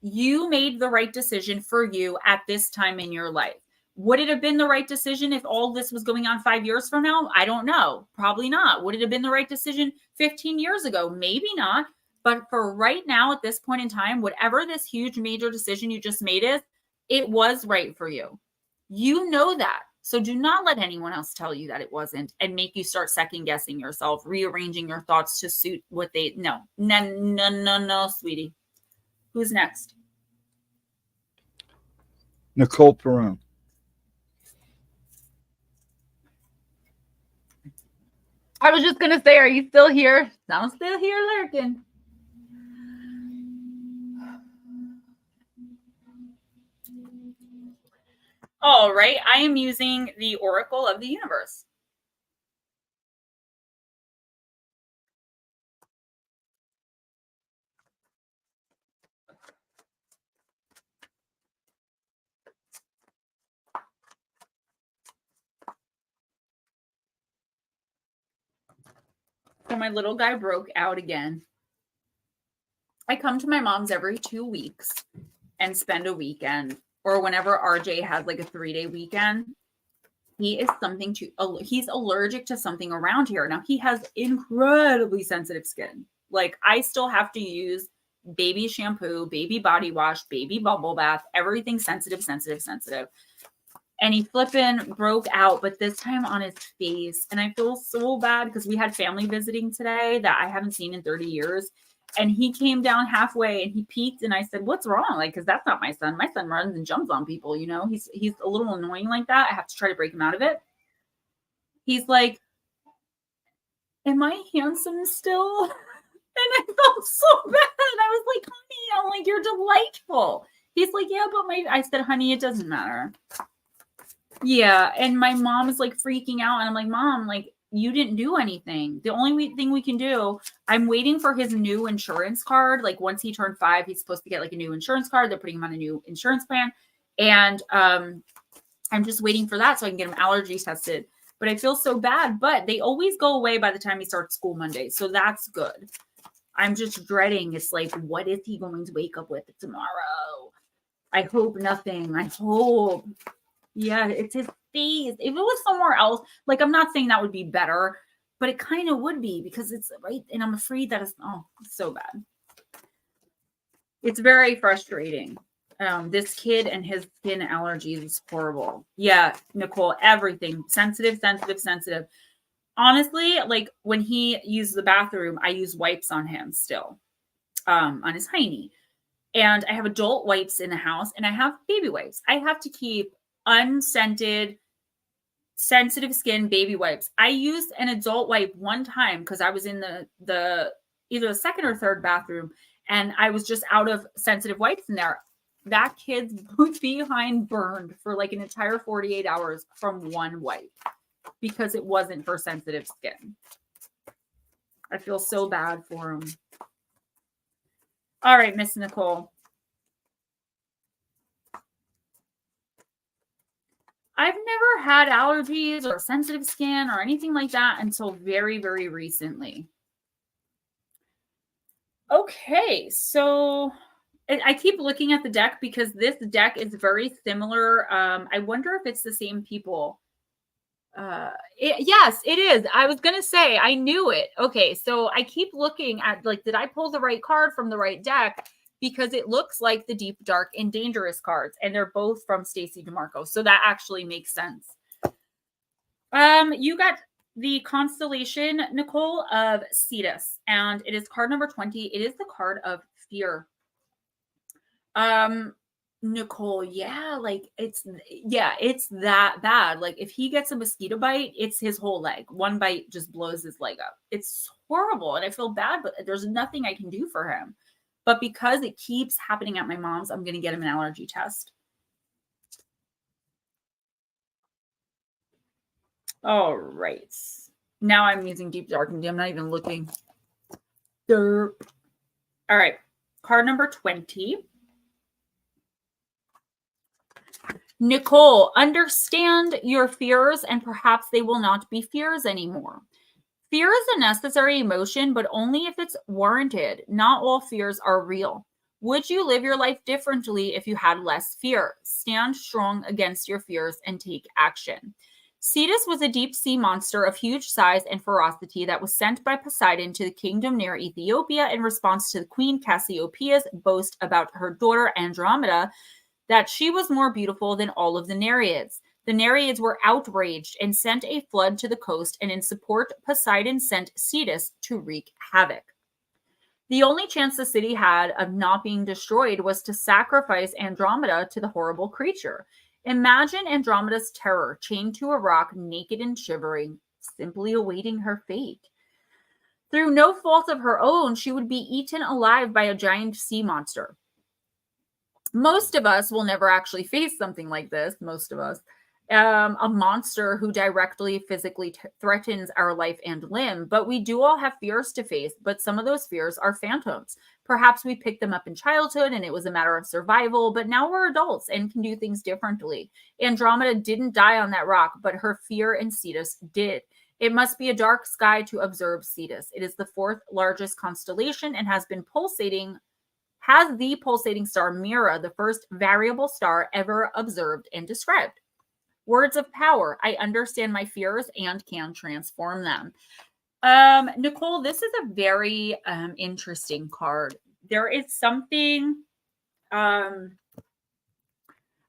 You made the right decision for you at this time in your life. Would it have been the right decision if all this was going on 5 years from now? I don't know. Probably not. Would it have been the right decision 15 years ago? Maybe not. But for right now, at this point in time, whatever this huge major decision you just made is, it was right for you. You know that. So do not let anyone else tell you that it wasn't and make you start second guessing yourself, rearranging your thoughts to suit what they, no, sweetie. Who's next? Nicole Perone. I was just going to say, are you still here? I'm still here lurking. All right. I am using the Oracle of the Universe. So my little guy broke out again. I come to my mom's every 2 weeks and spend a weekend, or whenever RJ has like a 3-day weekend. He's allergic to something around here. Now he has incredibly sensitive skin. Like I still have to use baby shampoo, baby body wash, baby bubble bath, everything sensitive. And he flippin' broke out, but this time on his face. And I feel so bad because we had family visiting today that I haven't seen in 30 years. And he came down halfway and he peeked and I said, what's wrong? Like, cause that's not my son. My son runs and jumps on people, you know, he's a little annoying like that. I have to try to break him out of it. He's like, am I handsome still? And I felt so bad. I was like, honey, I'm like, you're delightful. He's like, yeah, but I said, honey, it doesn't matter. Yeah. And my mom is like freaking out. And I'm like, Mom, like, you didn't do anything. The only thing we can do, I'm waiting for his new insurance card. Like once he turned 5, he's supposed to get like a new insurance card. They're putting him on a new insurance plan. And I'm just waiting for that so I can get him allergy tested. But I feel so bad. But they always go away by the time he starts school Monday. So that's good. I'm just dreading. It's like, what is he going to wake up with tomorrow? I hope nothing. I hope. Yeah, it's his face. If it was somewhere else, like I'm not saying that would be better, but it kind of would be because it's right. And I'm afraid that it's so bad. It's very frustrating. This kid and his skin allergies is horrible. Yeah, Nicole, everything sensitive. Honestly, like when he uses the bathroom, I use wipes on him still, on his hiney. And I have adult wipes in the house and I have baby wipes. I have to keep unscented, sensitive skin baby wipes. I used an adult wipe one time because I was in the either the second or third bathroom and I was just out of sensitive wipes in there. That kid's behind burned for like an entire 48 hours from one wipe because it wasn't for sensitive skin. I feel so bad for him. All right, Miss Nicole. I've never had allergies or sensitive skin or anything like that until very, very recently. Okay, so I keep looking at the deck because this deck is very similar. I wonder if it's the same people. Yes, it is. I was going to say, I knew it. Okay, so I keep looking at, like, did I pull the right card from the right deck? Because it looks like the Deep, Dark, and Dangerous cards, and they're both from Stacey DeMarco. So that actually makes sense. You got the constellation, Nicole, of Cetus, and it is card number 20. It is the card of fear. Nicole, yeah, like it's that bad. Like if he gets a mosquito bite, it's his whole leg. One bite just blows his leg up. It's horrible and I feel bad, but there's nothing I can do for him. But because it keeps happening at my mom's, I'm going to get him an allergy test. All right. Now I'm using deep dark and I'm not even looking. Derp. All right. Card number 20. Nicole, understand your fears and perhaps they will not be fears anymore. Fear is a necessary emotion, but only if it's warranted. Not all fears are real. Would you live your life differently if you had less fear? Stand strong against your fears and take action. Cetus was a deep sea monster of huge size and ferocity that was sent by Poseidon to the kingdom near Ethiopia in response to the queen Cassiopeia's boast about her daughter Andromeda, that she was more beautiful than all of the Nereids. The Nereids were outraged and sent a flood to the coast, and in support, Poseidon sent Cetus to wreak havoc. The only chance the city had of not being destroyed was to sacrifice Andromeda to the horrible creature. Imagine Andromeda's terror, chained to a rock, naked and shivering, simply awaiting her fate. Through no fault of her own, she would be eaten alive by a giant sea monster. Most of us will never actually face something like this, most of us. A monster who directly physically threatens our life and limb, but we do all have fears to face, but some of those fears are phantoms. Perhaps we picked them up in childhood and it was a matter of survival, but now we're adults and can do things differently. Andromeda didn't die on that rock, but her fear in Cetus did. It must be a dark sky to observe Cetus. It is the fourth largest constellation and has the pulsating star Mira, the first variable star ever observed and described. Words of power. I understand my fears and can transform them. Nicole, this is a very interesting card. There is something, that's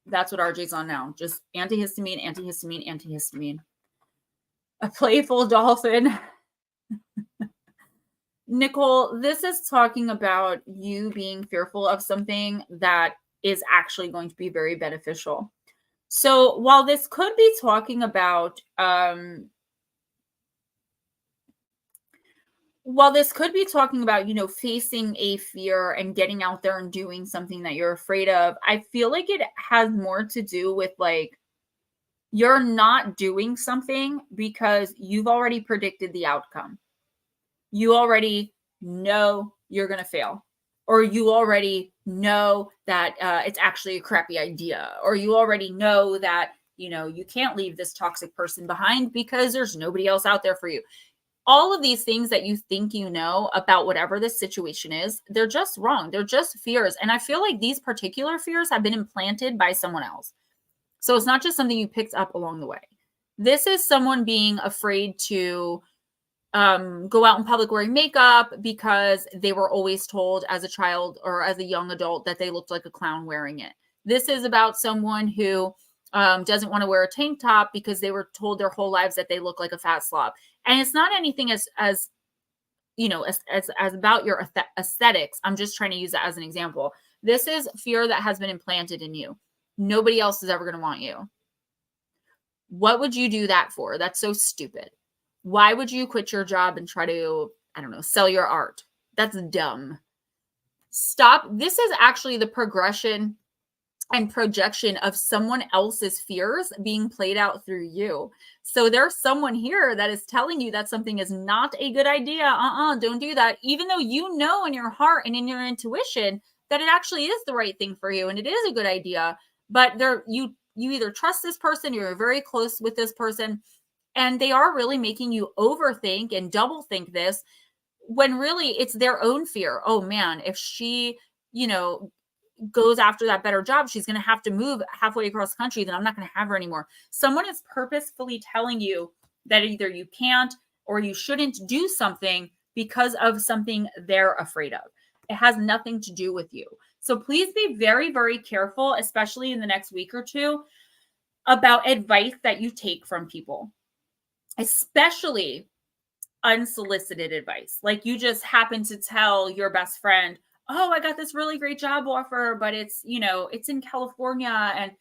what RJ's on now. Just antihistamine, antihistamine, antihistamine. A playful dolphin. Nicole, this is talking about you being fearful of something that is actually going to be very beneficial. So while this could be talking about, facing a fear and getting out there and doing something that you're afraid of, I feel like it has more to do with like, you're not doing something because you've already predicted the outcome. You already know you're going to fail, or you already know that it's actually a crappy idea, or you already know that, you can't leave this toxic person behind because there's nobody else out there for you. All of these things that you think you know about whatever this situation is, they're just wrong. They're just fears. And I feel like these particular fears have been implanted by someone else. So it's not just something you picked up along the way. This is someone being afraid to go out in public wearing makeup because they were always told as a child or as a young adult that they looked like a clown wearing it. This is about someone who doesn't want to wear a tank top because they were told their whole lives that they look like a fat slob. And it's not anything as about your aesthetics. I'm just trying to use that as an example. This is fear that has been implanted in you. Nobody else is ever going to want you. What would you do that for? That's so stupid. Why would you quit your job and try to, sell your art? That's dumb. Stop. This is actually the progression and projection of someone else's fears being played out through you. So there's someone here that is telling you that something is not a good idea. Don't do that. Even though you know in your heart and in your intuition that it actually is the right thing for you and it is a good idea. But you either trust this person, you're very close with this person, and they are really making you overthink and double think this when really it's their own fear. Oh man, if she, goes after that better job, she's going to have to move halfway across the country. Then I'm not going to have her anymore. Someone is purposefully telling you that either you can't or you shouldn't do something because of something they're afraid of. It has nothing to do with you. So please be very, very careful, especially in the next week or two, about advice that you take from people, especially unsolicited advice. Like you just happen to tell your best friend, oh, I got this really great job offer, but it's, it's in California. And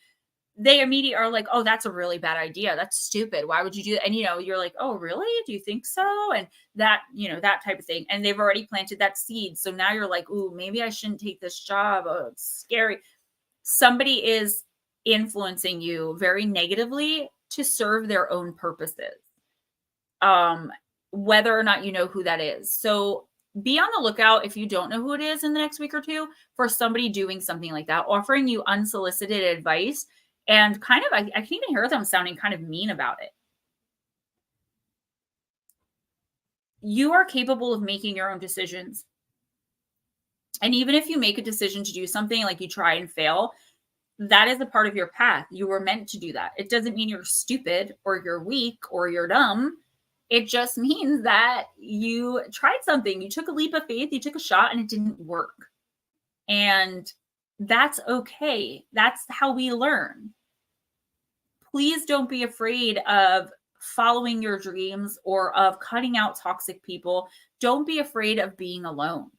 they immediately are like, oh, that's a really bad idea. That's stupid. Why would you do that? And, you're like, oh, really? Do you think so? And that, that type of thing. And they've already planted that seed. So now you're like, ooh, maybe I shouldn't take this job. Oh, it's scary. Somebody is influencing you very negatively to serve their own purposes. Whether or not you know who that is. So be on the lookout if you don't know who it is in the next week or two for somebody doing something like that, offering you unsolicited advice. And kind of, I can even hear them sounding kind of mean about it. You are capable of making your own decisions. And even if you make a decision to do something, like you try and fail, that is a part of your path. You were meant to do that. It doesn't mean you're stupid or you're weak or you're dumb. It just means that you tried something. You took a leap of faith, you took a shot, and it didn't work. And that's okay. That's how we learn. Please don't be afraid of following your dreams or of cutting out toxic people. Don't be afraid of being alone.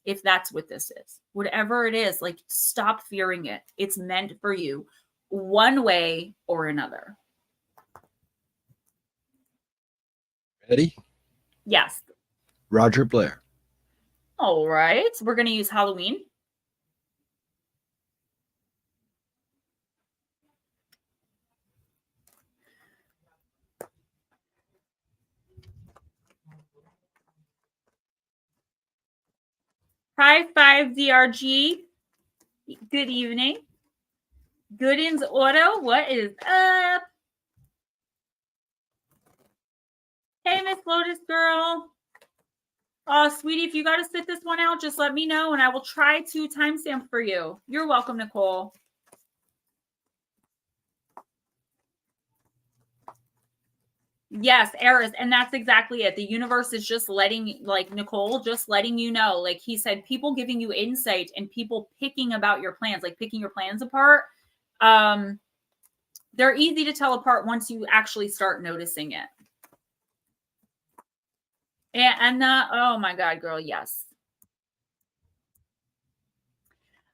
If that's what this is, whatever it is, like, stop fearing it. It's meant for you one way or another. Ready? Yes. Roger Blair. All right. We're going to use Halloween. Hi, 5DRG. Good evening. Goodins Auto, what is up? Hey, Miss Lotus Girl. Oh, sweetie, if you got to sit this one out, just let me know and I will try to timestamp for you. You're welcome, Nicole. Yes, Eris, and that's exactly it. The universe is just letting, like, Nicole, just letting you know, like he said, people giving you insight and people picking about your plans, like picking your plans apart. They're easy to tell apart once you actually start noticing it. And oh my God, girl, yes.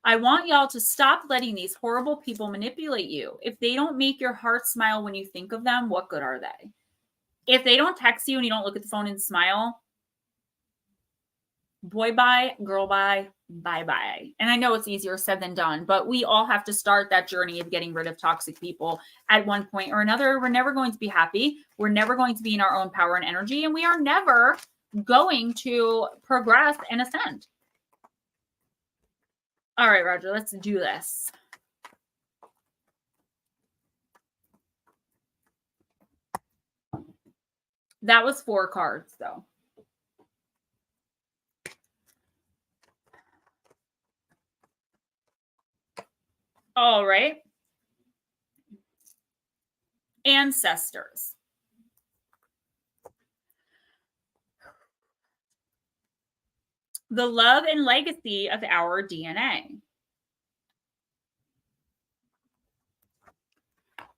I want y'all to stop letting these horrible people manipulate you. If they don't make your heart smile when you think of them, what good are they? If they don't text you and you don't look at the phone and smile, boy bye, girl bye, bye bye. And I know it's easier said than done, but we all have to start that journey of getting rid of toxic people at one point or another. We're never going to be happy. We're never going to be in our own power and energy, and we are never going to progress and ascend. All right, Roger, let's do this. That was 4 cards, though. All right. Ancestors. The love and legacy of our DNA.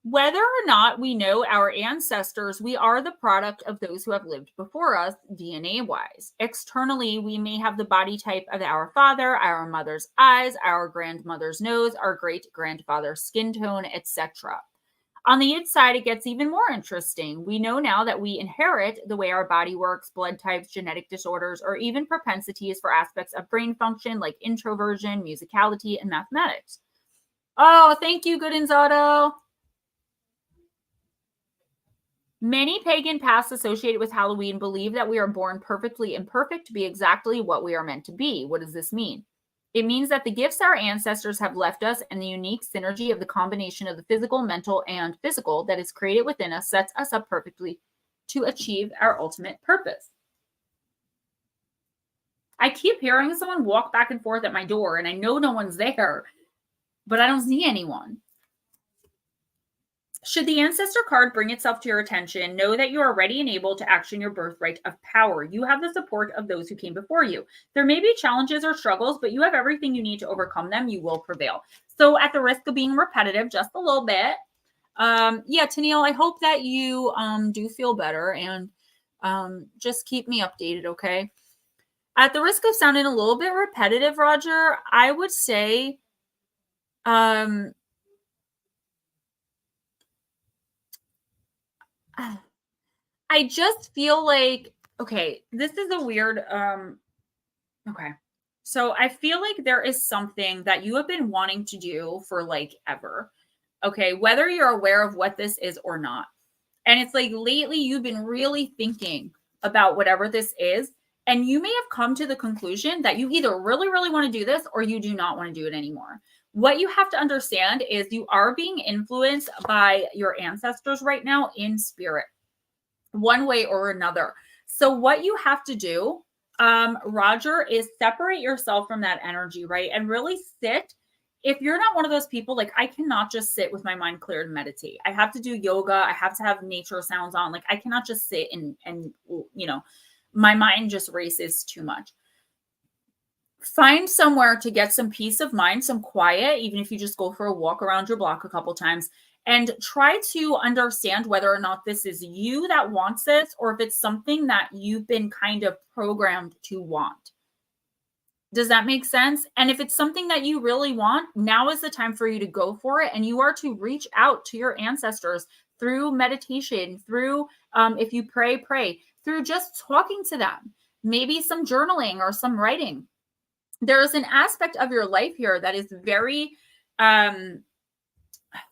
Whether or not we know our ancestors, we are the product of those who have lived before us, DNA-wise. Externally, we may have the body type of our father, our mother's eyes, our grandmother's nose, our great-grandfather's skin tone, etc. On the inside, it gets even more interesting. We know now that we inherit the way our body works, blood types, genetic disorders, or even propensities for aspects of brain function like introversion, musicality, and mathematics. Oh, thank you, Goodins Auto. Many pagan pasts associated with Halloween believe that we are born perfectly imperfect to be exactly what we are meant to be. What does this mean? It means that the gifts our ancestors have left us and the unique synergy of the combination of the physical, mental, and physical that is created within us sets us up perfectly to achieve our ultimate purpose. I keep hearing someone walk back and forth at my door, and I know no one's there, but I don't see anyone. Should the ancestor card bring itself to your attention, know that you are ready and able to action your birthright of power. You have the support of those who came before you. There may be challenges or struggles, but you have everything you need to overcome them. You will prevail. So at the risk of being repetitive just a little bit, yeah, Tennille, I hope that you do feel better, and just keep me updated, okay? At the risk of sounding a little bit repetitive, Roger, I would say, I just feel like, okay, this is a weird, okay. So I feel like there is something that you have been wanting to do for like ever. Okay. Whether you're aware of what this is or not. And it's like lately you've been really thinking about whatever this is. And you may have come to the conclusion that you either really, really want to do this or you do not want to do it anymore. What you have to understand is you are being influenced by your ancestors right now in spirit, one way or another. So what you have to do, Roger, is separate yourself from that energy, right? And really sit. If you're not one of those people, like I cannot just sit with my mind cleared and meditate. I have to do yoga. I have to have nature sounds on. Like I cannot just sit and you know, my mind just races too much. Find somewhere to get some peace of mind, some quiet, even if you just go for a walk around your block a couple times, and try to understand whether or not this is you that wants this or if it's something that you've been kind of programmed to want. Does that make sense? And if it's something that you really want, now is the time for you to go for it. And you are to reach out to your ancestors through meditation, through, if you pray, through just talking to them, maybe some journaling or some writing. There is an aspect of your life here that is very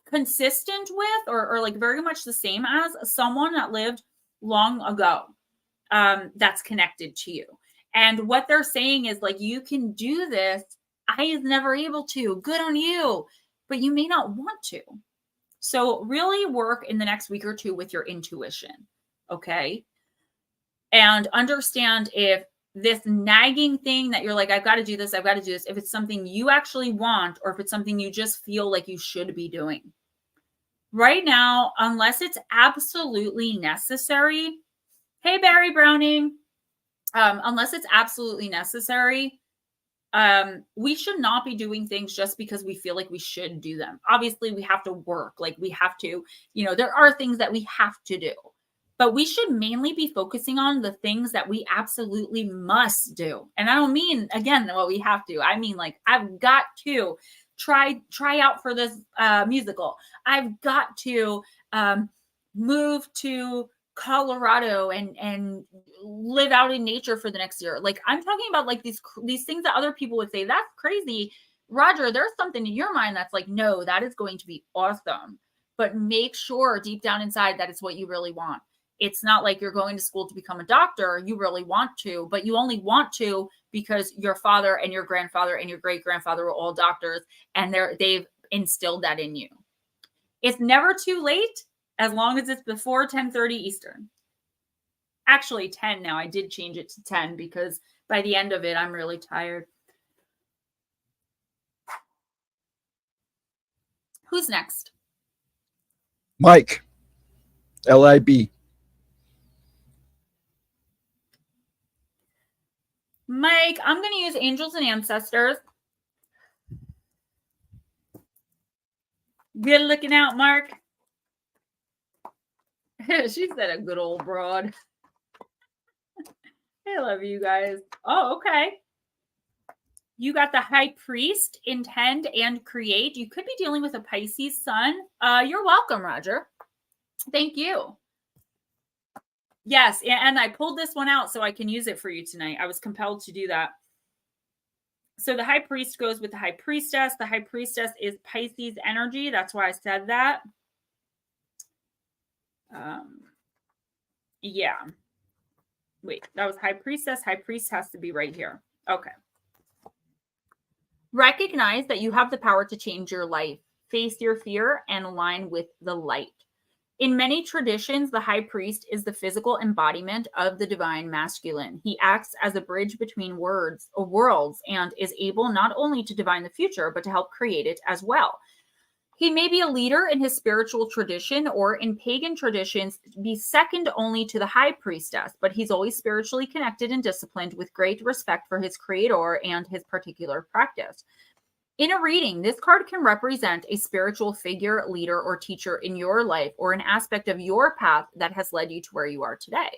consistent with or like very much the same as someone that lived long ago that's connected to you. And what they're saying is like, you can do this. I was never able to. Good on you. But you may not want to. So really work in the next week or two with your intuition. Okay. And understand if this nagging thing that you're like, I've got to do this, if it's something you actually want, or if it's something you just feel like you should be doing. Right now, unless it's absolutely necessary, hey, Barry Browning, unless it's absolutely necessary, we should not be doing things just because we feel like we should do them. Obviously, we have to work, like we have to, you know, there are things that we have to do. But we should mainly be focusing on the things that we absolutely must do. And I don't mean, again, what we have to. I mean, like, I've got to try out for this musical. I've got to move to Colorado and live out in nature for the next year. Like, I'm talking about like these things that other people would say, that's crazy. Roger, there's something in your mind that's like, no, that is going to be awesome. But make sure deep down inside that it's what you really want. It's not like you're going to school to become a doctor. You really want to, but you only want to because your father and your grandfather and your great-grandfather were all doctors, and they've instilled that in you. It's never too late as long as it's before 10:30 Eastern. Actually, 10 now. I did change it to 10 because by the end of it, I'm really tired. Who's next? Mike, LIB. Mike, I'm going to use angels and ancestors. Good looking out, Mark. She said a good old broad. I love you guys. Oh, okay. You got the High Priest, intend and create. You could be dealing with a Pisces sun. You're welcome, Roger. Thank you. Yes, and I pulled this one out so I can use it for you tonight. I was compelled to do that. So the High Priest goes with the High Priestess. The High Priestess is Pisces energy. That's why I said that. Yeah. Wait, that was High Priestess. High Priest has to be right here. Okay. Recognize that you have the power to change your life. Face your fear and align with the light. In many traditions, the high priest is the physical embodiment of the divine masculine. He acts as a bridge between worlds and is able not only to divine the future, but to help create it as well. He may be a leader in his spiritual tradition or in pagan traditions be second only to the high priestess, but he's always spiritually connected and disciplined with great respect for his creator and his particular practice. In a reading, this card can represent a spiritual figure, leader, or teacher in your life or an aspect of your path that has led you to where you are today.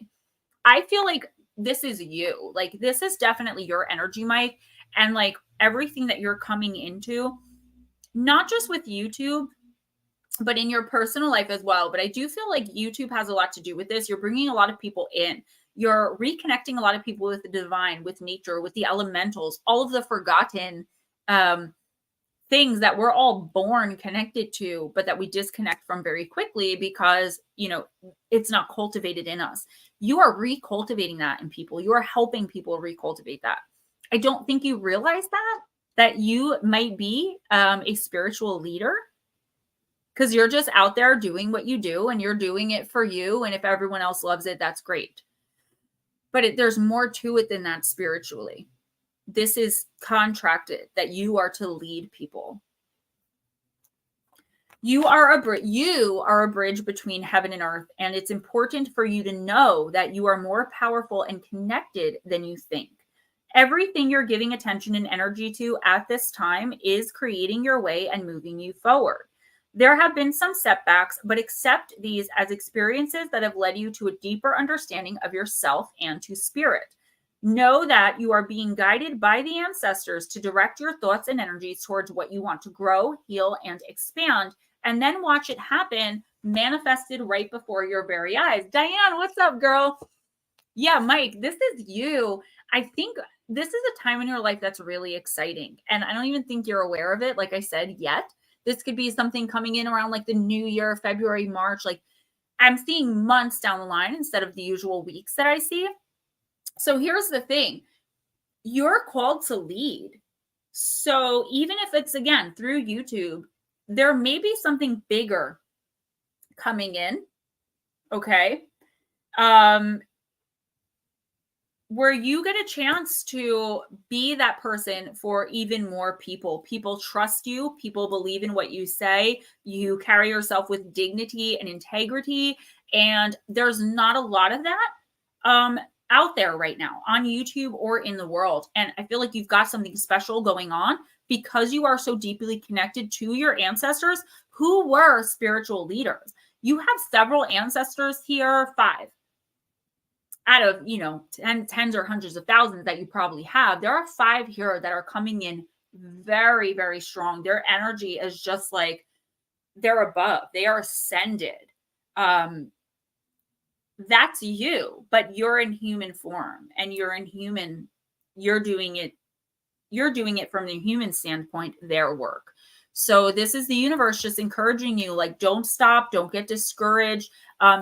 I feel like this is you. Like, this is definitely your energy, Mike. And like everything that you're coming into, not just with YouTube, but in your personal life as well. But I do feel like YouTube has a lot to do with this. You're bringing a lot of people in. You're reconnecting a lot of people with the divine, with nature, with the elementals, all of the forgotten things that we're all born connected to, but that we disconnect from very quickly because, you know, it's not cultivated in us. You are recultivating that in people. You are helping people recultivate that. I don't think you realize that you might be a spiritual leader, because you're just out there doing what you do and you're doing it for you. And if everyone else loves it, that's great. But there's more to it than that spiritually. This is contracted that you are to lead people. You are a bridge between heaven and earth, and it's important for you to know that you are more powerful and connected than you think. Everything you're giving attention and energy to at this time is creating your way and moving you forward. There have been some setbacks, but accept these as experiences that have led you to a deeper understanding of yourself and to spirit. Know that you are being guided by the ancestors to direct your thoughts and energies towards what you want to grow, heal, and expand, and then watch it happen, manifested right before your very eyes. Diane, what's up, girl? Yeah, Mike, this is you. I think this is a time in your life that's really exciting. And I don't even think you're aware of it, like I said, yet. This could be something coming in around like the new year, February, March. Like, I'm seeing months down the line instead of the usual weeks that I see. So here's the thing. You're called to lead. So even if it's, again, through YouTube, there may be something bigger coming in, okay? Where you get a chance to be that person for even more people. People trust you. People believe in what you say. You carry yourself with dignity and integrity. And there's not a lot of that out there right now on YouTube or in the world. And I feel like you've got something special going on because you are so deeply connected to your ancestors who were spiritual leaders. You have several ancestors here, 5 out of, you know, tens or hundreds of thousands that you probably have. There are 5 here that are coming in very, very strong. Their energy is just like they're above. They are ascended. That's you, but you're in human form, and you're doing it from the human standpoint, their work. So this is the universe just encouraging you, like, don't stop, don't get discouraged.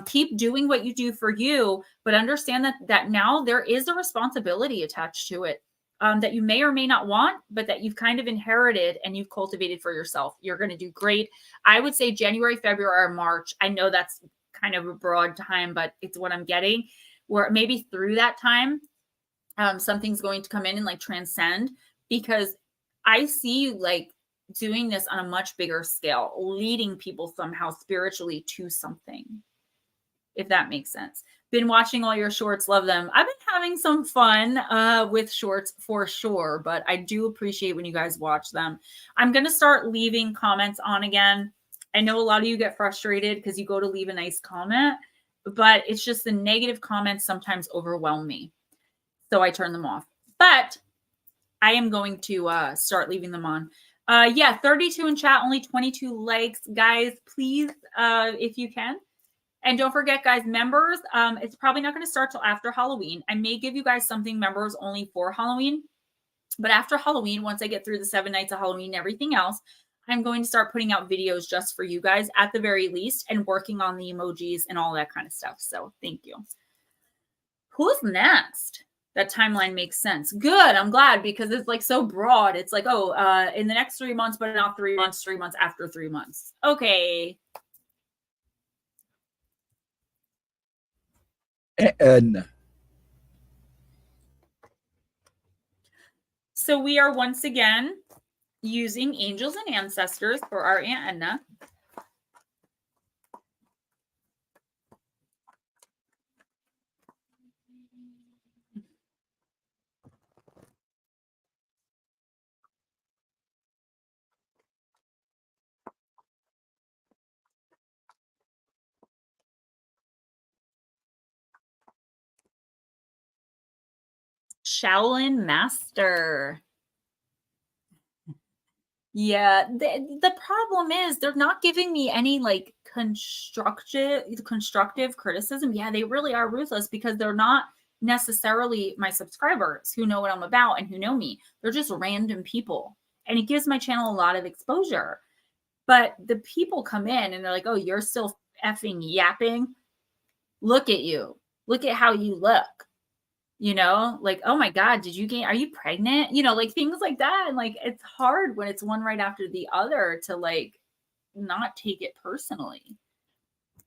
Keep doing what you do for you, but understand that now there is a responsibility attached to it, that you may or may not want, but that you've kind of inherited and you've cultivated for yourself. You're going to do great. I would say January, February, or March. I know that's kind of a broad time, but it's what I'm getting, where maybe through that time, something's going to come in and like transcend, because I see you like doing this on a much bigger scale, leading people somehow spiritually to something, if that makes sense. Been watching all your shorts, love them. I've been having some fun with shorts for sure, but I do appreciate when you guys watch them. I'm going to start leaving comments on again. I know a lot of you get frustrated because you go to leave a nice comment, but it's just the negative comments sometimes overwhelm me. So I turn them off. But I am going to start leaving them on. Yeah, 32 in chat, only 22 likes. Guys, please, if you can. And don't forget, guys, members, it's probably not going to start till after Halloween. I may give you guys something members only for Halloween. But after Halloween, once I get through the 7 nights of Halloween and everything else, I'm going to start putting out videos just for you guys at the very least, and working on the emojis and all that kind of stuff. So thank you. Who's next? That timeline makes sense. Good. I'm glad, because it's like so broad. It's like, oh, in the next 3 months, but not 3 months, 3 months after 3 months. Okay. And So we are once again using angels and ancestors for our Aunt Edna. Shaolin Master. Yeah, the problem is they're not giving me any like constructive criticism. Yeah, they really are ruthless because they're not necessarily my subscribers who know what I'm about and who know me. They're just random people. And it gives my channel a lot of exposure. But the people come in and they're like, "Oh, you're still effing yapping. Look at you. Look at how you look." You know, like, "Oh my God, are you pregnant?" You know, like things like that. And like, it's hard when it's one right after the other to like not take it personally.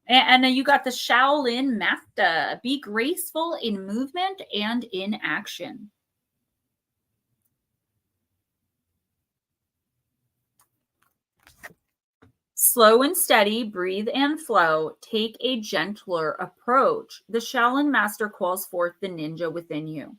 And then you got the Shaolin Master. Be graceful in movement and in action. Slow and steady, breathe and flow. Take a gentler approach. The Shaolin Master calls forth the ninja within you.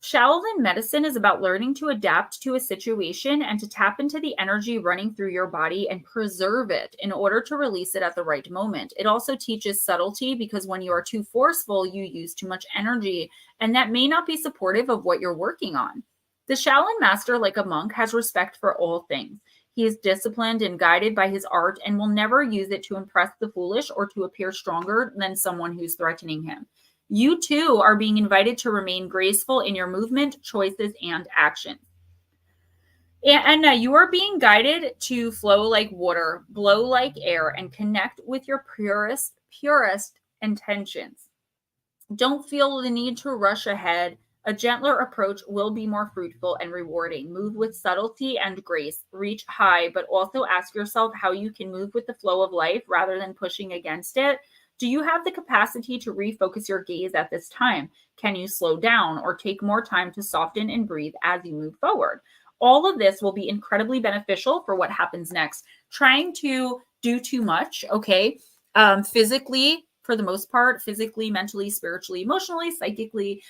Shaolin medicine is about learning to adapt to a situation and to tap into the energy running through your body and preserve it in order to release it at the right moment. It also teaches subtlety because when you are too forceful, you use too much energy, and that may not be supportive of what you're working on. The Shaolin master, like a monk, has respect for all things. He is disciplined and guided by his art and will never use it to impress the foolish or to appear stronger than someone who's threatening him. You too are being invited to remain graceful in your movement, choices, and actions. And you are being guided to flow like water, blow like air, and connect with your purest intentions. Don't feel the need to rush ahead. A gentler approach will be more fruitful and rewarding. Move with subtlety and grace. Reach high, but also ask yourself how you can move with the flow of life rather than pushing against it. Do you have the capacity to refocus your gaze at this time? Can you slow down or take more time to soften and breathe as you move forward? All of this will be incredibly beneficial for what happens next. Trying to do too much, okay, physically, for the most part, physically, mentally, spiritually, emotionally, psychically,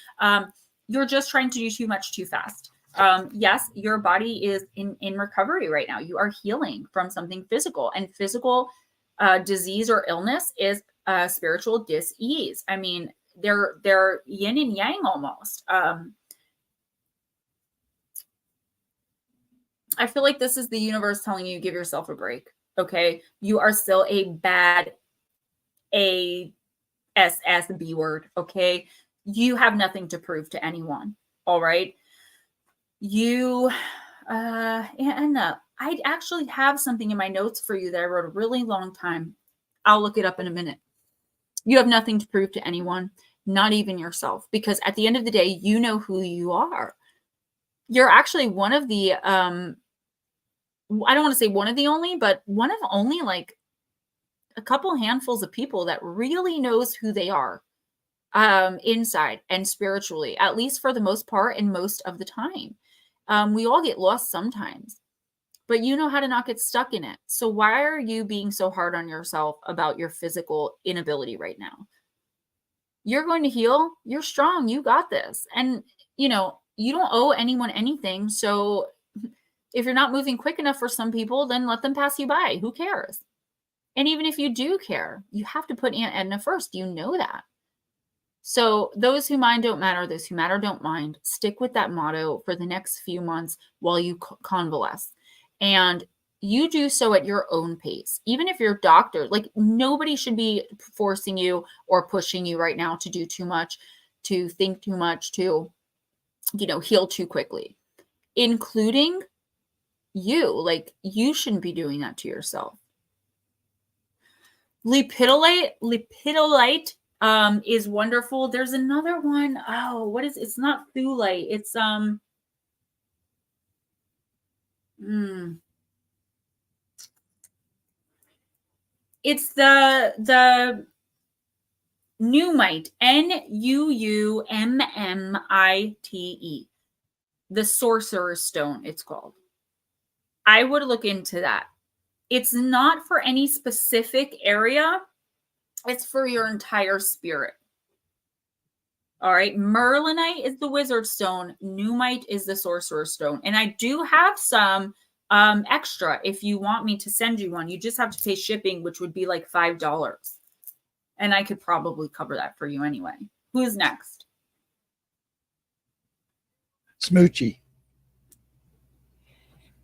you're just trying to do too much too fast. Yes, your body is in recovery right now. You are healing from something physical, and physical disease or illness is spiritual dis-ease. I mean, they're yin and yang almost. I feel like this is the universe telling you, give yourself a break. Okay. You are still a bad B word. Okay. You have nothing to prove to anyone. All right. You, I actually have something in my notes for you that I wrote a really long time. I'll look it up in a minute. You have nothing to prove to anyone, not even yourself, because at the end of the day, you know who you are. You're actually one of the, I don't want to say one of the only, but one of only like a couple handfuls of people that really knows who they are inside and spiritually, at least for the most part and most of the time. We all get lost sometimes, but you know how to not get stuck in it. So why are you being so hard on yourself about your physical inability right now? You're going to heal. You're strong. You got this. And, you know, you don't owe anyone anything. So if you're not moving quick enough for some people, then let them pass you by. Who cares? And even if you do care, you have to put Aunt Edna first. You know that. So those who mind don't matter. Those who matter don't mind. Stick with that motto for the next few months while you convalesce. And you do so at your own pace. Even if you're a doctor, like nobody should be forcing you or pushing you right now to do too much, to think too much, to, you know, heal too quickly, including you. Like you shouldn't be doing that to yourself. Lepidolite is wonderful. There's another one. Oh, what is it's not thulite. It's it's the Nuumite, Nuummite, the sorcerer's stone, it's called. I would look into that. It's not for any specific area. It's for your entire spirit. All right. Merlinite is the wizard stone. Nuumite is the sorcerer's stone. And I do have some extra if you want me to send you one. You just have to pay shipping, which would be like $5. And I could probably cover that for you anyway. Who's next? Smoochie.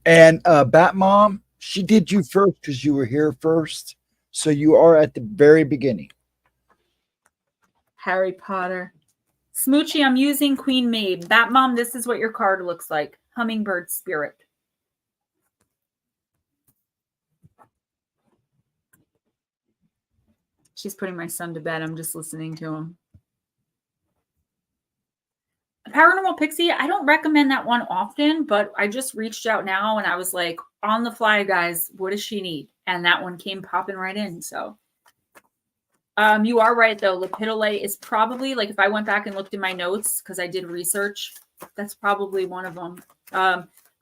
And Bat Mom, she did you first because you were here first. So you are at the very beginning. Harry Potter. Smoochie, I'm using Queen Mabe. Bat Mom, this is what your card looks like. Hummingbird Spirit. She's putting my son to bed. I'm just listening to him. Paranormal Pixie, I don't recommend that one often, but I just reached out now and I was like, on the fly, guys, what does she need? And that one came popping right in. So you are right, though. Lepidolite is probably, like, if I went back and looked in my notes, because I did research, that's probably one of them.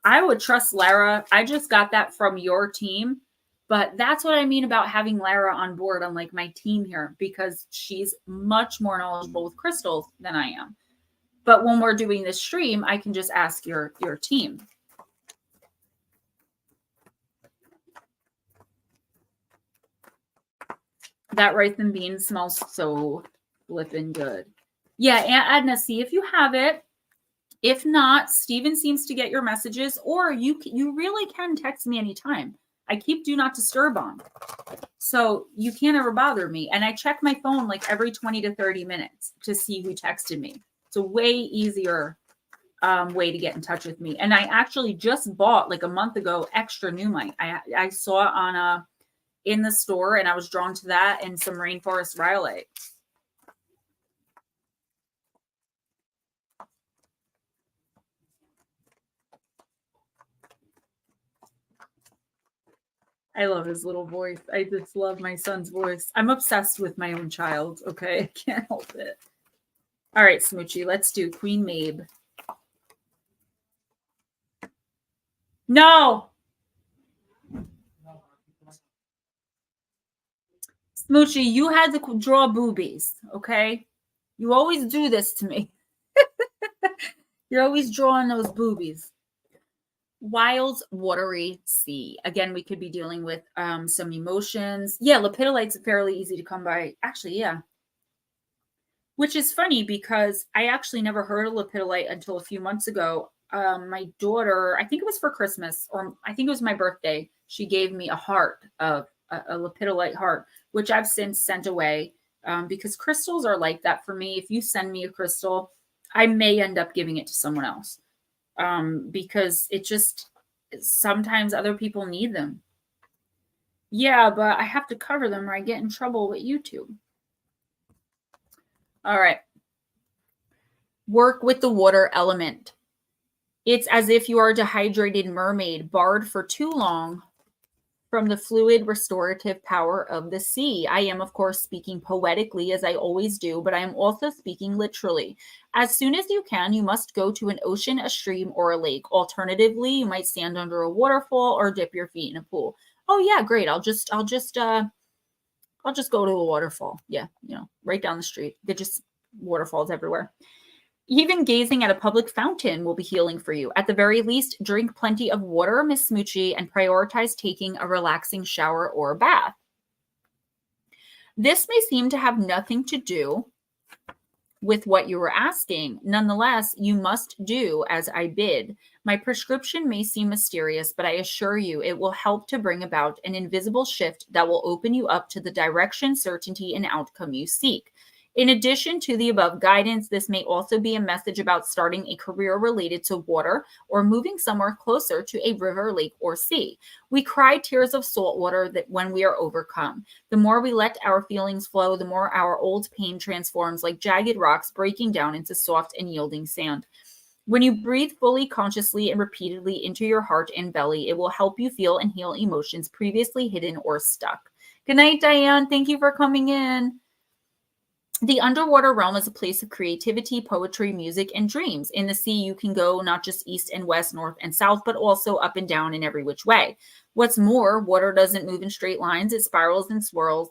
I would trust Lara. I just got that from your team. But that's what I mean about having Lara on board on, like, my team here, because she's much more knowledgeable with crystals than I am. But when we're doing this stream, I can just ask your team. That rice and beans smells so flippin' good. Yeah, Aunt Edna, see if you have it. If not, Steven seems to get your messages, or you really can text me anytime. I keep do not disturb on. So you can't ever bother me. And I check my phone like every 20 to 30 minutes to see who texted me. It's a way easier way to get in touch with me. And I actually just bought like a month ago extra Numite. I saw it on in the store and I was drawn to that and some rainforest rhyolite. I love his little voice. I just love my son's voice. I'm obsessed with my own child. Okay, I can't help it. All right, Smoochie, let's do Queen Mabe. No. Smoochie, you had to draw boobies, okay? You always do this to me. You're always drawing those boobies. Wild, watery sea. Again, we could be dealing with some emotions. Yeah, lepidolite's fairly easy to come by. Actually, yeah. Which is funny because I actually never heard of lepidolite until a few months ago. My daughter, I think it was for Christmas, or I think it was my birthday. She gave me a heart, a lepidolite heart, which I've since sent away because crystals are like that for me. If you send me a crystal, I may end up giving it to someone else because it just, sometimes other people need them. Yeah, but I have to cover them or I get in trouble with YouTube. All right. Work with the water element. It's as if you are a dehydrated mermaid, barred for too long from the fluid restorative power of the sea. I am, of course, speaking poetically, as I always do, but I am also speaking literally. As soon as you can, you must go to an ocean, a stream, or a lake. Alternatively, you might stand under a waterfall or dip your feet in a pool. Oh yeah, great. I'll just go to a waterfall. Yeah, right down the street. They're just waterfalls everywhere. Even gazing at a public fountain will be healing for you. At the very least, drink plenty of water, Miss Smoochie, and prioritize taking a relaxing shower or bath. This may seem to have nothing to do with what you were asking. Nonetheless, you must do as I bid. My prescription may seem mysterious, but I assure you it will help to bring about an invisible shift that will open you up to the direction, certainty, and outcome you seek. In addition to the above guidance, this may also be a message about starting a career related to water or moving somewhere closer to a river, lake, or sea. We cry tears of salt water that when we are overcome. The more we let our feelings flow, the more our old pain transforms like jagged rocks breaking down into soft and yielding sand. When you breathe fully, consciously, and repeatedly into your heart and belly, it will help you feel and heal emotions previously hidden or stuck. Good night, Diane. Thank you for coming in. The underwater realm is a place of creativity, poetry, music, and dreams. In the sea, you can go not just east and west, north and south, but also up and down in every which way. What's more, water doesn't move in straight lines. It spirals and swirls.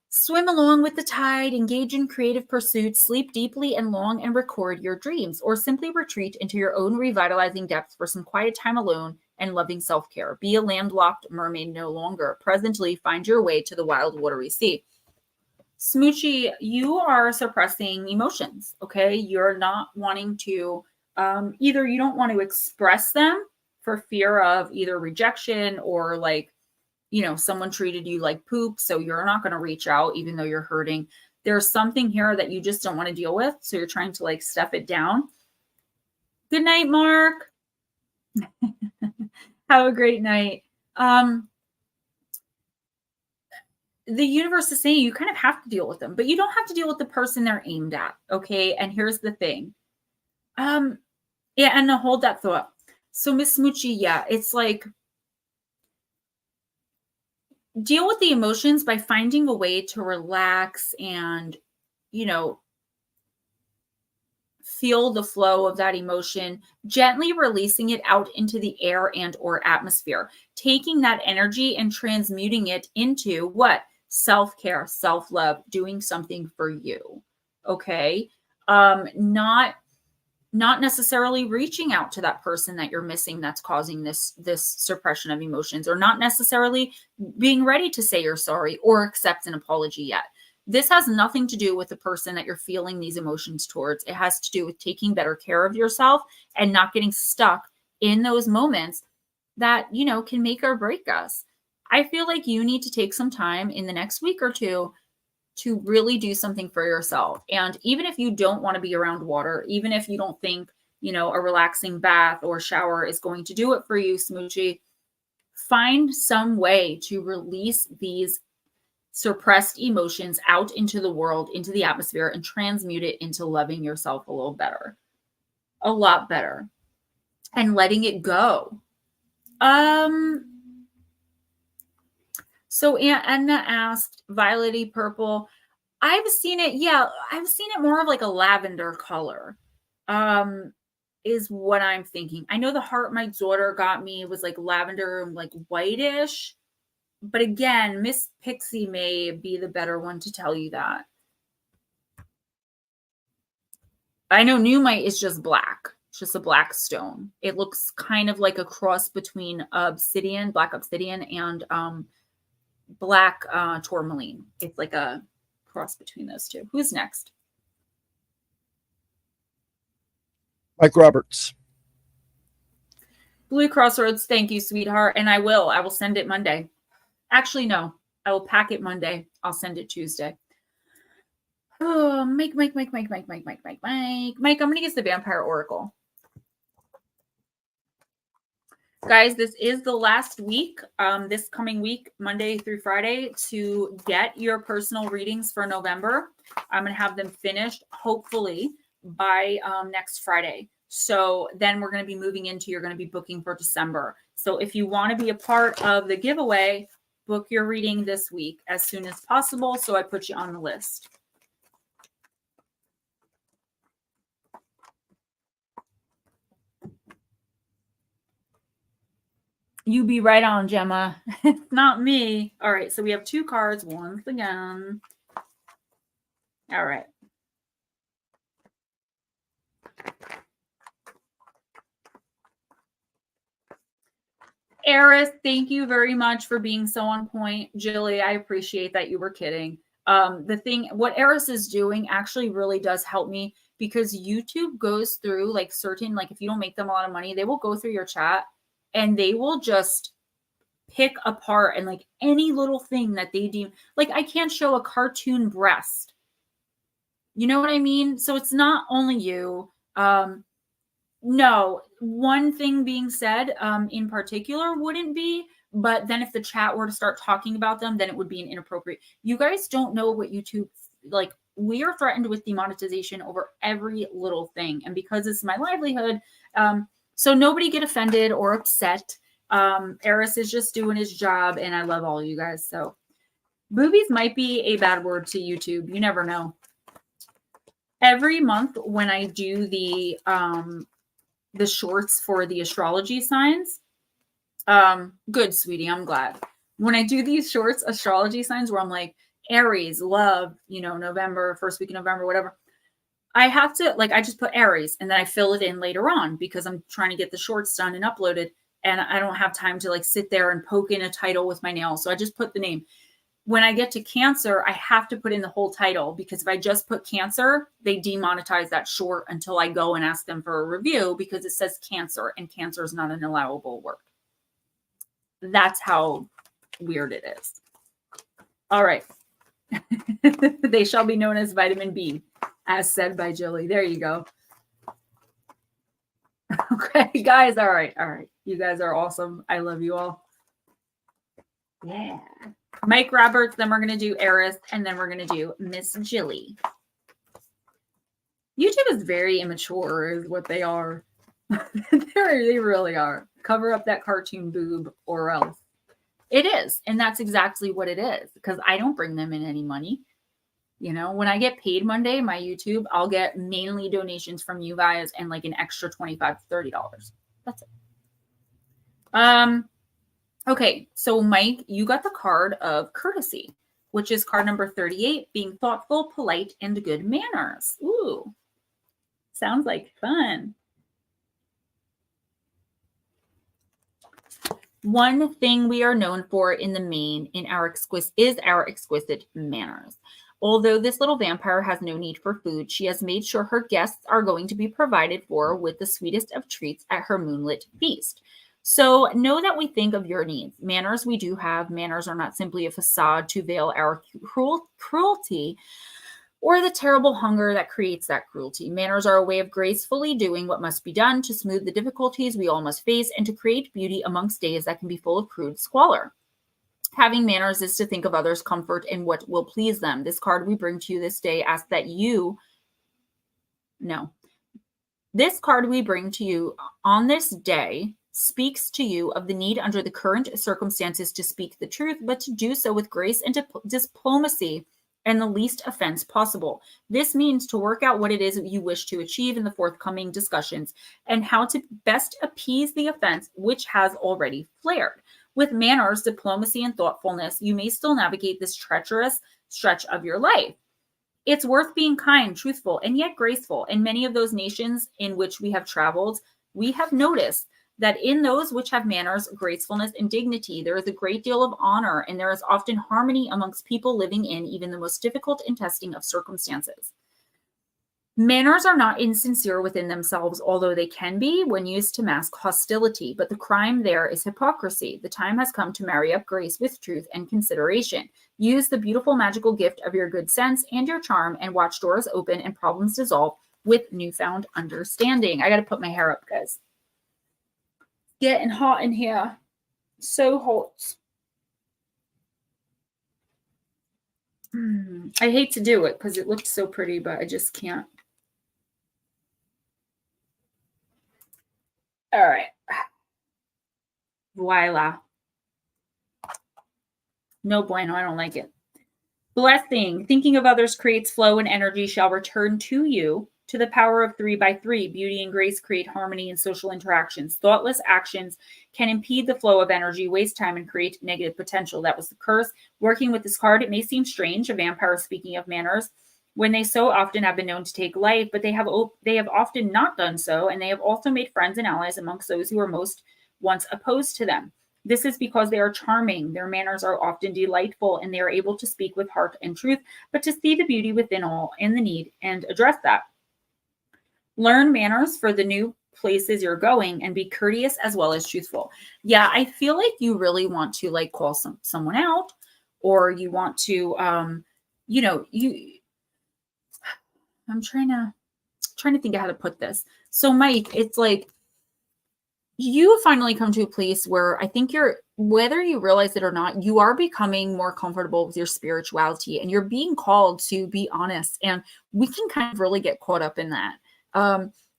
Swim along with the tide, engage in creative pursuits, sleep deeply and long, and record your dreams, or simply retreat into your own revitalizing depths for some quiet time alone and loving self-care. Be a landlocked mermaid no longer. Presently, find your way to the wild, watery sea. Smoochie, you are suppressing emotions, okay? You're not wanting to Either you don't want to express them for fear of either rejection or like, you know, someone treated you like poop, so you're not going to reach out even though you're hurting. There's something here that you just don't want to deal with, so you're trying to like stuff it down. Good night, Mark. Have a great night. The universe is saying you kind of have to deal with them, but you don't have to deal with the person they're aimed at. Okay. And here's the thing. Yeah. And now hold that thought. So Miss Smoochie, yeah, it's like deal with the emotions by finding a way to relax and, you know, feel the flow of that emotion, gently releasing it out into the air and or atmosphere, taking that energy and transmuting it into what? Self-care, self-love, doing something for you. Okay. Not necessarily reaching out to that person that you're missing that's causing this suppression of emotions, or not necessarily being ready to say you're sorry or accept an apology yet. This has nothing to do with the person that you're feeling these emotions towards. It has to do with taking better care of yourself and not getting stuck in those moments that, you know, can make or break us. I feel like you need to take some time in the next week or two to really do something for yourself. And even if you don't want to be around water, even if you don't think, you know, a relaxing bath or shower is going to do it for you, Smoochie, find some way to release these suppressed emotions out into the world, into the atmosphere, and transmute it into loving yourself a little better, a lot better, and letting it go. So Anna asked, Violety purple. I've seen it. Yeah, I've seen it more of like a lavender color. Is what I'm thinking. I know the heart my daughter got me was like lavender and like whitish. But again, Miss Pixie may be the better one to tell you that. I know Numite is just black. It's just a black stone. It looks kind of like a cross between obsidian, black obsidian, and black tourmaline. It's like a cross between those two. Who's next? Mike Roberts. Blue Crossroads, thank you, sweetheart. And I will send it Monday. Actually, no, I will pack it Monday. I'll send it Tuesday. Oh, Mike. Mike, I'm going to use the Vampire Oracle. Guys, this is the last week, this coming week, Monday through Friday, to get your personal readings for November. I'm going to have them finished, hopefully, by next Friday. So then we're going to be moving into, you're going to be booking for December. So if you want to be a part of the giveaway, book your reading this week as soon as possible. So I put you on the list. You be right on, Gemma. Not me. All right. So we have two cards once again. All right. Eris, thank you very much for being so on point. Jilly, I appreciate that you were kidding. What Eris is doing actually really does help me, because YouTube goes through like certain, like if you don't make them a lot of money, they will go through your chat and they will just pick apart and like any little thing that they deem, like I can't show a cartoon breast. You know what I mean? So it's not only you. No, one thing being said in particular wouldn't be, but then if the chat were to start talking about them, then it would be an inappropriate. You guys don't know what YouTube, like we are threatened with demonetization over every little thing. And because it's my livelihood, so nobody get offended or upset. Eris is just doing his job and I love all you guys. So boobies might be a bad word to YouTube. You never know. Every month when I do the shorts for the astrology signs. Good, sweetie. I'm glad. When I do these shorts, astrology signs, where I'm like, Aries, love, you know, November, first week of November, whatever. I have to, like, I just put Aries and then I fill it in later on because I'm trying to get the shorts done and uploaded. And I don't have time to like sit there and poke in a title with my nail. So I just put the name. When I get to Cancer, I have to put in the whole title, because if I just put Cancer, they demonetize that short until I go and ask them for a review, because it says Cancer, and Cancer is not an allowable word. That's how weird it is. All right. They shall be known as vitamin B, as said by Jilly. There you go. Okay, guys. All right. All right. You guys are awesome. I love you all. Yeah. Mike Roberts, then we're going to do Eris, and then we're going to do Miss Jilly. YouTube is very immature, is what they are. They really are. Cover up that cartoon boob or else. It is. And that's exactly what it is, because I don't bring them in any money. You know, when I get paid Monday, my YouTube, I'll get mainly donations from you guys and like an extra $25 to $30. That's it. Okay, so Mike, you got the card of courtesy, which is card number 38, being thoughtful, polite, and good manners. Ooh, sounds like fun. One thing we are known for in the main is our exquisite manners. Although this little vampire has no need for food, she has made sure her guests are going to be provided for with the sweetest of treats at her moonlit feast. So know that we think of your needs. Manners we do have. Manners are not simply a facade to veil our cruelty or the terrible hunger that creates that cruelty. Manners are a way of gracefully doing what must be done to smooth the difficulties we all must face and to create beauty amongst days that can be full of crude squalor. Having manners is to think of others' comfort and what will please them. This card we bring to you this day asks that this card we bring to you on this day speaks to you of the need under the current circumstances to speak the truth, but to do so with grace and diplomacy and the least offense possible. This means to work out what it is you wish to achieve in the forthcoming discussions and how to best appease the offense which has already flared. With manners, diplomacy, and thoughtfulness, you may still navigate this treacherous stretch of your life. It's worth being kind, truthful, and yet graceful. In many of those nations in which we have traveled, we have noticed that in those which have manners, gracefulness, and dignity, there is a great deal of honor, and there is often harmony amongst people living in even the most difficult and testing of circumstances. Manners are not insincere within themselves, although they can be when used to mask hostility, but the crime there is hypocrisy. The time has come to marry up grace with truth and consideration. Use the beautiful magical gift of your good sense and your charm and watch doors open and problems dissolve with newfound understanding. I got to put my hair up, guys. Getting hot in here. So hot. I hate to do it because it looks so pretty, but I just can't. All right. Voila. No bueno. I don't like it. Blessing. Thinking of others creates flow, and energy shall return to you. To the power of 3 by 3, beauty and grace create harmony in social interactions. Thoughtless actions can impede the flow of energy, waste time, and create negative potential. That was the curse. Working with this card, it may seem strange, a vampire speaking of manners, when they so often have been known to take life, but they have often not done so, and they have also made friends and allies amongst those who were most once opposed to them. This is because they are charming, their manners are often delightful, and they are able to speak with heart and truth, but to see the beauty within all and the need and address that. Learn manners for the new places you're going and be courteous as well as truthful. Yeah, I feel like you really want to like call someone out, or you want to, I'm trying to think of how to put this. So Mike, it's like you finally come to a place where I think whether you realize it or not, you are becoming more comfortable with your spirituality and you're being called to be honest. And we can kind of really get caught up in that.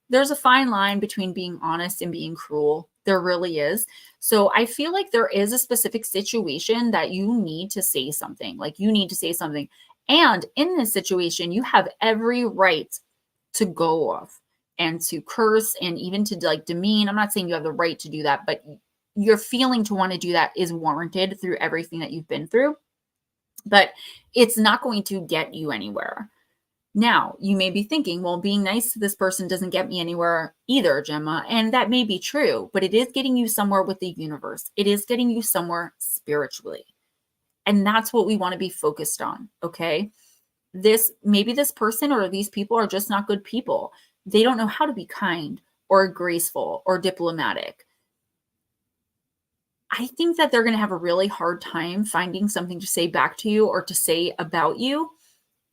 There's a fine line between being honest and being cruel. There really is. So I feel like there is a specific situation that you need to say something. Like you need to say something. And in this situation, you have every right to go off and to curse and even to like demean. I'm not saying you have the right to do that, but your feeling to want to do that is warranted through everything that you've been through. But it's not going to get you anywhere. Now, you may be thinking, well, being nice to this person doesn't get me anywhere either, Gemma. And that may be true, but it is getting you somewhere with the universe. It is getting you somewhere spiritually. And that's what we want to be focused on. Okay. Maybe this person or these people are just not good people. They don't know how to be kind or graceful or diplomatic. I think that they're going to have a really hard time finding something to say back to you or to say about you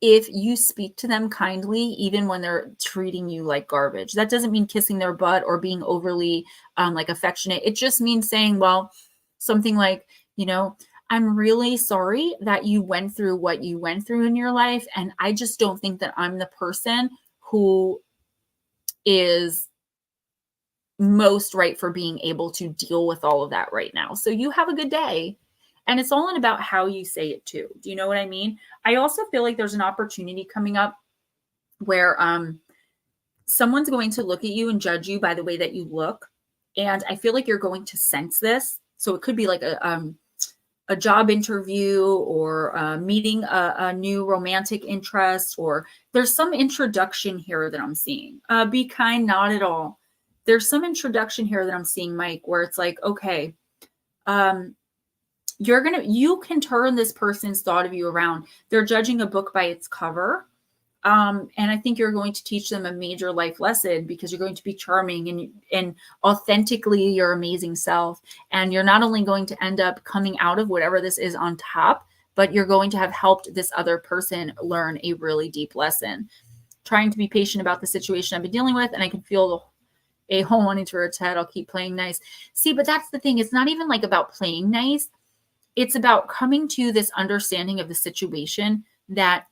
if you speak to them kindly, even when they're treating you like garbage. That doesn't mean kissing their butt or being overly like affectionate. It just means saying, well, something like, I'm really sorry that you went through what you went through in your life. And I just don't think that I'm the person who is most right for being able to deal with all of that right now. So you have a good day. And it's all about how you say it too. Do you know what I mean? I also feel like there's an opportunity coming up where someone's going to look at you and judge you by the way that you look. And I feel like you're going to sense this. So it could be like a job interview or meeting a new romantic interest, or there's some introduction here that I'm seeing. Be kind, not at all. There's some introduction here that I'm seeing, Mike, where it's like, okay, you can turn this person's thought of you around. They're judging a book by its cover. And I think you're going to teach them a major life lesson because you're going to be charming and authentically your amazing self. And you're not only going to end up coming out of whatever this is on top, but you're going to have helped this other person learn a really deep lesson. Trying to be patient about the situation I've been dealing with, and I can feel a whole wanting to its head. I'll keep playing nice. See, but that's the thing. It's not even like about playing nice. It's about coming to this understanding of the situation that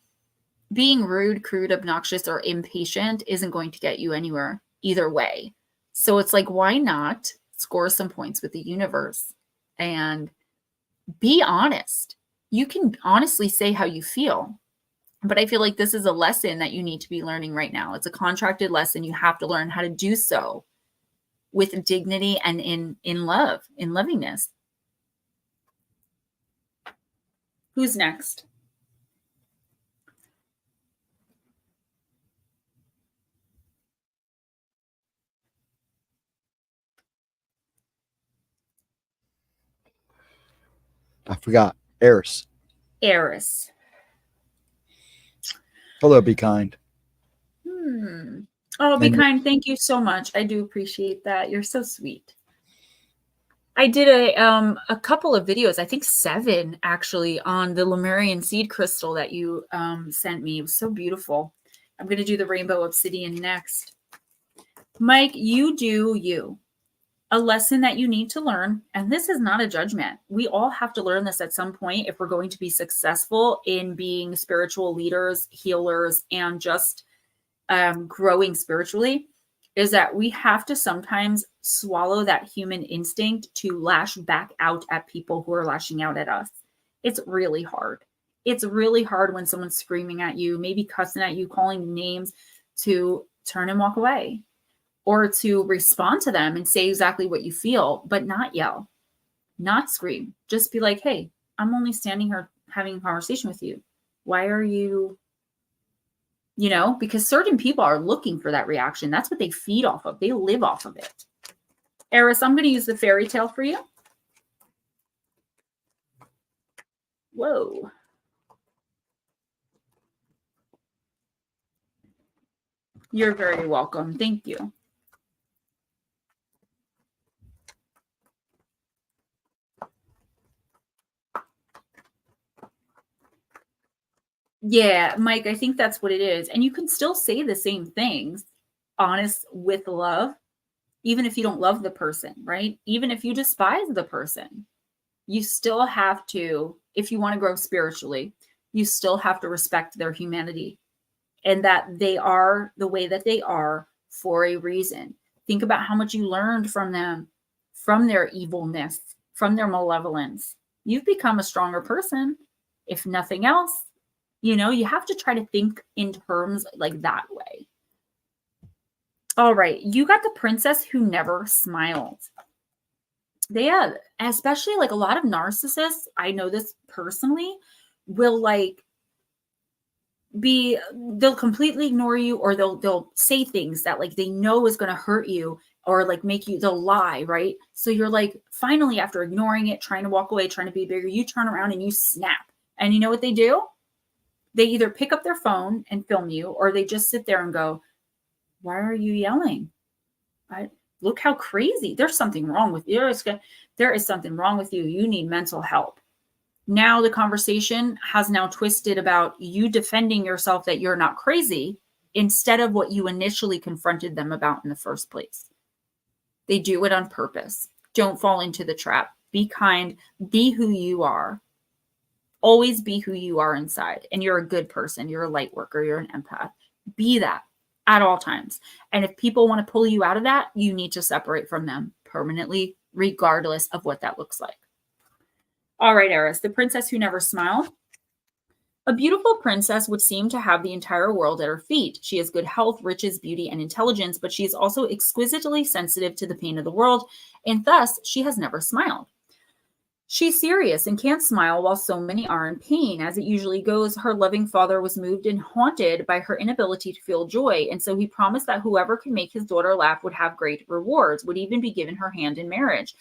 being rude, crude, obnoxious, or impatient isn't going to get you anywhere either way. So it's like, why not score some points with the universe and be honest? You can honestly say how you feel. But I feel like this is a lesson that you need to be learning right now. It's a contracted lesson. You have to learn how to do so with dignity and in love, in lovingness. Who's next? I forgot. Eris. Eris. Hello, be kind. Oh, be kind. Thank you so much. I do appreciate that. You're so sweet. I did a couple of videos, I think 7 actually, on the Lemurian seed crystal that you sent me. It was so beautiful. I'm going to do the rainbow obsidian next. Mike, you do you. A lesson that you need to learn, and this is not a judgment. We all have to learn this at some point if we're going to be successful in being spiritual leaders, healers, and just growing spiritually, is that we have to sometimes swallow that human instinct to lash back out at people who are lashing out at us. It's really hard. It's really hard when someone's screaming at you, maybe cussing at you, calling you names, to turn and walk away, or to respond to them and say exactly what you feel, but not yell, not scream. Just be like, hey, I'm only standing here having a conversation with you. Why are you, because certain people are looking for that reaction. That's what they feed off of. They live off of it. Eris, I'm going to use the fairy tale for you. Whoa. You're very welcome. Thank you. Yeah, Mike, I think that's what it is. And you can still say the same things, honest with love, even if you don't love the person, right? Even if you despise the person, you still have to, if you want to grow spiritually, you still have to respect their humanity and that they are the way that they are for a reason. Think about how much you learned from them, from their evilness, from their malevolence. You've become a stronger person, if nothing else. You have to try to think in terms like that way. All right. You got the princess who never smiled. Especially like a lot of narcissists, I know this personally, will they'll completely ignore you, or they'll say things that like they know is going to hurt you or like they'll lie, right? So you're like, finally, after ignoring it, trying to walk away, trying to be bigger, you turn around and you snap. And you know what they do? They either pick up their phone and film you, or they just sit there and go, why are you yelling? Look how crazy. There's something wrong with you. There is something wrong with you. You need mental help. Now the conversation has now twisted about you defending yourself that you're not crazy instead of what you initially confronted them about in the first place. They do it on purpose. Don't fall into the trap. Be kind. Be who you are. Always be who you are inside. And you're a good person. You're a light worker. You're an empath. Be that at all times. And if people want to pull you out of that, you need to separate from them permanently, regardless of what that looks like. All right, Eris, the princess who never smiled. A beautiful princess would seem to have the entire world at her feet. She has good health, riches, beauty, and intelligence, but she is also exquisitely sensitive to the pain of the world, and thus she has never smiled. She's serious and can't smile while so many are in pain. As it usually goes, her loving father was moved and haunted by her inability to feel joy, and so he promised that whoever could make his daughter laugh would have great rewards, would even be given her hand in marriage.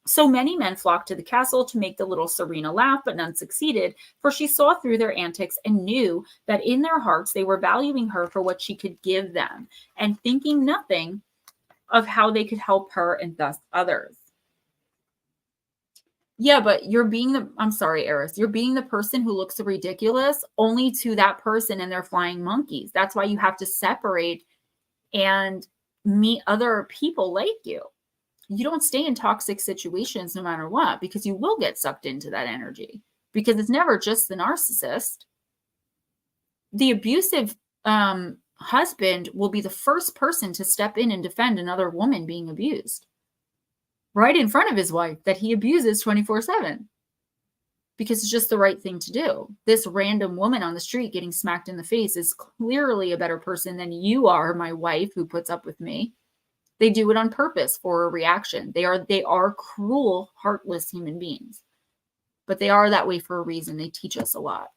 So many men flocked to the castle to make the little Serena laugh, but none succeeded, for she saw through their antics and knew that in their hearts they were valuing her for what she could give them, and thinking nothing of how they could help her and thus others. Yeah, but I'm sorry, Eris, you're being the person who looks ridiculous only to that person and their flying monkeys. That's why you have to separate and meet other people like you. You don't stay in toxic situations no matter what, because you will get sucked into that energy, because it's never just the narcissist. The abusive husband will be the first person to step in and defend another woman being abused right in front of his wife that he abuses 24/7, because it's just the right thing to do. This random woman on the street getting smacked in the face is clearly a better person than you are, my wife, who puts up with me. They do it on purpose for a reaction. They are cruel, heartless human beings, but they are that way for a reason. They teach us a lot.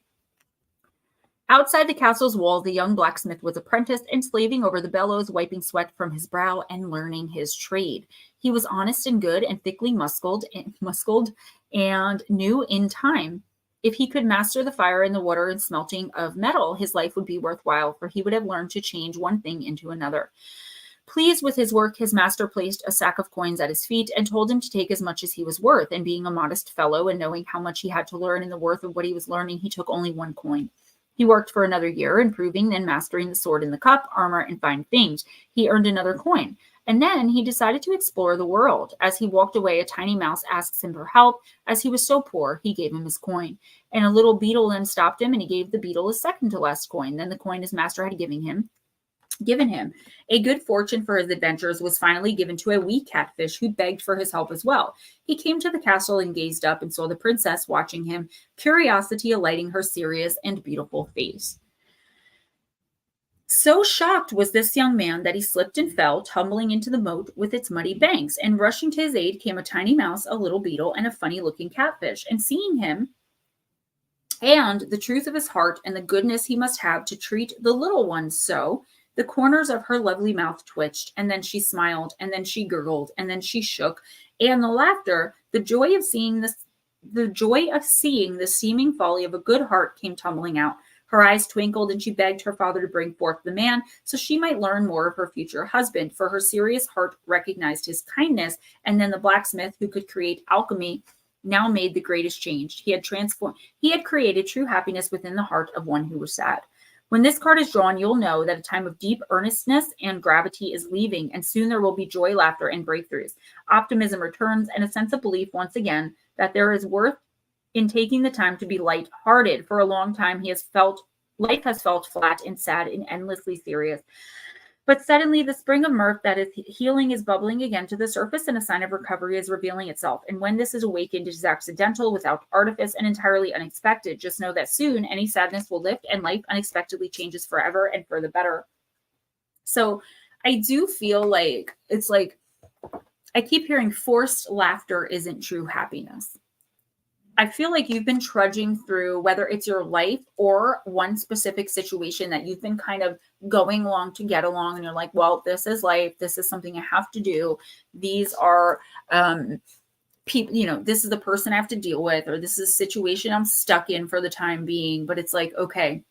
Outside the castle's walls, the young blacksmith was apprenticed and slaving over the bellows, wiping sweat from his brow and learning his trade. He was honest and good and thickly muscled and knew in time, if he could master the fire and the water and smelting of metal, his life would be worthwhile, for he would have learned to change one thing into another. Pleased with his work, his master placed a sack of coins at his feet and told him to take as much as he was worth. And being a modest fellow and knowing how much he had to learn and the worth of what he was learning, he took only one coin. He worked for another year, improving and mastering the sword and the cup, armor, and fine things. He earned another coin. And then he decided to explore the world. As he walked away, a tiny mouse asked him for help. As he was so poor, he gave him his coin. And a little beetle then stopped him, and he gave the beetle his second to last coin. Then the coin his master had given him. A good fortune for his adventures was finally given to a wee catfish who begged for his help as well. He came to the castle and gazed up and saw the princess watching him, curiosity alighting her serious and beautiful face. So shocked was this young man that he slipped and fell, tumbling into the moat with its muddy banks, and rushing to his aid came a tiny mouse, a little beetle, and a funny-looking catfish. And seeing him, and the truth of his heart and the goodness he must have to treat the little ones so, the corners of her lovely mouth twitched, and then she smiled, and then she gurgled, and then she shook, and the laughter, the joy of seeing the seeming folly of a good heart came tumbling out. Her eyes twinkled, and she begged her father to bring forth the man so she might learn more of her future husband, for her serious heart recognized his kindness. And then the blacksmith, who could create alchemy, now made the greatest change. He had created true happiness within the heart of one who was sad. When this card is drawn, you'll know that a time of deep earnestness and gravity is leaving, and soon there will be joy, laughter, and breakthroughs. Optimism returns, and a sense of belief once again that there is worth in taking the time to be light-hearted. For a long time, life has felt flat and sad and endlessly serious. But suddenly, the spring of mirth that is healing is bubbling again to the surface, and a sign of recovery is revealing itself. And when this is awakened, it is accidental, without artifice, and entirely unexpected. Just know that soon any sadness will lift, and life unexpectedly changes forever and for the better. So I do feel like it's like I keep hearing forced laughter isn't true happiness. I feel like you've been trudging through, whether it's your life or one specific situation that you've been kind of going along to get along. And you're like, well, this is life. This is something I have to do. These are people, this is the person I have to deal with, or this is a situation I'm stuck in for the time being. But it's like, okay,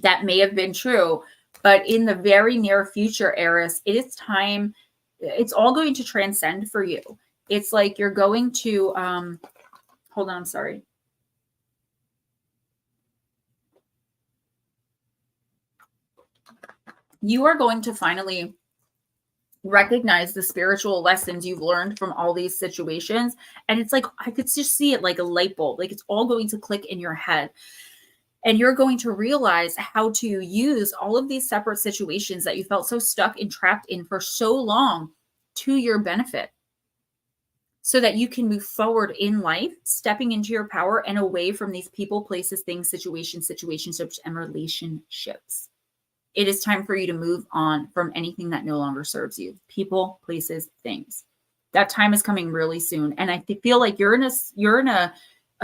that may have been true. But in the very near future, Eris, it is time. It's all going to transcend for you. It's like you're going to, hold on, I'm sorry. You are going to finally recognize the spiritual lessons you've learned from all these situations. And it's like, I could just see it like a light bulb, like it's all going to click in your head. And you're going to realize how to use all of these separate situations that you felt so stuck and trapped in for so long to your benefit, so that you can move forward in life, stepping into your power and away from these people, places, things, situationships, and relationships. It is time for you to move on from anything that no longer serves you. People, places, things. That time is coming really soon. And I feel like you're in a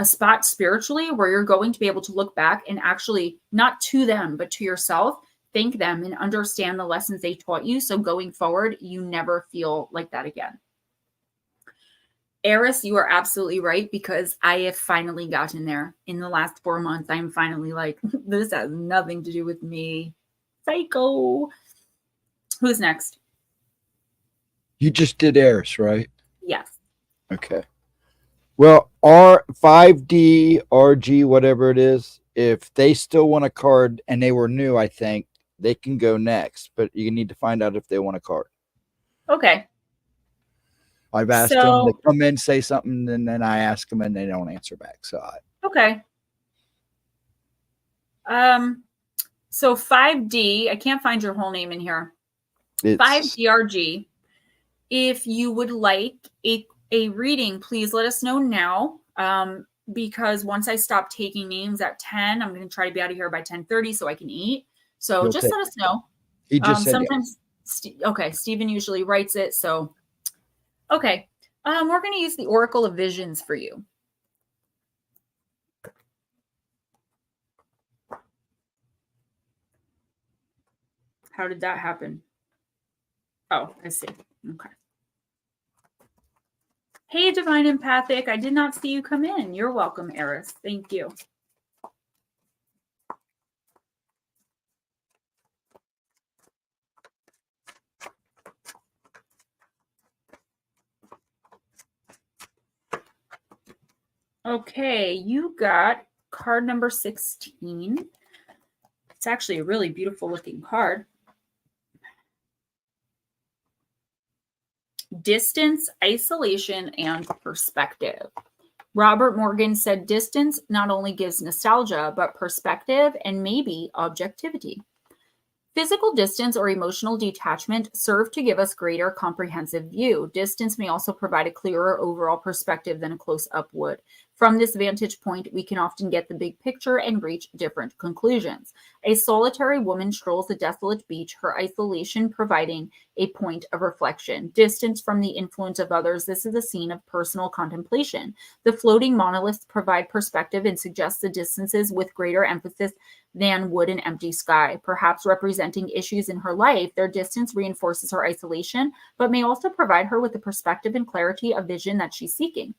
spot spiritually where you're going to be able to look back and actually, not to them, but to yourself, thank them and understand the lessons they taught you. So going forward, you never feel like that again. Eris, you are absolutely right, because I have finally gotten there in the last 4 months. I'm finally like, this has nothing to do with me. Psycho. Who's next? You just did Eris, right? Yes. Okay. Well, R5D, RG, whatever it is, if they still want a card and they were new, I think they can go next, but you need to find out if they want a card. Okay. I've asked them to come in, say something, and then I ask them and they don't answer back. So okay. So 5D, I can't find your whole name in here. 5DRG. If you would like a reading, please let us know now. Because once I stop taking names at 10, I'm going to try to be out of here by 10:30 so I can eat. So just let us know. He just said sometimes. Yes. Okay. Stephen usually writes it. So, okay. We're going to use the Oracle of Visions for you. How did that happen? Oh, I see. Okay. Hey, Divine Empathic. I did not see you come in. You're welcome, Eris. Thank you. Okay, you got card number 16. It's actually a really beautiful looking card. Distance, isolation, and perspective. Robert Morgan said distance not only gives nostalgia, but perspective and maybe objectivity. Physical distance or emotional detachment serve to give us greater comprehensive view. Distance may also provide a clearer overall perspective than a close-up would. From this vantage point, we can often get the big picture and reach different conclusions. A solitary woman strolls a desolate beach, her isolation providing a point of reflection. Distance from the influence of others, this is a scene of personal contemplation. The floating monoliths provide perspective and suggest the distances with greater emphasis than would an empty sky. Perhaps representing issues in her life, their distance reinforces her isolation, but may also provide her with the perspective and clarity of vision that she's seeking.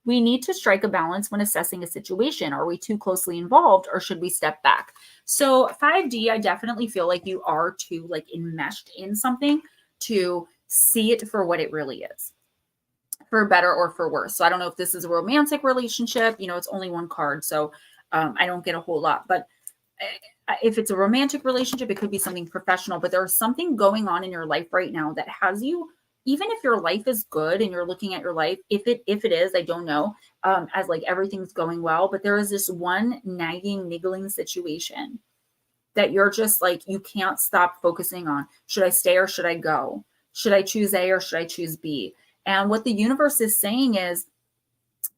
We need to strike a balance when assessing a situation. Are we too closely involved, or should we step back? So 5D, I definitely feel like you are too enmeshed in something to see it for what it really is, for better or for worse. So I don't know if this is a romantic relationship. It's only one card, so I don't get a whole lot. But if it's a romantic relationship, it could be something professional. But there's something going on in your life right now that has you, even if your life is good and you're looking at your life, if it is, I don't know, as everything's going well, but there is this one nagging, niggling situation that you're just you can't stop focusing on. Should I stay or should I go? Should I choose A or should I choose B? And what the universe is saying is,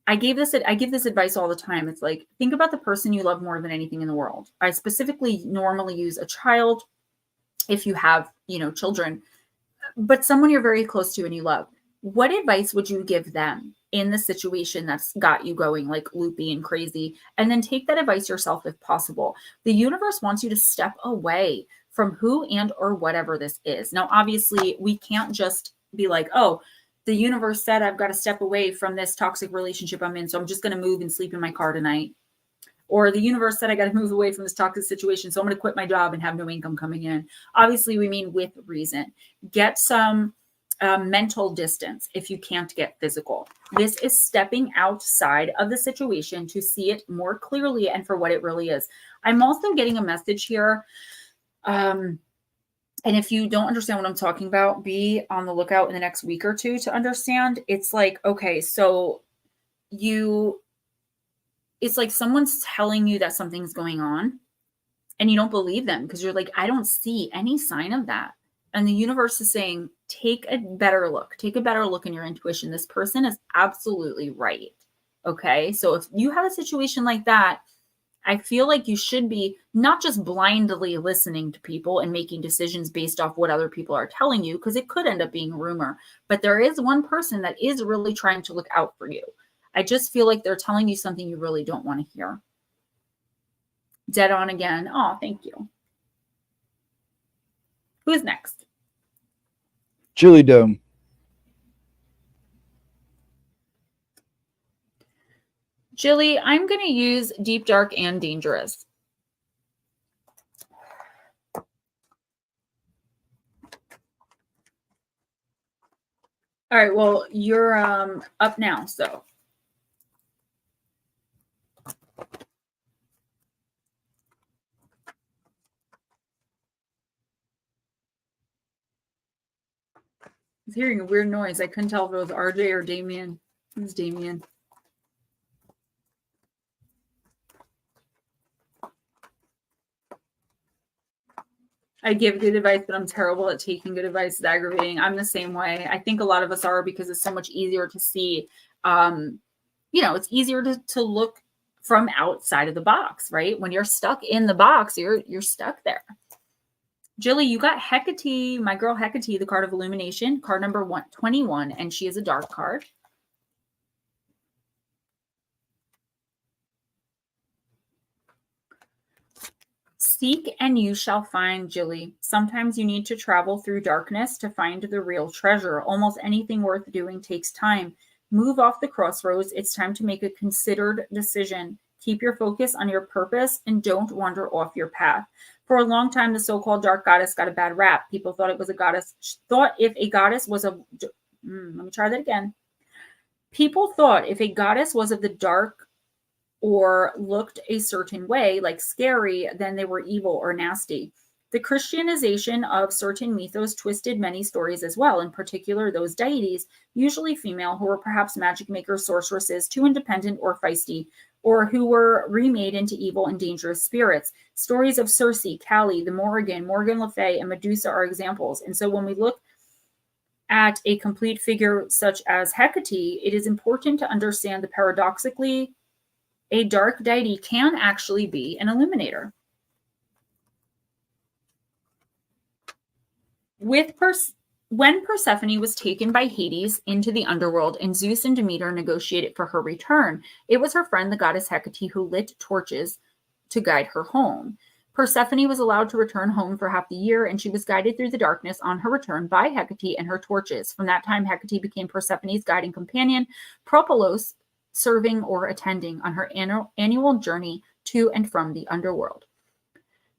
I give this advice all the time. It's think about the person you love more than anything in the world. I specifically normally use a child if you have, children, but someone you're very close to and you love. What advice would you give them in the situation that's got you going like loopy and crazy? And then take that advice yourself if possible. The universe wants you to step away from who and or whatever this is. Now, obviously, we can't just be like, oh, the universe said I've got to step away from this toxic relationship I'm in, so I'm just going to move and sleep in my car tonight. Or the universe said I got to move away from this toxic situation, so I'm going to quit my job and have no income coming in. Obviously, we mean with reason. Get some mental distance if you can't get physical. This is stepping outside of the situation to see it more clearly and for what it really is. I'm also getting a message here. And if you don't understand what I'm talking about, be on the lookout in the next week or two to understand. It's like, okay, so it's like someone's telling you that something's going on and you don't believe them because you're like, I don't see any sign of that. And the universe is saying, take a better look. Take a better look in your intuition. This person is absolutely right. Okay. So if you have a situation like that, I feel like you should be not just blindly listening to people and making decisions based off what other people are telling you, because it could end up being a rumor. But there is one person that is really trying to look out for you. I just feel like they're telling you something you really don't want to hear. Dead on again. Oh, thank you. Who's next? Chili Dome. Jilly, I'm going to use deep, dark, and dangerous. All right, well, you're up now, so. I was hearing a weird noise. I couldn't tell if it was RJ or Damien. It was Damien. I give good advice, but I'm terrible at taking good advice. It's aggravating. I'm the same way. I think a lot of us are because it's so much easier to see. It's easier to look from outside of the box, right? When you're stuck in the box, you're stuck there. Jilly, you got Hecate, my girl Hecate, the card of illumination, card number 121, and she is a dark card. Seek and you shall find, Jilly. Sometimes you need to travel through darkness to find the real treasure. Almost anything worth doing takes time. Move off the crossroads. It's time to make a considered decision. Keep your focus on your purpose and don't wander off your path. For a long time, the so-called dark goddess got a bad rap. People thought it was a goddess. Thought if a goddess was a... let me try that again. People thought if a goddess was of the dark or looked a certain way, like scary, then they were evil or nasty. The Christianization of certain mythos twisted many stories as well, in particular those deities, usually female, who were perhaps magic makers, sorceresses, too independent or feisty, or who were remade into evil and dangerous spirits. Stories of Circe, Kali, the Morrigan, Morgan Le Fay, and Medusa are examples. And so when we look at a complete figure such as Hecate, it is important to understand that paradoxically, a dark deity can actually be an illuminator. When Persephone was taken by Hades into the underworld and Zeus and Demeter negotiated for her return, it was her friend, the goddess Hecate, who lit torches to guide her home. Persephone was allowed to return home for half the year, and she was guided through the darkness on her return by Hecate and her torches. From that time, Hecate became Persephone's guiding companion, Propolos serving or attending on her annual journey to and from the underworld.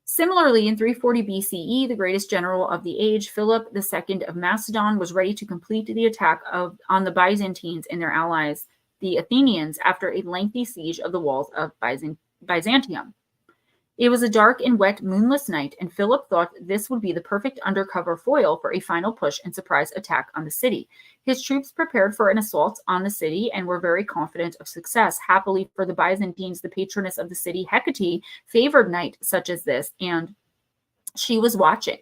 Similarly, in 340 BCE, the greatest general of the age, Philip II of Macedon, was ready to complete the attack on the Byzantines and their allies, the Athenians, after a lengthy siege of the walls of Byzantium. It was a dark and wet, moonless night, and Philip thought this would be the perfect undercover foil for a final push and surprise attack on the city. His troops prepared for an assault on the city and were very confident of success. Happily for the Byzantines, the patroness of the city, Hecate, favored night such as this, and she was watching.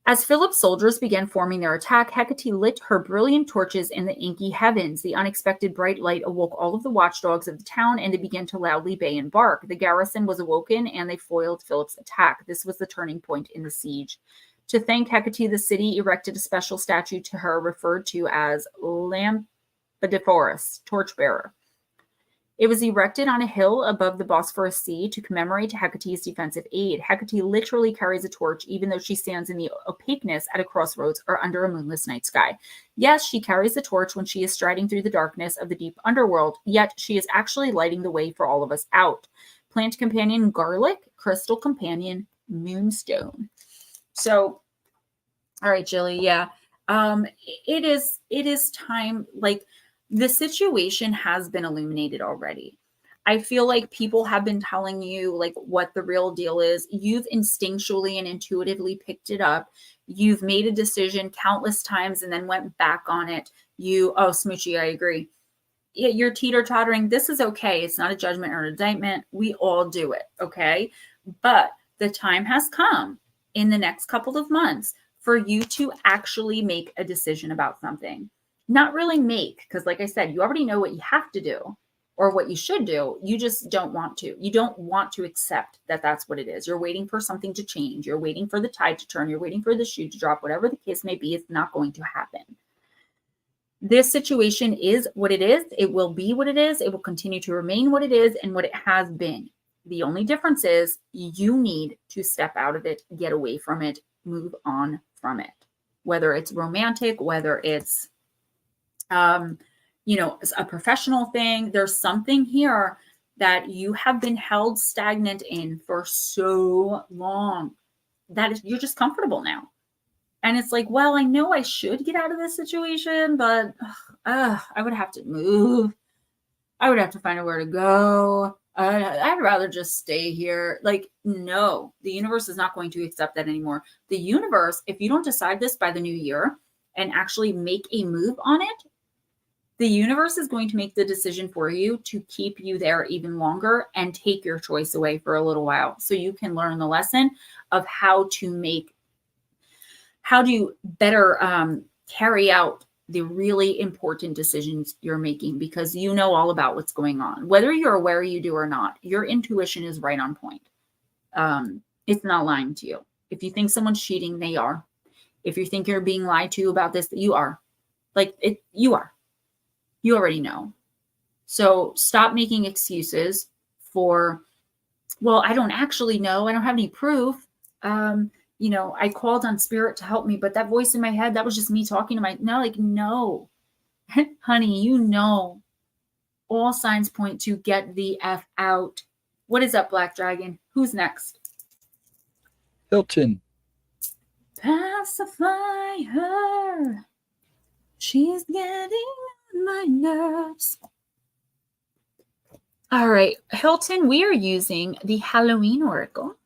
As Philip's soldiers began forming their attack, Hecate lit her brilliant torches in the inky heavens. The unexpected bright light awoke all of the watchdogs of the town, and they began to loudly bay and bark. The garrison was awoken, and they foiled Philip's attack. This was the turning point in the siege. To thank Hecate, the city erected a special statue to her referred to as Lampadiphorus, torchbearer. It was erected on a hill above the Bosphorus Sea to commemorate Hecate's defensive aid. Hecate literally carries a torch, even though she stands in the opaqueness at a crossroads or under a moonless night sky. Yes, she carries the torch when she is striding through the darkness of the deep underworld, yet she is actually lighting the way for all of us out. Plant companion garlic, crystal companion moonstone. So, all right, Jilly, yeah. It is time, like, the situation has been illuminated already. I feel like people have been telling you like what the real deal is. You've instinctually and intuitively picked it up. You've made a decision countless times and then went back on it. Oh, Smoochie, I agree. You're teeter-tottering. This is okay. It's not a judgment or an indictment. We all do it, okay? But the time has come in the next couple of months for you to actually make a decision about something. Not really make, because like I said, you already know what you have to do or what you should do. You just don't want to. You don't want to accept that that's what it is. You're waiting for something to change. You're waiting for the tide to turn. You're waiting for the shoe to drop. Whatever the case may be, it's not going to happen. This situation is what it is. It will be what it is. It will continue to remain what it is and what it has been. The only difference is you need to step out of it, get away from it, move on from it. Whether it's romantic, whether it's a professional thing, there's something here that you have been held stagnant in for so long that you're just comfortable now. And it's like, well, I know I should get out of this situation, but I would have to move. I would have to find where to go. I'd rather just stay here. Like, no, the universe is not going to accept that anymore. The universe, if you don't decide this by the new year and actually make a move on it, the universe is going to make the decision for you to keep you there even longer and take your choice away for a little while so you can learn the lesson of how to better carry out the really important decisions you're making, because you know all about what's going on. Whether you're aware you do or not, your intuition is right on point. It's not lying to you. If you think someone's cheating, they are. If you think you're being lied to about this, you are. You are. You already know. So stop making excuses for, well, I don't actually know. I don't have any proof. I called on spirit to help me, but that voice in my head, that was just me talking to no, honey, all signs point to get the F out. What is up, Black Dragon? Who's next? Hilton. Pacify her. She's getting on my nerves. All right, Hilton, we are using the Halloween Oracle.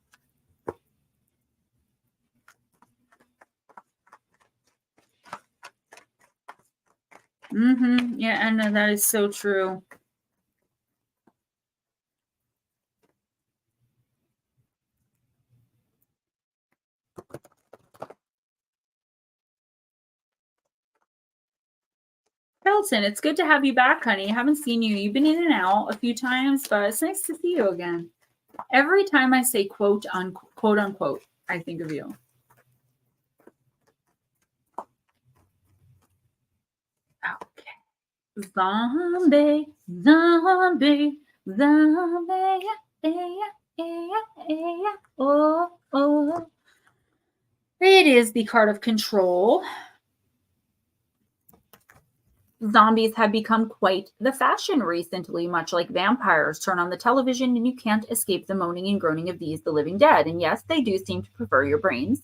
Yeah, I know that is so true. Hilton, it's good to have you back, honey. I haven't seen you. You've been in and out a few times, but it's nice to see you again. Every time I say quote unquote, I think of you. Okay. Zombie. Oh. It is the card of control. Zombies have become quite the fashion recently, much like vampires. Turn on the television and you can't escape the moaning and groaning of these, the living dead. And yes, they do seem to prefer your brains.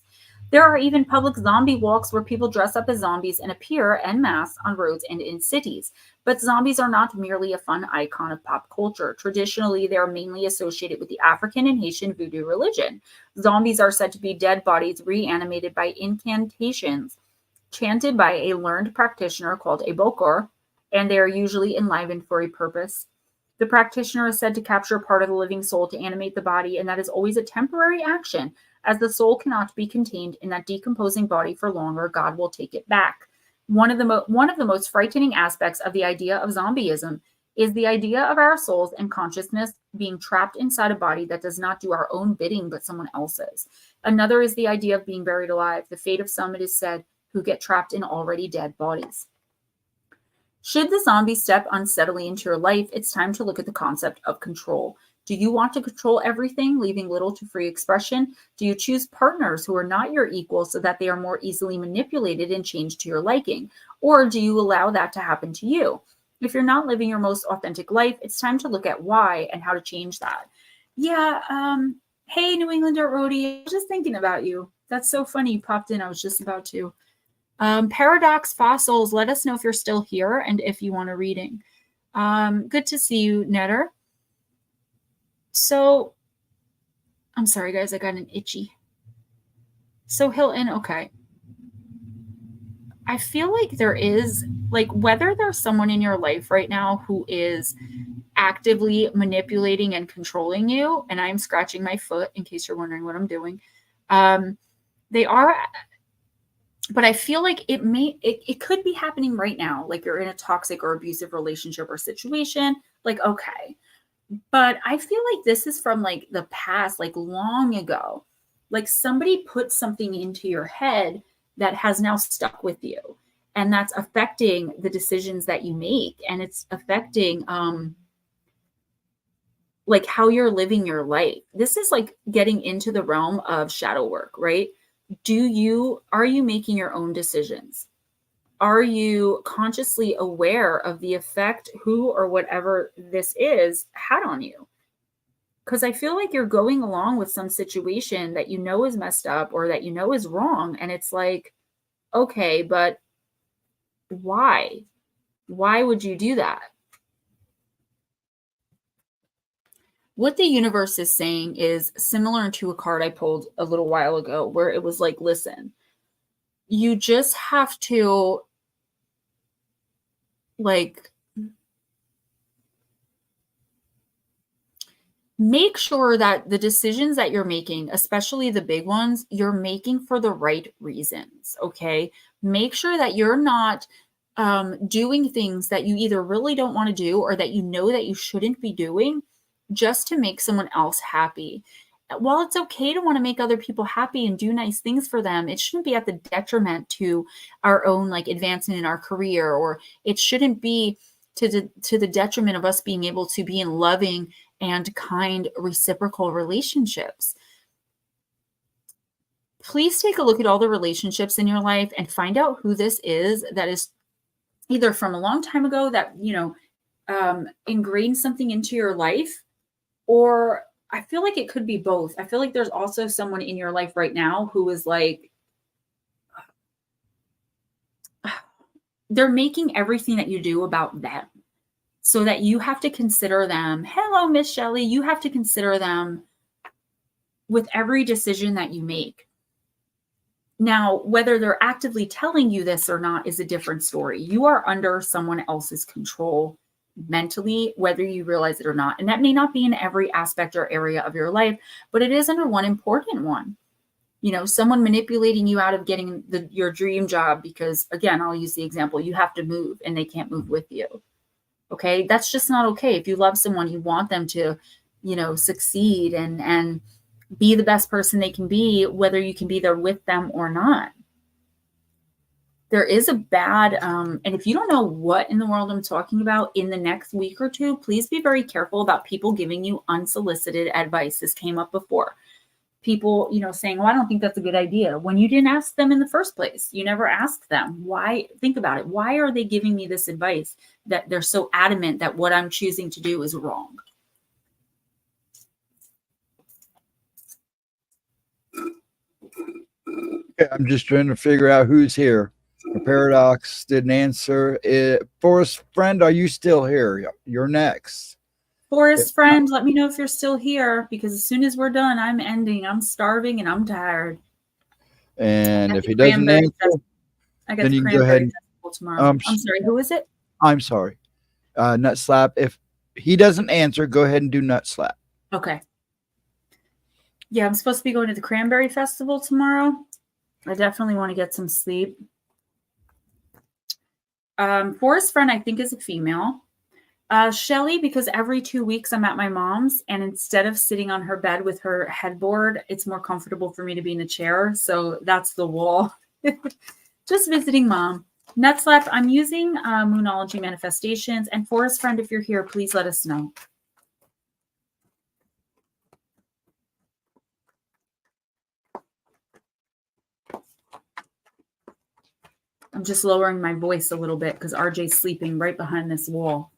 There are even public zombie walks where people dress up as zombies and appear en masse on roads and in cities. But zombies are not merely a fun icon of pop culture. Traditionally, they are mainly associated with the African and Haitian voodoo religion. Zombies are said to be dead bodies reanimated by incantations chanted by a learned practitioner called a bokor, and they are usually enlivened for a purpose. The practitioner is said to capture part of the living soul to animate the body, and that is always a temporary action, as the soul cannot be contained in that decomposing body for long, or God will take it back. One of the most frightening aspects of the idea of zombieism is the idea of our souls and consciousness being trapped inside a body that does not do our own bidding, but someone else's. Another is the idea of being buried alive, the fate of some, it is said, who get trapped in already dead bodies. Should the zombie step unsteadily into your life, it's time to look at the concept of control. Do you want to control everything, leaving little to free expression? Do you choose partners who are not your equal so that they are more easily manipulated and changed to your liking? Or do you allow that to happen to you? If you're not living your most authentic life, it's time to look at why and how to change that. Yeah, hey, New England Dirt Roadie, I was just thinking about you. That's so funny you popped in. I was just about to. Paradox Fossils, let us know if you're still here and if you want a reading. Good to see you, Netter. So, I'm sorry, guys, I got an itchy. So, Hilton, okay. I feel like there is, like, whether there's someone in your life right now who is actively manipulating and controlling you, and I'm scratching my foot in case you're wondering what I'm doing. They are, but I feel like it could be happening right now. Like you're in a toxic or abusive relationship or situation. Like, okay. But I feel like this is from like the past, like long ago. Like somebody put something into your head that has now stuck with you. And that's affecting the decisions that you make. And it's affecting like how you're living your life. This is like getting into the realm of shadow work, right? Are you making your own decisions? Are you consciously aware of the effect who or whatever this is had on you? Because I feel like you're going along with some situation that you know is messed up or that you know is wrong. And it's like, okay, but why? Why would you do that? What the universe is saying is similar to a card I pulled a little while ago where it was like, listen, you just have to like make sure that the decisions that you're making, especially the big ones, you're making for the right reasons. Okay. Make sure that you're not doing things that you either really don't want to do or that you know that you shouldn't be doing just to make someone else happy. While it's okay to want to make other people happy and do nice things for them, it shouldn't be at the detriment to our own like advancement in our career, or it shouldn't be to the detriment of us being able to be in loving and kind reciprocal relationships. Please take a look at all the relationships in your life and find out who this is that is either from a long time ago that, you know, ingrained something into your life, or I feel like it could be both. I feel like there's also someone in your life right now who is like, they're making everything that you do about them so that you have to consider them. Hello, Miss Shelley. You have to consider them with every decision that you make. Now, whether they're actively telling you this or not is a different story. You are under someone else's control mentally, whether you realize it or not. And that may not be in every aspect or area of your life, but it is under one important one. You know, someone manipulating you out of getting your dream job because, again, I'll use the example, you have to move and they can't move with you. Okay, that's just not okay. If you love someone, you want them to, you know, succeed and be the best person they can be, whether you can be there with them or not. There is a bad, and if you don't know what in the world I'm talking about in the next week or two, please be very careful about people giving you unsolicited advice. This came up before. People, you know, saying, well, I don't think that's a good idea. When you didn't ask them in the first place, you never asked them. Why? Think about it. Why are they giving me this advice that they're so adamant that what I'm choosing to do is wrong? Okay, I'm just trying to figure out who's here. The Paradox didn't answer. Forest Friend, are you still here? You're next. Forest Friend, let me know if you're still here, because as soon as we're done, I'm ending. I'm starving and I'm tired. And if he doesn't answer, I got then the you can go ahead and, Festival tomorrow. I'm sorry, who is it? I'm sorry. Nut Slap. If he doesn't answer, go ahead and do Nut Slap. Okay. Yeah, I'm supposed to be going to the Cranberry Festival tomorrow. I definitely want to get some sleep. Forest Friend, I think, is a female. Shelly, because every 2 weeks I'm at my mom's, and instead of sitting on her bed with her headboard, it's more comfortable for me to be in a chair. So that's the wall. Just visiting mom. Nutslap, I'm using Moonology Manifestations. And Forest Friend, if you're here, please let us know. I'm just lowering my voice a little bit because RJ's sleeping right behind this wall.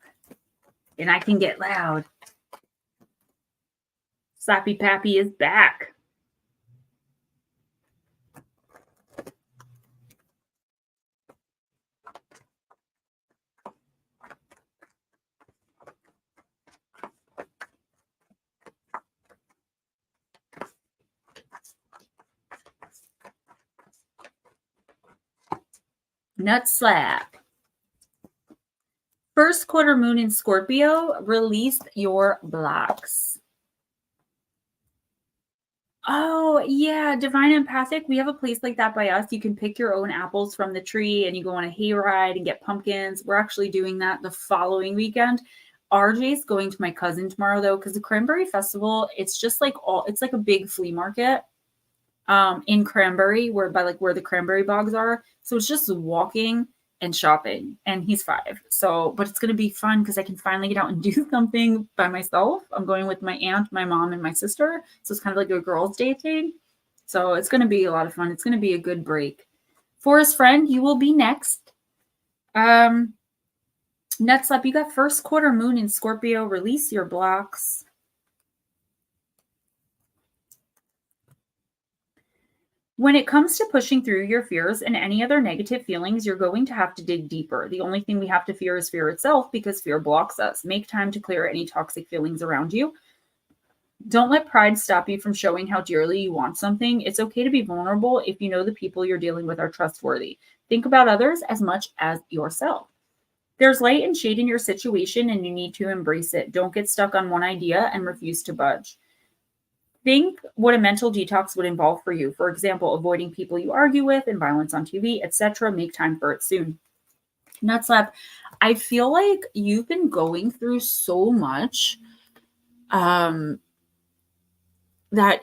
And I can get loud. Slappy Pappy is back. Nutslap. First quarter moon in Scorpio, release your blocks. Oh, yeah. Divine Empathic. We have a place like that by us. You can pick your own apples from the tree and you go on a hayride and get pumpkins. We're actually doing that the following weekend. RJ's going to my cousin tomorrow, though, because the Cranberry Festival, it's just like it's like a big flea market in Cranberry, where the cranberry bogs are. So it's just walking and shopping, and he's 5. So, but it's going to be fun because I can finally get out and do something by myself. I'm going with my aunt, my mom, and my sister. So it's kind of like a girls' day thing. So it's going to be a lot of fun. It's going to be a good break. Forest Friend, you will be next. Nutslap, you got first quarter moon in Scorpio. Release your blocks. When it comes to pushing through your fears and any other negative feelings, you're going to have to dig deeper. The only thing we have to fear is fear itself, because fear blocks us. Make time to clear any toxic feelings around you. Don't let pride stop you from showing how dearly you want something. It's okay to be vulnerable if you know the people you're dealing with are trustworthy. Think about others as much as yourself. There's light and shade in your situation, and you need to embrace it. Don't get stuck on one idea and refuse to budge. Think what a mental detox would involve for you. For example, avoiding people you argue with and violence on TV, etc. Make time for it soon. Nutslap, I feel like you've been going through so much that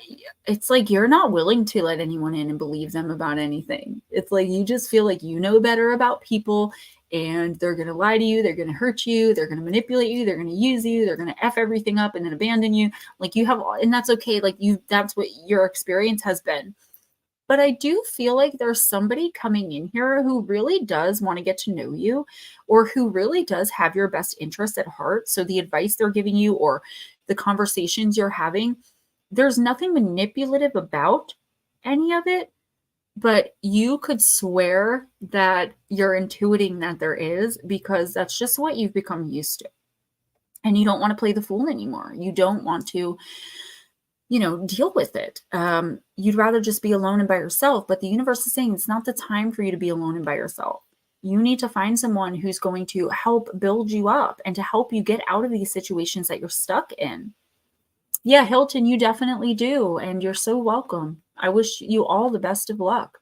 it's like you're not willing to let anyone in and believe them about anything. It's like you just feel like you know better about people, and they're going to lie to you, they're going to hurt you, they're going to manipulate you, they're going to use you, they're going to F everything up and then abandon you. Like you have, and that's okay. Like that's what your experience has been. But I do feel like there's somebody coming in here who really does want to get to know you, or who really does have your best interest at heart. So the advice they're giving you or the conversations you're having, there's nothing manipulative about any of it, but you could swear that you're intuiting that there is, because that's just what you've become used to. And you don't want to play the fool anymore. You don't want to, deal with it. You'd rather just be alone and by yourself. But the universe is saying it's not the time for you to be alone and by yourself. You need to find someone who's going to help build you up and to help you get out of these situations that you're stuck in. Yeah, Hilton, you definitely do. And you're so welcome. I wish you all the best of luck.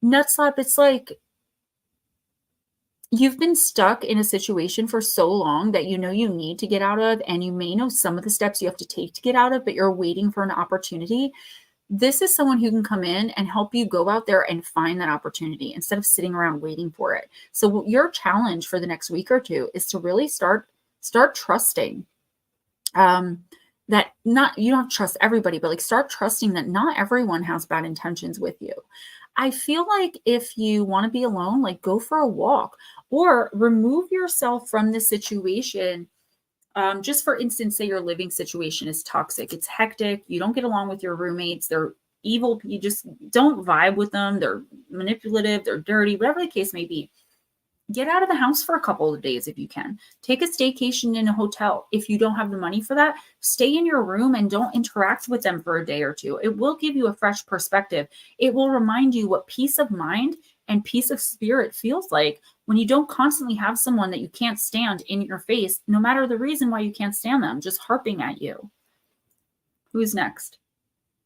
Nutslap, it's like you've been stuck in a situation for so long that you know you need to get out of, and you may know some of the steps you have to take to get out of, but you're waiting for an opportunity. This is someone who can come in and help you go out there and find that opportunity instead of sitting around waiting for it. So your challenge for the next week or two is to really start trusting. That not, you don't have to trust everybody, but like start trusting that not everyone has bad intentions with you. I feel like if you want to be alone, like go for a walk or remove yourself from the situation. Just for instance, say your living situation is toxic. It's hectic. You don't get along with your roommates. They're evil. You just don't vibe with them. They're manipulative. They're dirty, whatever the case may be. Get out of the house for a couple of days if you can. Take a staycation in a hotel. If you don't have the money for that, stay in your room and don't interact with them for a day or two. It will give you a fresh perspective. It will remind you what peace of mind and peace of spirit feels like when you don't constantly have someone that you can't stand in your face, no matter the reason why you can't stand them, just harping at you. Who's next?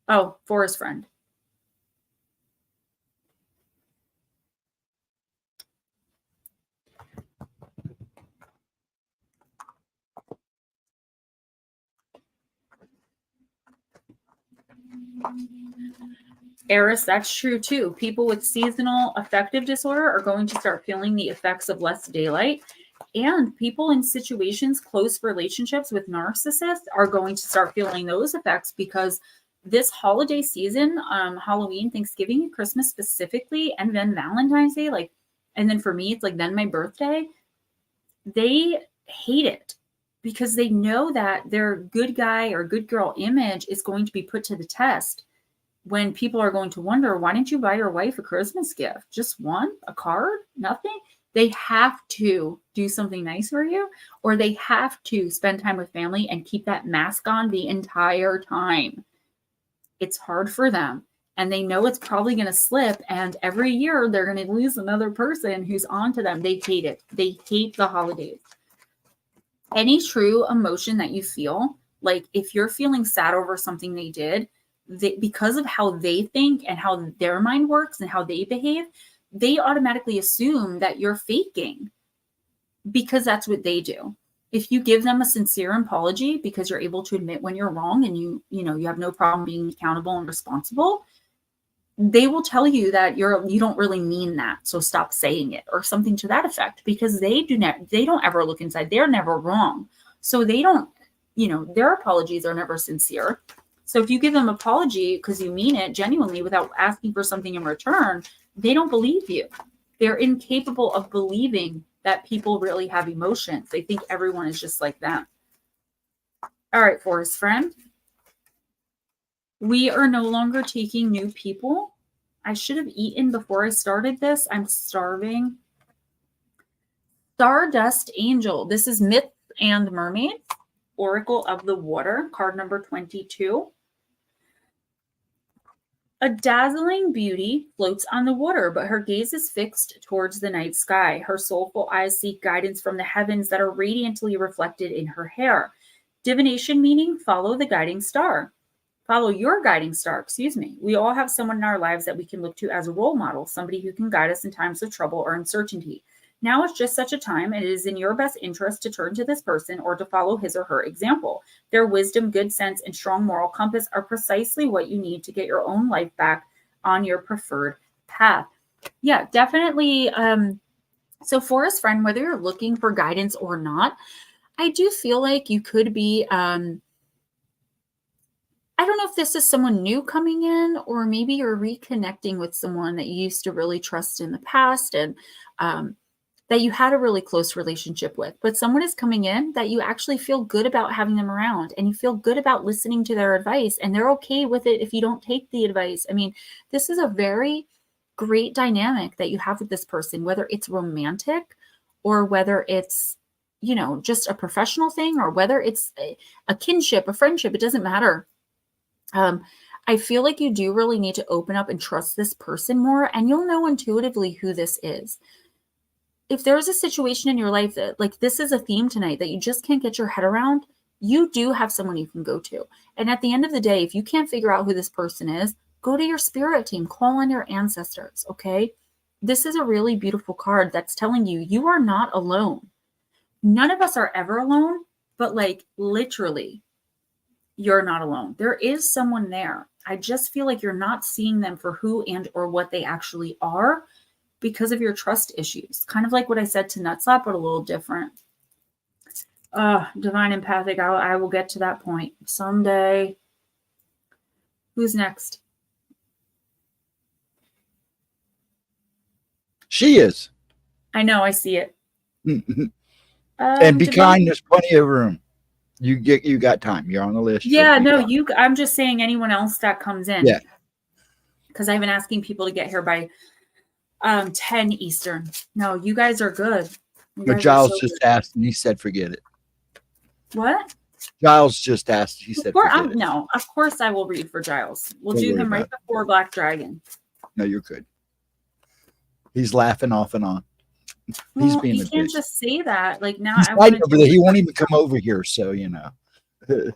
Oh, Forest Friend. Eris, that's true too. People with seasonal affective disorder are going to start feeling the effects of less daylight. And people in situations, close relationships with narcissists are going to start feeling those effects because this holiday season, Halloween, Thanksgiving, and Christmas specifically, and then Valentine's Day, like, and then for me, it's like then my birthday, they hate it because they know that their good guy or good girl image is going to be put to the test when people are going to wonder, why didn't you buy your wife a Christmas gift? Just one? A card? Nothing? They have to do something nice for you, or they have to spend time with family and keep that mask on the entire time. It's hard for them. And they know it's probably going to slip. And every year they're going to lose another person who's on to them. They hate it. They hate the holidays. Any true emotion that you feel, like if you're feeling sad over something they did, because of how they think and how their mind works and how they behave, they automatically assume that you're faking because that's what they do. If you give them a sincere apology because you're able to admit when you're wrong and you have no problem being accountable and responsible, they will tell you that you don't really mean that, so stop saying it, or something to that effect, because they don't ever look inside. They're never wrong. So they don't, their apologies are never sincere. So if you give them an apology because you mean it genuinely without asking for something in return, they don't believe you. They're incapable of believing that people really have emotions. They think everyone is just like them. All right, Forest friend. We are no longer taking new people. I should have eaten before I started this. I'm starving. Stardust Angel. This is Myths and Mermaids. Oracle of the Water. Card number 22. A dazzling beauty floats on the water, but her gaze is fixed towards the night sky. Her soulful eyes seek guidance from the heavens that are radiantly reflected in her hair. Divination meaning follow the guiding star. Follow your guiding star, excuse me. We all have someone in our lives that we can look to as a role model, somebody who can guide us in times of trouble or uncertainty. Now is just such a time, and it is in your best interest to turn to this person or to follow his or her example. Their wisdom, good sense, and strong moral compass are precisely what you need to get your own life back on your preferred path. Yeah, definitely. So Forest friend, whether you're looking for guidance or not, I do feel like you could be, I don't know if this is someone new coming in, or maybe you're reconnecting with someone that you used to really trust in the past and that you had a really close relationship with. But someone is coming in that you actually feel good about having them around, and you feel good about listening to their advice, and they're okay with it if you don't take the advice. I mean, this is a very great dynamic that you have with this person, whether it's romantic or whether it's, just a professional thing, or whether it's a kinship, a friendship. It doesn't matter. I feel like you do really need to open up and trust this person more, and you'll know intuitively who this is. If there's a situation in your life that, like, this is a theme tonight that you just can't get your head around, you do have someone you can go to. And at the end of the day, if you can't figure out who this person is, go to your spirit team, call on your ancestors, okay? This is a really beautiful card that's telling you, you are not alone. None of us are ever alone, but like literally, you're not alone. There is someone there. I just feel like you're not seeing them for who and or what they actually are because of your trust issues. Kind of like what I said to Nutslap, but a little different. Divine empathic. I will get to that point someday. Who's next? She is. I know. I see it. And be kind. There's plenty of room. You got time. You're on the list. Yeah, no, I'm just saying anyone else that comes in. Yeah. Because I've been asking people to get here by 10 Eastern. No, you guys are good. But Giles just asked and he said, forget it. What? Giles just asked. He said, forget it. No, of course I will read for Giles. We'll do him right before Black Dragon. No, you're good. He's laughing off and on. Well, he can't just say that. Like now, he won't even come over here. So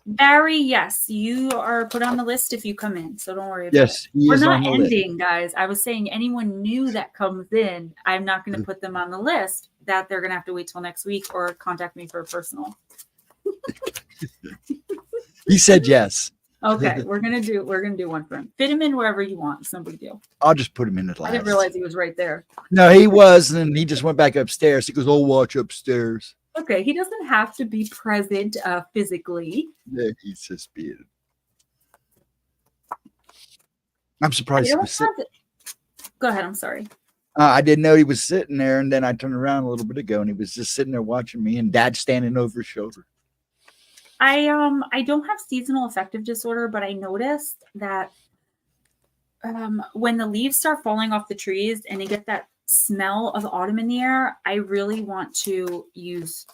Barry, yes, you are put on the list if you come in. So don't worry about it. Yes, we're not ending, guys. I was saying anyone new that comes in, I'm not going to put them on the list. That they're going to have to wait till next week or contact me for a personal. He said yes. Okay, we're gonna do one for him. Fit him in wherever you want. It's no big deal. I'll just put him in the last. I didn't realize he was right there. No, he was, and he just went back upstairs. He goes, "I'll watch upstairs." Okay, he doesn't have to be present physically. Yeah, he's just being. I'm surprised he was sitting. Go ahead. I'm sorry. I didn't know he was sitting there, and then I turned around a little bit ago, and he was just sitting there watching me, and Dad standing over his shoulder. I don't have seasonal affective disorder, but I noticed that when the leaves start falling off the trees and you get that smell of autumn in the air, I really want to use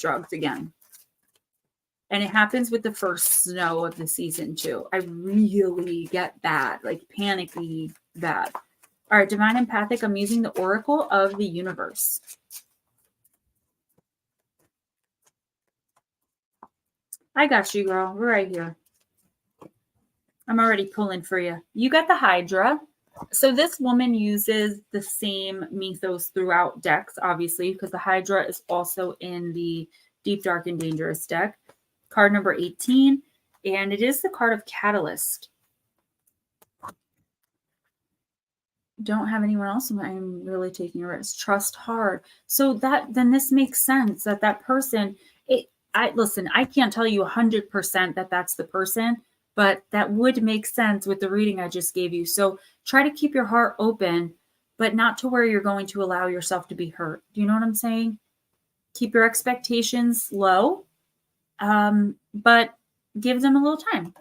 drugs again. And it happens with the first snow of the season too. I really get bad, like panicky bad. All right, divine empathic. I'm using the oracle of the universe. I got you, girl. We're right here. I'm already pulling for you. You got the Hydra. So this woman uses the same mythos throughout decks, obviously, because the Hydra is also in the Deep, Dark, and Dangerous deck. Card number 18. And it is the card of Catalyst. Don't have anyone else. I'm really taking a risk. Trust hard. So then this makes sense that person, listen, I can't tell you 100% that that's the person, but that would make sense with the reading I just gave you. So try to keep your heart open, but not to where you're going to allow yourself to be hurt. Do you know what I'm saying? Keep your expectations low, but give them a little time.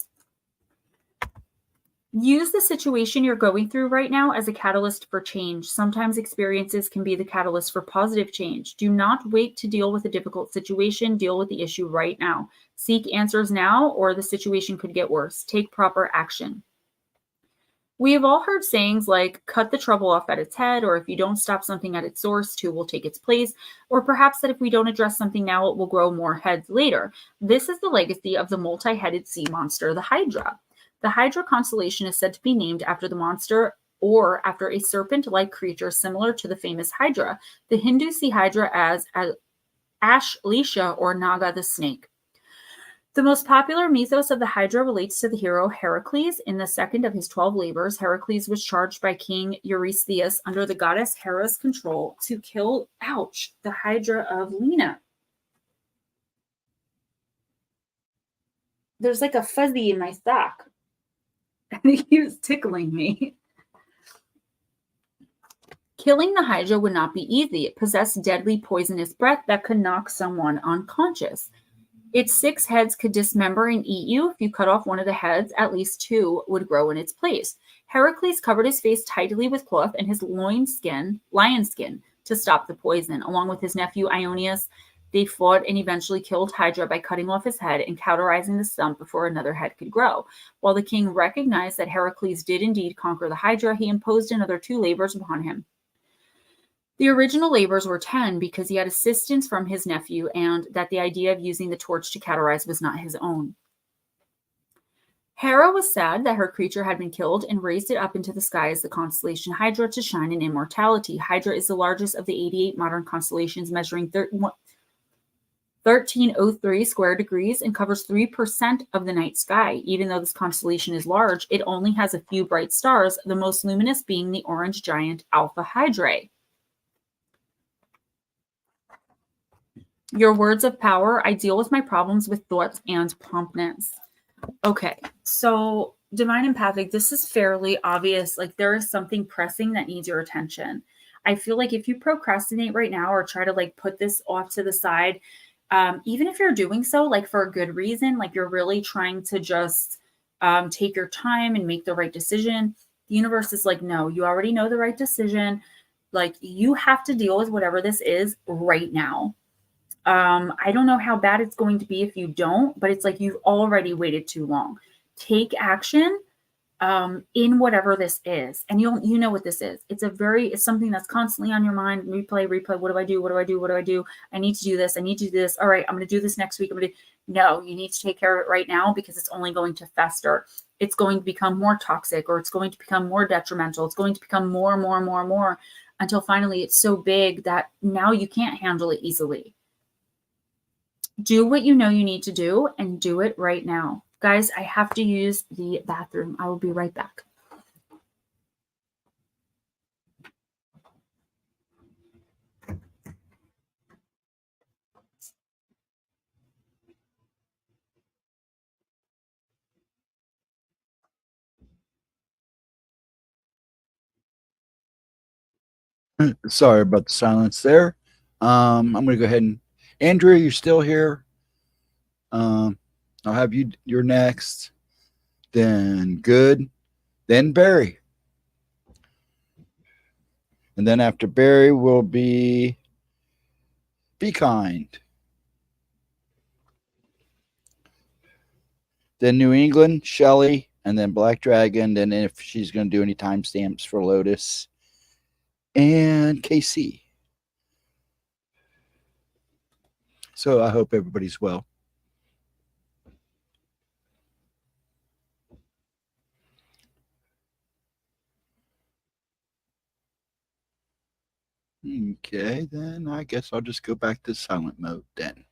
Use the situation you're going through right now as a catalyst for change. Sometimes experiences can be the catalyst for positive change. Do not wait to deal with a difficult situation. Deal with the issue right now. Seek answers now, or the situation could get worse. Take proper action. We have all heard sayings like, cut the trouble off at its head, or if you don't stop something at its source, two will take its place, or perhaps that if we don't address something now, it will grow more heads later. This is the legacy of the multi-headed sea monster, the Hydra. The Hydra constellation is said to be named after the monster or after a serpent-like creature similar to the famous Hydra. The Hindus see Hydra as Ashleisha or Naga the snake. The most popular mythos of the Hydra relates to the hero Heracles. In the second of his 12 labors, Heracles was charged by King Eurystheus under the goddess Hera's control to kill, the Hydra of Lena. There's like a fuzzy in my sock. I think he was tickling me. Killing the Hydra would not be easy. It possessed deadly poisonous breath that could knock someone unconscious. Its 6 heads could dismember and eat you. If you cut off one of the heads, at least 2 would grow in its place. Heracles covered his face tightly with cloth and his lion skin, to stop the poison. Along with his nephew Ionius, they fought and eventually killed Hydra by cutting off his head and cauterizing the stump before another head could grow. While the king recognized that Heracles did indeed conquer the Hydra, he imposed another 2 labors upon him. The original labors were 10 because he had assistance from his nephew and that the idea of using the torch to cauterize was not his own. Hera was sad that her creature had been killed and raised it up into the sky as the constellation Hydra to shine in immortality. Hydra is the largest of the 88 modern constellations, measuring 1303 square degrees and covers 3% of the night sky. Even though this constellation is large, it only has a few bright stars, the most luminous being the orange giant Alpha Hydrae. Your words of power. I deal with my problems with thoughts and promptness. Okay, so divine empathic, this is fairly obvious. Like there is something pressing that needs your attention. I feel like if you procrastinate right now or try to like put this off to the side, even if you're doing so like for a good reason, like you're really trying to just take your time and make the right decision, the universe is like, no, you already know the right decision. Like you have to deal with whatever this is right now. I don't know how bad it's going to be if you don't, but it's like you've already waited too long. Take action in whatever this is. And you know what this is. It's something that's constantly on your mind. Replay. What do I do? I need to do this. All right, I'm going to do this next week. No, you need to take care of it right now because it's only going to fester. It's going to become more toxic, or it's going to become more detrimental. It's going to become more until finally it's so big that now you can't handle it easily. Do what you know you need to do and do it right now. Guys, I have to use the bathroom. I will be right back. Sorry about the silence there. I'm going to go ahead and Andrea, you're still here. I'll have you're next. Then Good. Then Barry. And then after Barry will be Kind. Then New England, Shelly, and then Black Dragon. Then if she's going to do any timestamps for Lotus. And KC. So I hope everybody's well. Okay, then I guess I'll just go back to silent mode then.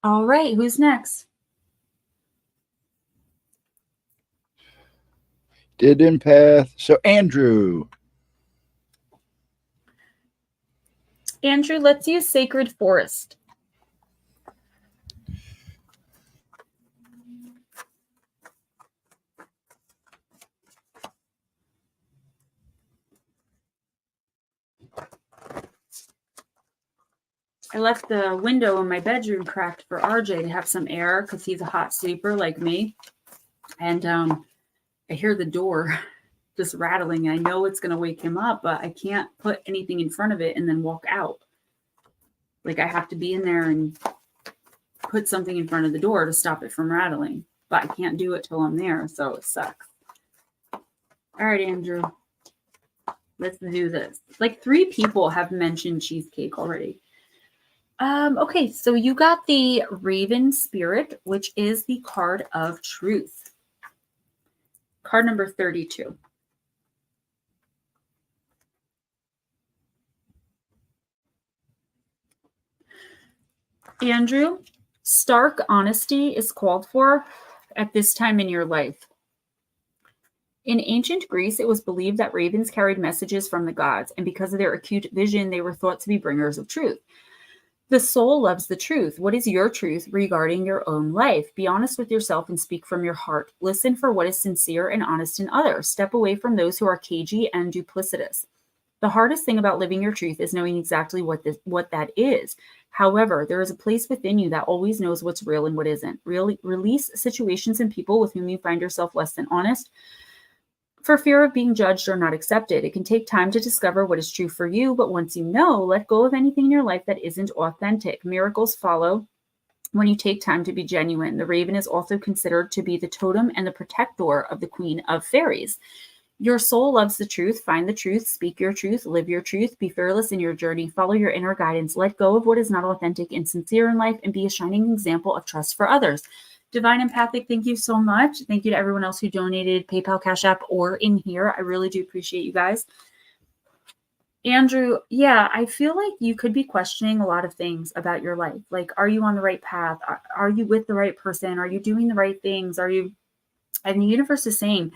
All right, who's next? Did empath. So Andrew. Andrew, let's use Sacred Forest. I left the window in my bedroom cracked for RJ to have some air because he's a hot sleeper like me. And I hear the door just rattling. I know it's going to wake him up, but I can't put anything in front of it and then walk out. Like I have to be in there and put something in front of the door to stop it from rattling. But I can't do it till I'm there, so it sucks. All right, Andrew. Let's do this. Like 3 people have mentioned cheesecake already. Okay, so you got the Raven Spirit, which is the card of truth. Card number 32. Andrew, stark honesty is called for at this time in your life. In ancient Greece, it was believed that ravens carried messages from the gods, and because of their acute vision, they were thought to be bringers of truth. The soul loves the truth. What is your truth regarding your own life? Be honest with yourself and speak from your heart. Listen for what is sincere and honest in others. Step away from those who are cagey and duplicitous. The hardest thing about living your truth is knowing exactly what that is. However, there is a place within you that always knows what's real and what isn't. Release situations and people with whom you find yourself less than honest for fear of being judged or not accepted. It can take time to discover what is true for you, but once you know, let go of anything in your life that isn't authentic. Miracles follow when you take time to be genuine. The raven is also considered to be the totem and the protector of the queen of fairies. Your soul loves the truth. Find the truth, speak your truth, live your truth, be fearless in your journey, follow your inner guidance, let go of what is not authentic and sincere in life, and be a shining example of trust for others. Divine Empathic, thank you so much. Thank you to everyone else who donated PayPal, Cash App, or in here. I really do appreciate you guys. Andrew, yeah, I feel like you could be questioning a lot of things about your life. Like, are you on the right path? Are you with the right person? Are you doing the right things? And the universe is saying,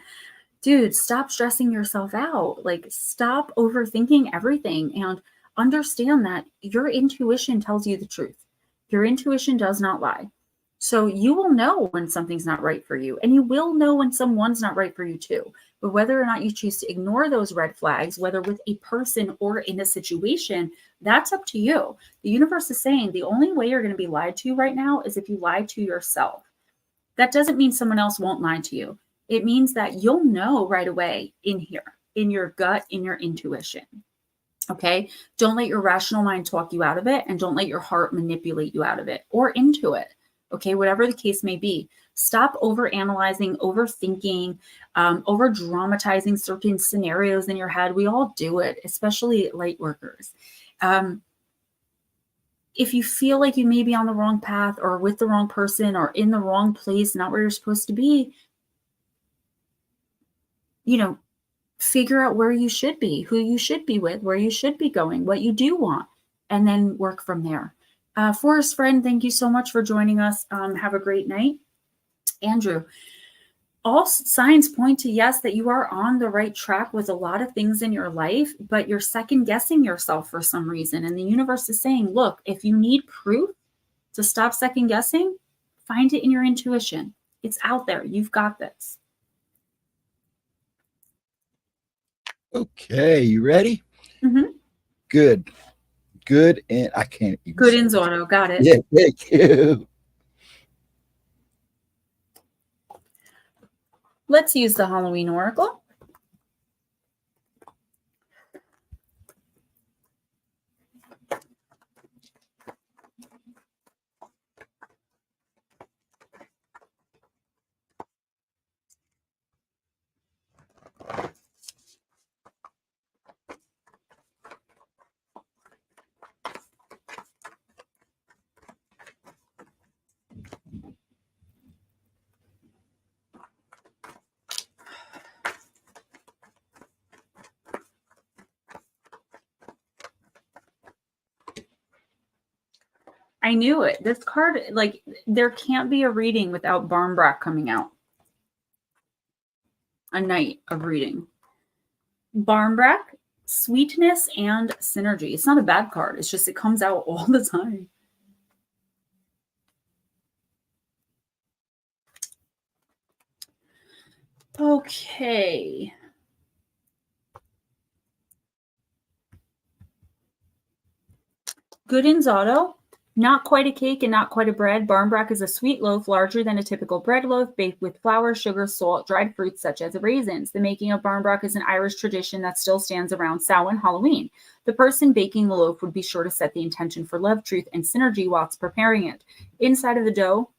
dude, stop stressing yourself out. Like, stop overthinking everything and understand that your intuition tells you the truth. Your intuition does not lie. So you will know when something's not right for you, and you will know when someone's not right for you too. But whether or not you choose to ignore those red flags, whether with a person or in a situation, that's up to you. The universe is saying the only way you're going to be lied to right now is if you lie to yourself. That doesn't mean someone else won't lie to you. It means that you'll know right away in here, in your gut, in your intuition. Okay. Don't let your rational mind talk you out of it, and don't let your heart manipulate you out of it or into it. Okay. Whatever the case may be, stop over analyzing, overthinking, over dramatizing certain scenarios in your head. We all do it, especially light workers. If you feel like you may be on the wrong path or with the wrong person or in the wrong place, not where you're supposed to be, figure out where you should be, who you should be with, where you should be going, what you do want, and then work from there. Forest friend, thank you so much for joining us. Have a great night. Andrew, all signs point to yes, that you are on the right track with a lot of things in your life, but you're second guessing yourself for some reason. And the universe is saying, look, if you need proof to stop second guessing, find it in your intuition. It's out there. You've got this. Okay, you ready? Mm-hmm. Good. Good, and I can't even. Ghostdragonzw, got it. Yeah, thank you. Let's use the Halloween Oracle. I knew it. This card, like, there can't be a reading without Barmbrack coming out. A night of reading. Barmbrack, sweetness and synergy. It's not a bad card. It's just it comes out all the time. Okay. Ghostdragonzw. Not quite a cake and not quite a bread. Barmbrack is a sweet loaf larger than a typical bread loaf, baked with flour, sugar, salt, dried fruits such as raisins. The making of Barmbrack is an Irish tradition that still stands around Samhain, Halloween. The person baking the loaf would be sure to set the intention for love, truth, and synergy whilst preparing it. Inside of the dough,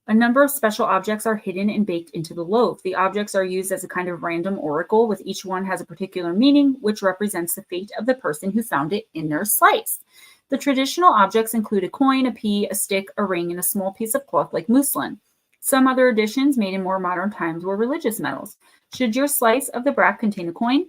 a number of special objects are hidden and baked into the loaf. The objects are used as a kind of random oracle, with each one has a particular meaning, which represents the fate of the person who found it in their slice. The traditional objects include a coin, a pea, a stick, a ring, and a small piece of cloth like muslin. Some other additions made in more modern times were religious medals. Should your slice of the brack contain a coin,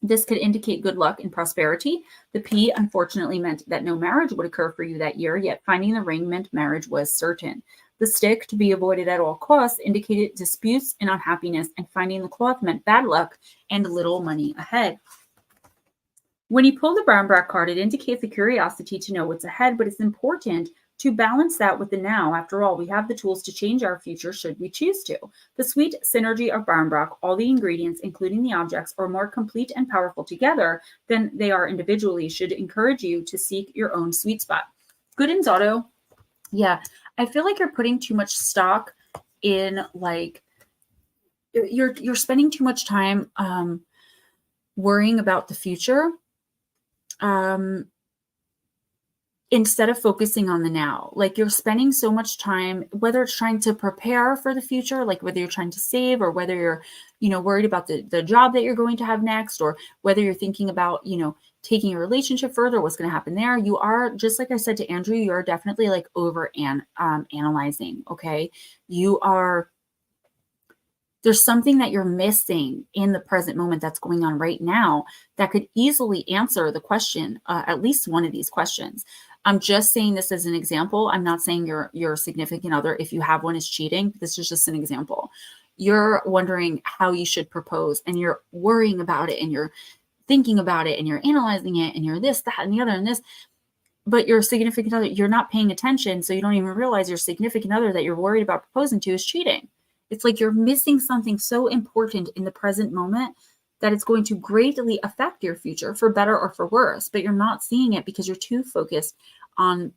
this could indicate good luck and prosperity. The pea unfortunately meant that no marriage would occur for you that year, yet finding the ring meant marriage was certain. The stick, to be avoided at all costs, indicated disputes and unhappiness, and finding the cloth meant bad luck and little money ahead. When you pull the Barmbrack card, it indicates a curiosity to know what's ahead, but it's important to balance that with the now. After all, we have the tools to change our future should we choose to. The sweet synergy of Barmbrack, all the ingredients, including the objects, are more complete and powerful together than they are individually, should encourage you to seek your own sweet spot. Ghostdragonzw, yeah, I feel like you're putting too much stock in, like, you're spending too much time worrying about the future. Instead of focusing on the now. Like, you're spending so much time, whether it's trying to prepare for the future, like whether you're trying to save, or whether you're, worried about the job that you're going to have next, or whether you're thinking about, taking a relationship further, what's going to happen there. You are, just like I said to Andrew, you are definitely like over analyzing. Okay. There's something that you're missing in the present moment that's going on right now that could easily answer the question, at least one of these questions. I'm just saying this as an example. I'm not saying your significant other, if you have one, is cheating. This is just an example. You're wondering how you should propose, and you're worrying about it, and you're thinking about it, and you're analyzing it, and you're this, that, and the other, and this. But your significant other, you're not paying attention, so you don't even realize your significant other that you're worried about proposing to is cheating. It's like you're missing something so important in the present moment that it's going to greatly affect your future, for better or for worse, but you're not seeing it because you're too focused on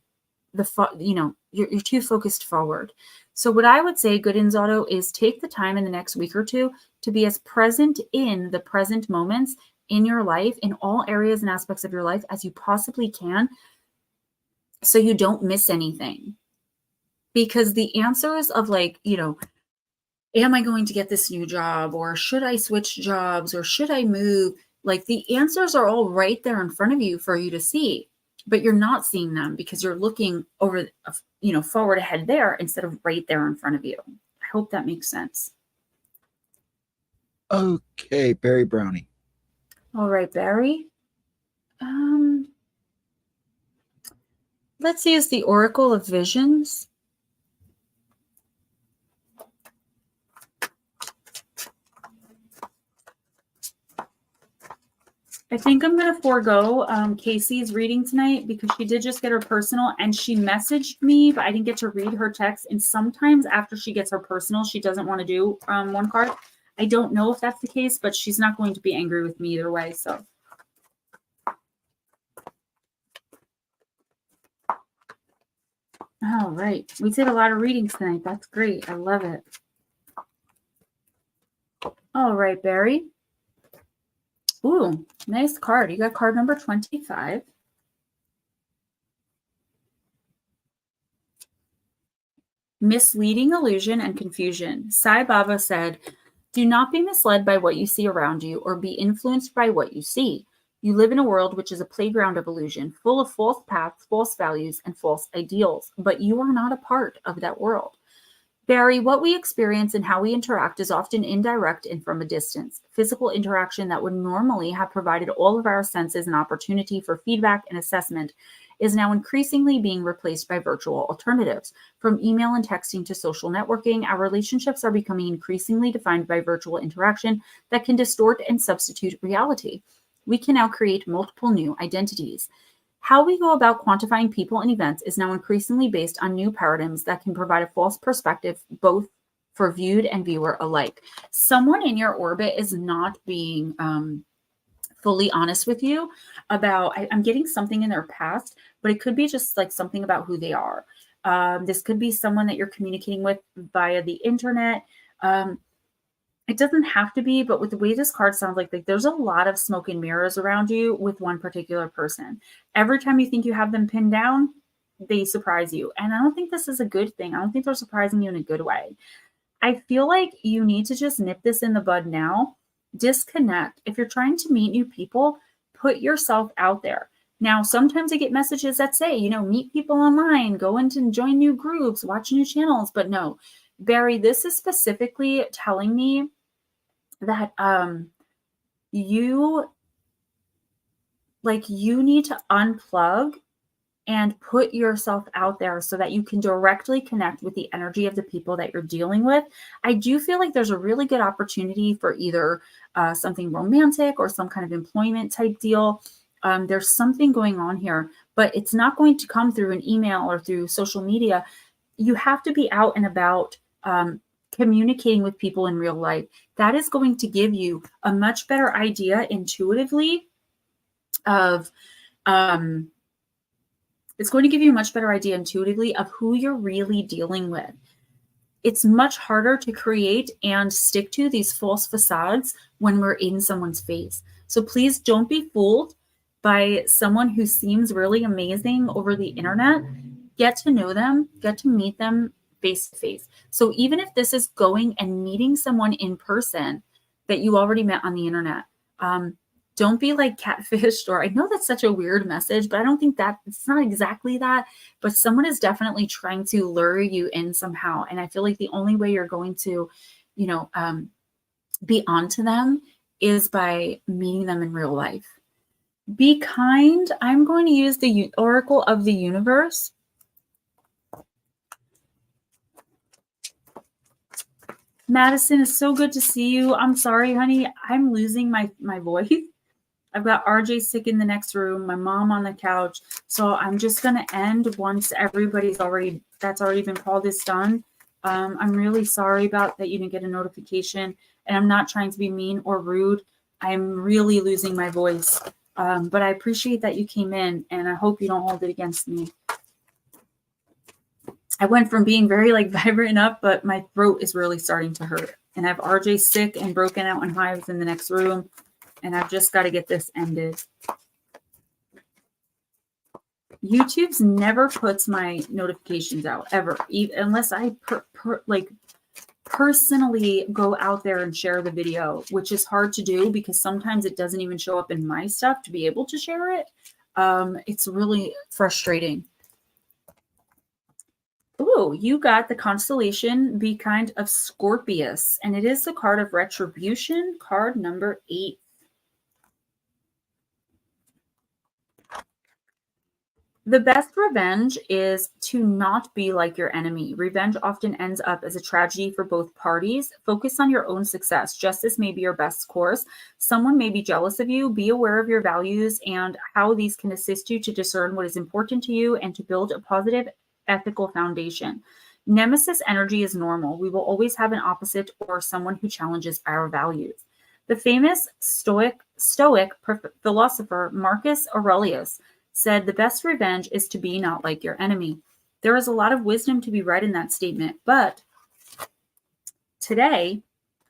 you're too focused forward. So what I would say, Ghostdragonzw, is take the time in the next week or two to be as present in the present moments in your life, in all areas and aspects of your life as you possibly can, so you don't miss anything. Because the answers of like, you know, am I going to get this new job, or should I switch jobs, or should I move? Like, the answers are all right there in front of you for you to see, but you're not seeing them because you're looking over, you know, forward ahead there instead of right there in front of you. I hope that makes sense. Okay, Barry Brownie. All right, Barry. Let's use the Oracle of Visions. I think I'm going to forego Casey's reading tonight because she did just get her personal, and she messaged me, but I didn't get to read her text. And sometimes after she gets her personal, she doesn't want to do one card. I don't know if that's the case, but she's not going to be angry with me either way. So. All right. We did a lot of readings tonight. That's great. I love it. All right, Barry. Ooh, nice card. You got card number 25. Misleading illusion and confusion. Sai Baba said, do not be misled by what you see around you or be influenced by what you see. You live in a world which is a playground of illusion, full of false paths, false values, and false ideals, but you are not a part of that world. Barry, what we experience and how we interact is often indirect and from a distance. Physical interaction that would normally have provided all of our senses an opportunity for feedback and assessment is now increasingly being replaced by virtual alternatives. From email and texting to social networking, our relationships are becoming increasingly defined by virtual interaction that can distort and substitute reality. We can now create multiple new identities. How we go about quantifying people and events is now increasingly based on new paradigms that can provide a false perspective, both for viewed and viewer alike. Someone in your orbit is not being fully honest with you about, I'm getting something in their past, but it could be just like something about who they are. This could be someone that you're communicating with via the internet. It doesn't have to be, but with the way this card sounds like there's a lot of smoke and mirrors around you with one particular person. Every time you think you have them pinned down, they surprise you. And I don't think this is a good thing. I don't think they're surprising you in a good way. I feel like you need to just nip this in the bud now. Disconnect. If you're trying to meet new people, put yourself out there. Now, sometimes I get messages that say, you know, meet people online, go into and join new groups, watch new channels. But no, Barry, this is specifically telling me that you need to unplug and put yourself out there so that you can directly connect with the energy of the people that you're dealing with. I do feel like there's a really good opportunity for either something romantic or some kind of employment type deal. There's something going on here, but it's not going to come through an email or through social media. You have to be out and about, communicating with people in real life. That is going to give you a much better idea intuitively of, it's going to give you a much better idea intuitively of who you're really dealing with. It's much harder to create and stick to these false facades when we're in someone's face. So please don't be fooled by someone who seems really amazing over the internet. Get to know them, get to meet them face to face. So even if this is going and meeting someone in person that you already met on the internet, don't be like catfished, or I know that's such a weird message, but I don't think that it's not exactly that, but someone is definitely trying to lure you in somehow. And I feel like the only way you're going to, you know, be onto them is by meeting them in real life. Be kind. I'm going to use the Oracle of the Universe. Madison, it's so good to see you. I'm sorry, honey. I'm losing my voice. I've got RJ sick in the next room, my mom on the couch. So I'm just going to end once everybody's that's already been called is done. I'm really sorry about that you didn't get a notification, and I'm not trying to be mean or rude. I'm really losing my voice. But I appreciate that you came in, and I hope you don't hold it against me. I went from being very vibrant up, but my throat is really starting to hurt. And I have RJ sick and broken out in hives in the next room. and I've just got to get this ended. YouTube's never puts my notifications out ever, unless I personally go out there and share the video, which is hard to do because sometimes it doesn't even show up in my stuff to be able to share it. It's really frustrating. Ooh, you got the constellation Be Kind of Scorpius, and it is the card of retribution, card number 8. The best revenge is to not be like your enemy. Revenge often ends up as a tragedy for both parties. Focus on your own success. Justice may be your best course. Someone may be jealous of you. Be aware of your values and how these can assist you to discern what is important to you and to build a positive ethical foundation. Nemesis energy is normal. We will always have an opposite or someone who challenges our values. The famous Stoic philosopher Marcus Aurelius said the best revenge is to be not like your enemy. There is a lot of wisdom to be read in that statement, but today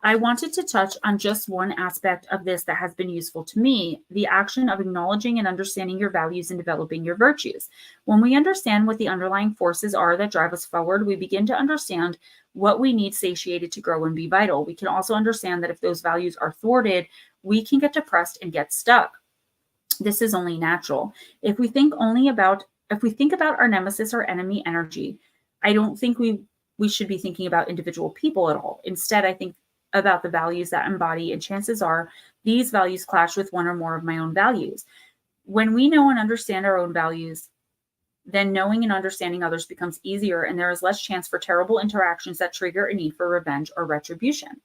I wanted to touch on just one aspect of this that has been useful to me, the action of acknowledging and understanding your values and developing your virtues. When we understand what the underlying forces are that drive us forward, we begin to understand what we need satiated to grow and be vital. We can also understand that if those values are thwarted, we can get depressed and get stuck. This is only natural. If we think about our nemesis or enemy energy, I don't think we should be thinking about individual people at all. Instead, I think about the values that embody, and chances are these values clash with one or more of my own values. When we know and understand our own values, then knowing and understanding others becomes easier, and there is less chance for terrible interactions that trigger a need for revenge or retribution.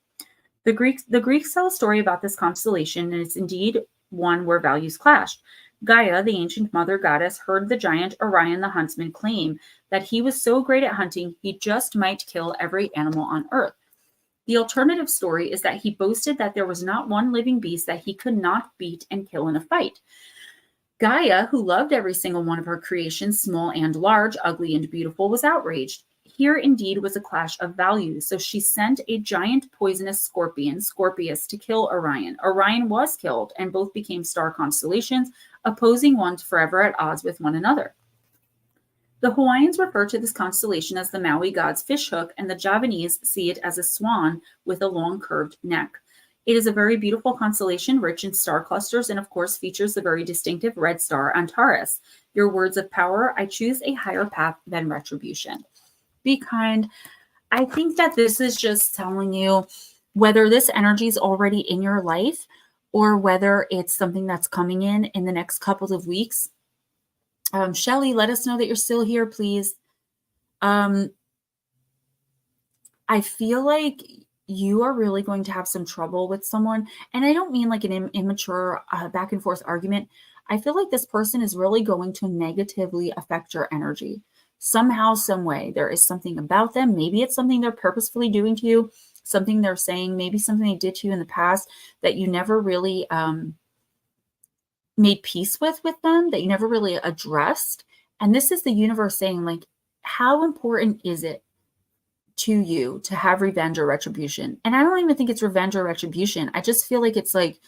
The Greeks tell a story about this constellation, and it's indeed one where values clashed. Gaia, the ancient mother goddess, heard the giant Orion the huntsman claim that he was so great at hunting he just might kill every animal on earth. The alternative story is that he boasted that there was not one living beast that he could not beat and kill in a fight. Gaia, who loved every single one of her creations, small and large, ugly and beautiful, was outraged. Here indeed was a clash of values, so she sent a giant poisonous scorpion, Scorpius, to kill Orion. Orion was killed, and both became star constellations, opposing ones forever at odds with one another. The Hawaiians refer to this constellation as the Maui god's fishhook, and the Javanese see it as a swan with a long curved neck. It is a very beautiful constellation, rich in star clusters, and of course features the very distinctive red star Antares. Your words of power: I choose a higher path than retribution. Be kind. I think that this is just telling you whether this energy is already in your life or whether it's something that's coming in the next couple of weeks. Shelly, let us know that you're still here, please. I feel like you are really going to have some trouble with someone. And I don't mean like an immature back and forth argument. I feel like this person is really going to negatively affect your energy. Somehow, some way, there is something about them. Maybe it's something they're purposefully doing to you, something they're saying, maybe something they did to you in the past that you never really made peace with them, that you never really addressed. And this is the universe saying, like, how important is it to you to have revenge or retribution? And I don't even think it's revenge or retribution. I just feel like it's like,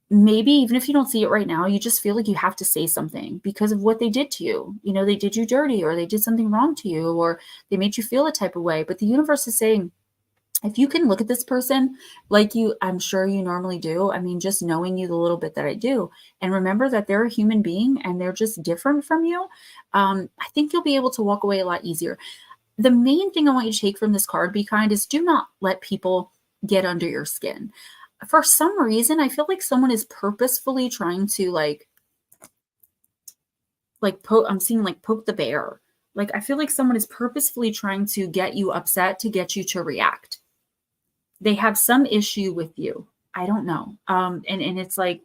maybe even if you don't see it right now, you just feel like you have to say something because of what they did to you. You know, they did you dirty, or they did something wrong to you, or they made you feel a type of way. But the universe is saying, if you can look at this person like I'm sure you normally do, I mean, just knowing you the little bit that I do, and remember that they're a human being and they're just different from you, I think you'll be able to walk away a lot easier. The main thing I want you to take from this card, Be Kind, is do not let people get under your skin. For some reason, I feel like someone is purposefully trying to I'm seeing like poke the bear. Like, I feel like someone is purposefully trying to get you upset, to get you to react. They have some issue with you. I don't know. And it's like,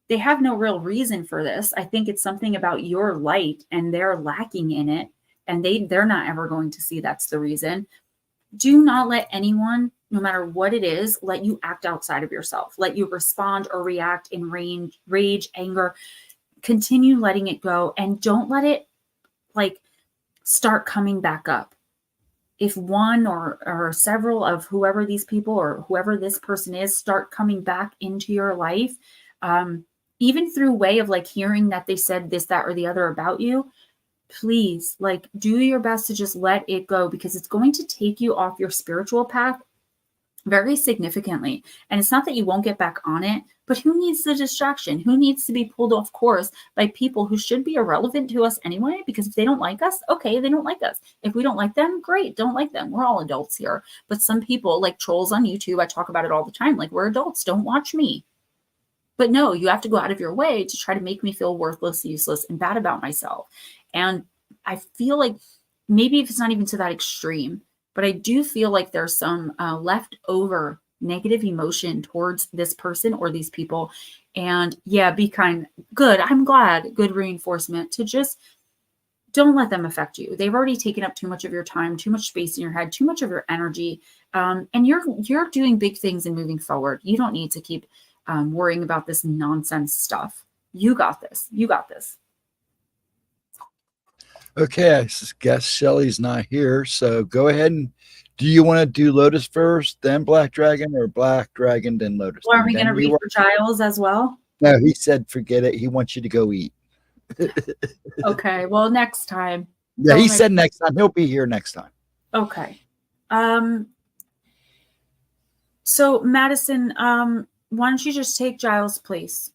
they have no real reason for this. I think it's something about your light and they're lacking in it. And they're not ever going to see that's the reason. Do not let anyone, no matter what it is, let you act outside of yourself, let you respond or react in rage, anger. Continue letting it go, and don't let it like start coming back up. if one or several of whoever these people or whoever this person is start coming back into your life, even through way of like hearing that they said this, that, or the other about you, please like do your best to just let it go, because it's going to take you off your spiritual path very significantly. And it's not that you won't get back on it, but who needs the distraction? Who needs to be pulled off course by people who should be irrelevant to us anyway? Because if they don't like us, okay, they don't like us. If we don't like them, great, don't like them. We're all adults here. But some people, like trolls on YouTube, I talk about it all the time, like, we're adults, don't watch me. But no, you have to go out of your way to try to make me feel worthless, useless, and bad about myself. And I feel like maybe if it's not even to that extreme, but I do feel like there's some leftover negative emotion towards this person or these people. And yeah, be kind. Good. I'm glad. Good reinforcement to just don't let them affect you. They've already taken up too much of your time, too much space in your head, too much of your energy. And you're doing big things and moving forward. You don't need to keep worrying about this nonsense stuff. You got this. You got this. Okay, I guess Shelly's not here, so go ahead and do you want to do Lotus first, then Black Dragon, or Black Dragon, then Lotus? Well, are we going to read for Giles as well? No, he said forget it. He wants you to go eat. Okay, well, next time. Yeah, he said next time. He'll be here next time. Okay. So, Madison, why don't you just take Giles' place?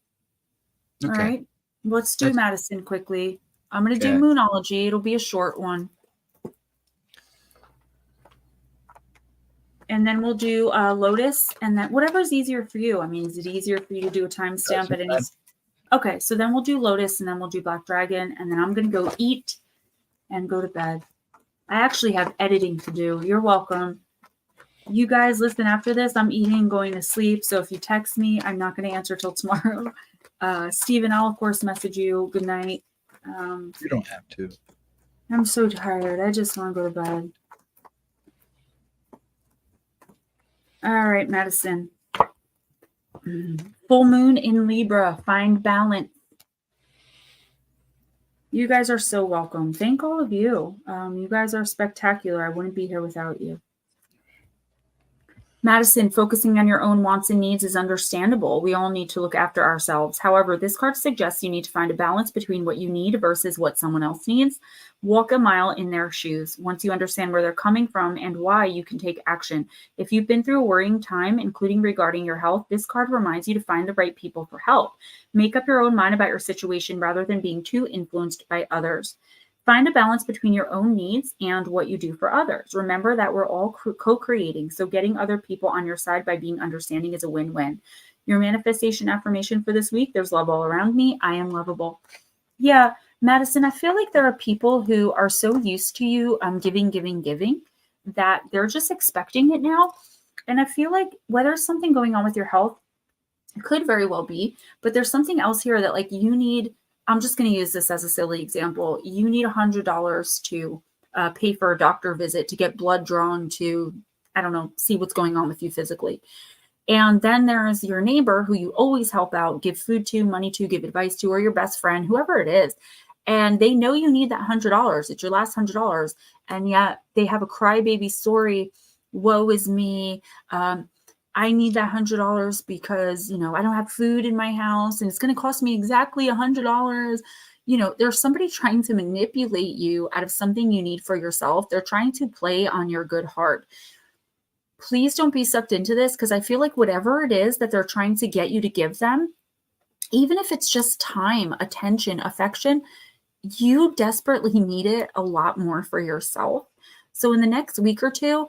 Okay. All right. Let's do Madison quickly. I'm going to do Moonology. It'll be a short one. And then we'll do Lotus, and then whatever's easier for you. I mean, is it easier for you to do a timestamp at any? Okay, so then we'll do Lotus, and then we'll do Black Dragon, and then I'm going to go eat and go to bed. I actually have editing to do. You're welcome. You guys listen after this. I'm eating, going to sleep. So if you text me, I'm not going to answer till tomorrow. Steven, I'll of course message you. Good night. You don't have to. I'm so tired. I just want to go to bed. All right, Madison. Full moon in Libra. Find balance. You guys are so welcome. Thank all of you. You guys are spectacular. I wouldn't be here without you. Madison, focusing on your own wants and needs is understandable. We all need to look after ourselves. However, this card suggests you need to find a balance between what you need versus what someone else needs. Walk a mile in their shoes. Once you understand where they're coming from and why, you can take action. If you've been through a worrying time, including regarding your health, this card reminds you to find the right people for help. Make up your own mind about your situation rather than being too influenced by others. Find a balance between your own needs and what you do for others. Remember that we're all co-creating, so getting other people on your side by being understanding is a win-win. Your manifestation affirmation for this week, there's love all around me. I am lovable. Yeah, Madison, I feel like there are people who are so used to you giving that they're just expecting it now. And I feel like whether it's something going on with your health, it could very well be, but there's something else here that like you need. I'm just going to use this as a silly example. You need $100 to pay for a doctor visit to get blood drawn to, I don't know, see what's going on with you physically. And then there's your neighbor who you always help out, give food to, money to, give advice to, or your best friend, whoever it is. And they know you need that $100. It's your last $100. And yet they have a crybaby story. Woe is me. I need that $100 because, I don't have food in my house and it's going to cost me exactly $100. There's somebody trying to manipulate you out of something you need for yourself. They're trying to play on your good heart. Please don't be sucked into this, because I feel like whatever it is that they're trying to get you to give them, even if it's just time, attention, affection, you desperately need it a lot more for yourself. So in the next week or two,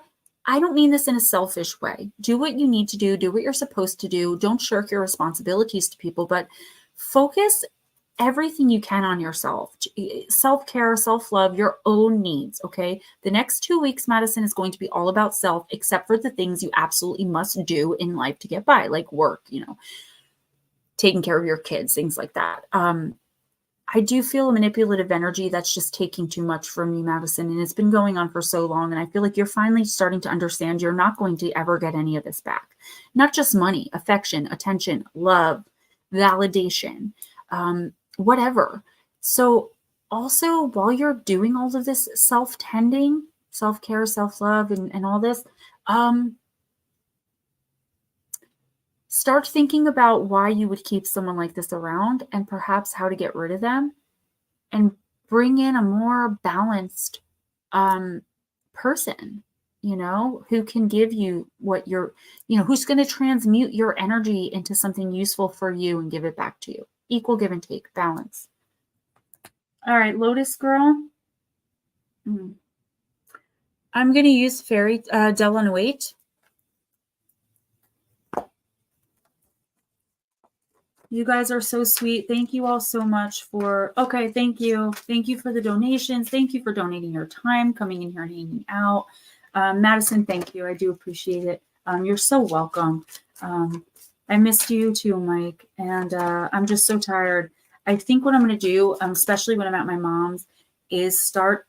I don't mean this in a selfish way. Do what you need to do what you're supposed to do. Don't shirk your responsibilities to people, but focus everything you can on yourself. Self-care, self-love, your own needs, okay? The next 2 weeks, Madison, is going to be all about self, except for the things you absolutely must do in life to get by, like work, taking care of your kids, things like that. I do feel a manipulative energy that's just taking too much from you, Madison, and it's been going on for so long, and I feel like you're finally starting to understand you're not going to ever get any of this back. Not just money, affection, attention, love, validation, whatever. So also, while you're doing all of this self-tending, self-care, self-love, and all this, start thinking about why you would keep someone like this around and perhaps how to get rid of them and bring in a more balanced person, who can give you what you're, who's going to transmute your energy into something useful for you and give it back to you. Equal give and take, balance. All right, Lotus Girl. I'm going to use Fairy Delon Wait. You guys are so sweet. Thank you all so much for, okay, thank you. Thank you for the donations. Thank you for donating your time, coming in here and hanging out. Madison, thank you. I do appreciate it. You're so welcome. I missed you too, Mike. And I'm just so tired. I think what I'm going to do, especially when I'm at my mom's, is start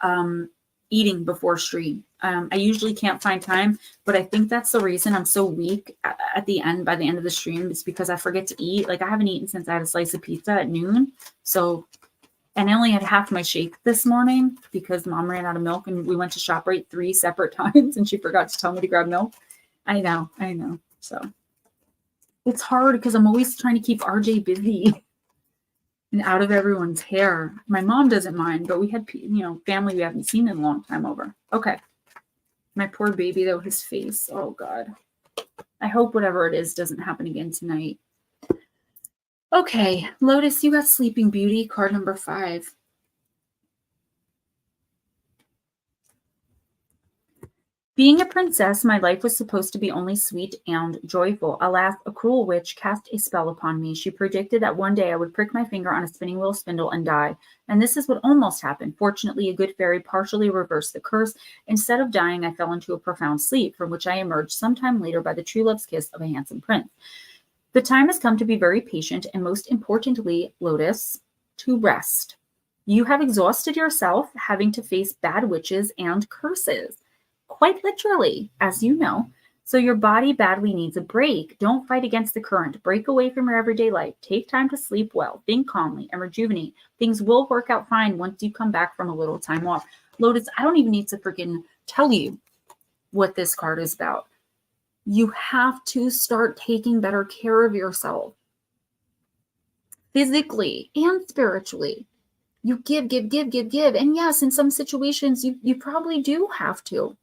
eating before stream. I usually can't find time, but I think that's the reason I'm so weak by the end of the stream. It's because I forget to eat. Like, I haven't eaten since I had a slice of pizza at noon. So, and I only had half my shake this morning because Mom ran out of milk and we went to ShopRite 3 separate times and she forgot to tell me to grab milk. I know. So it's hard because I'm always trying to keep RJ busy and out of everyone's hair. My mom doesn't mind, but we had, family we haven't seen in a long time over. Okay. My poor baby, though, his face. Oh, God. I hope whatever it is doesn't happen again tonight. Okay. Lotus, you got Sleeping Beauty, card number 5. Being a princess, my life was supposed to be only sweet and joyful. Alas, a cruel witch cast a spell upon me. She predicted that one day I would prick my finger on a spinning wheel spindle and die. And this is what almost happened. Fortunately, a good fairy partially reversed the curse. Instead of dying, I fell into a profound sleep, from which I emerged sometime later by the true love's kiss of a handsome prince. The time has come to be very patient, and most importantly, Lotus, to rest. You have exhausted yourself, having to face bad witches and curses. Quite literally, as you know. So your body badly needs a break. Don't fight against the current. Break away from your everyday life. Take time to sleep well. Think calmly and rejuvenate. Things will work out fine once you come back from a little time off. Lotus, I don't even need to freaking tell you what this card is about. You have to start taking better care of yourself. Physically and spiritually. You give. And yes, in some situations, you probably do have to.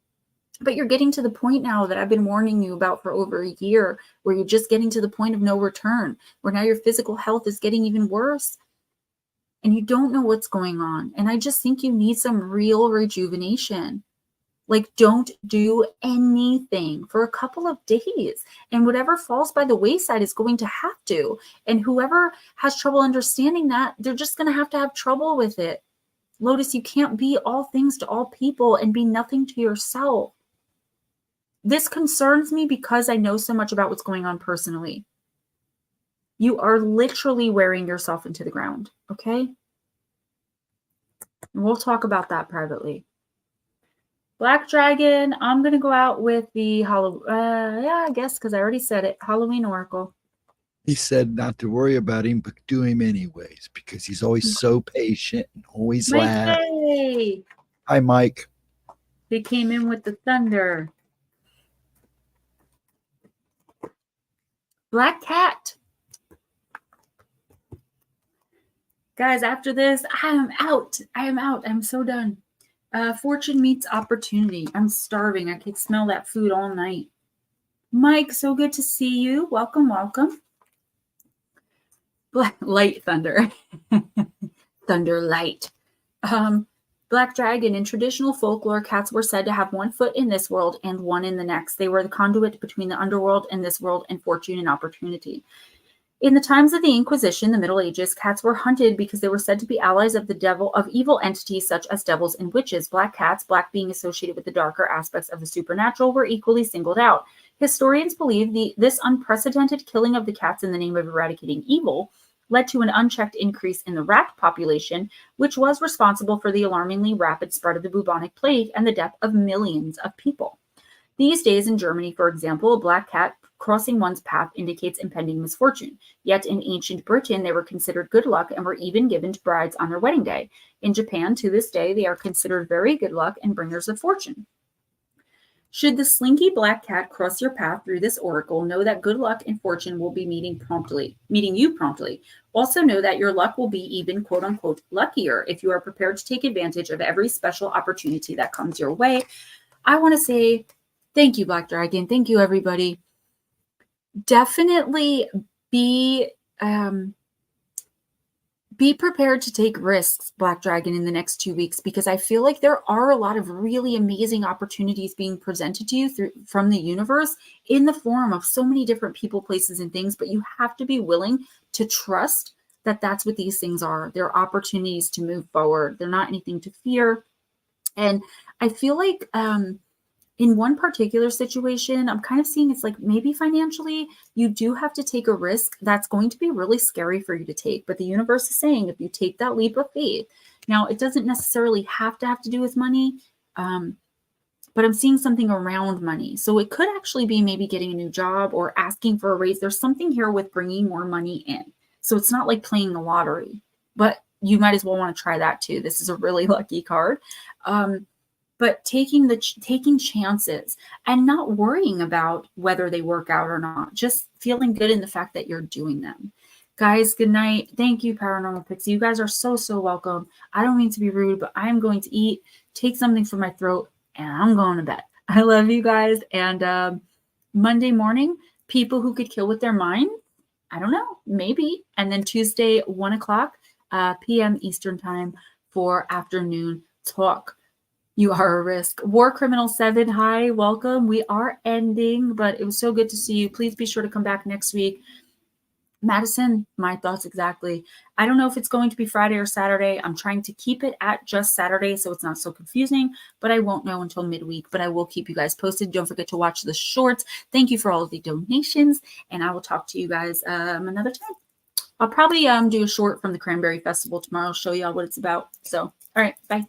But you're getting to the point now that I've been warning you about for over a year, where you're just getting to the point of no return, where now your physical health is getting even worse and you don't know what's going on. And I just think you need some real rejuvenation. Like, don't do anything for a couple of days, and whatever falls by the wayside is going to have to. And whoever has trouble understanding that, they're just going to have trouble with it. Lotus, you can't be all things to all people and be nothing to yourself. This concerns me because I know so much about what's going on personally. You are literally wearing yourself into the ground, okay? And we'll talk about that privately. Black Dragon, I'm going to go out with the I guess because I already said it, Halloween Oracle. He said not to worry about him, but do him anyways, because he's always so patient and always laughs. Hey. Hi, Mike. They came in with the thunder. Black Cat. Guys, after this, I am out. I'm so done. Fortune meets opportunity. I'm starving. I could smell that food all night. Mike, so good to see you. Welcome. Light thunder. Thunder light. Black Dragon. In traditional folklore, cats were said to have one foot in this world and one in the next. They were the conduit between the underworld and this world, and fortune and opportunity. In the times of the Inquisition, the Middle Ages, cats were hunted because they were said to be allies of the devil, of evil entities such as devils and witches. Black cats, black being associated with the darker aspects of the supernatural, were equally singled out. Historians believe this unprecedented killing of the cats in the name of eradicating evil led to an unchecked increase in the rat population, which was responsible for the alarmingly rapid spread of the bubonic plague and the death of millions of people. These days in Germany, for example, a black cat crossing one's path indicates impending misfortune. Yet in ancient Britain, they were considered good luck and were even given to brides on their wedding day. In Japan, to this day, they are considered very good luck and bringers of fortune. Should the slinky black cat cross your path through this oracle, know that good luck and fortune will be meeting you promptly. Also know that your luck will be even quote unquote luckier if you are prepared to take advantage of every special opportunity that comes your way. I want to say thank you, Black Dragon. Thank you, everybody. Definitely be prepared to take risks, Black Dragon, in the next 2 weeks, because I feel like there are a lot of really amazing opportunities being presented to you from the universe in the form of so many different people, places, and things. But you have to be willing to trust that that's what these things are. They're opportunities to move forward. They're not anything to fear. And I feel like in one particular situation, I'm kind of seeing it's like maybe financially you do have to take a risk that's going to be really scary for you to take. But the universe is saying if you take that leap of faith, now it doesn't necessarily have to do with money, but I'm seeing something around money. So it could actually be maybe getting a new job or asking for a raise. There's something here with bringing more money in. So it's not like playing the lottery, but you might as well want to try that too. This is a really lucky card. But taking chances and not worrying about whether they work out or not, just feeling good in the fact that you're doing them. Guys, good night. Thank you, Paranormal Pixie. You guys are so welcome. I don't mean to be rude, but I am going to eat, take something from my throat, and I'm going to bed. I love you guys. And Monday morning, people who could kill with their mind, I don't know, maybe. And then Tuesday, 1 o'clock p.m. Eastern time for afternoon talk. You are a risk. War Criminal 7, hi, welcome. We are ending, but it was so good to see you. Please be sure to come back next week. Madison, my thoughts exactly. I don't know if it's going to be Friday or Saturday. I'm trying to keep it at just Saturday so it's not so confusing, but I won't know until midweek, but I will keep you guys posted. Don't forget to watch the shorts. Thank you for all of the donations, and I will talk to you guys another time. I'll probably do a short from the Cranberry Festival tomorrow, show y'all what it's about. So, all right, bye.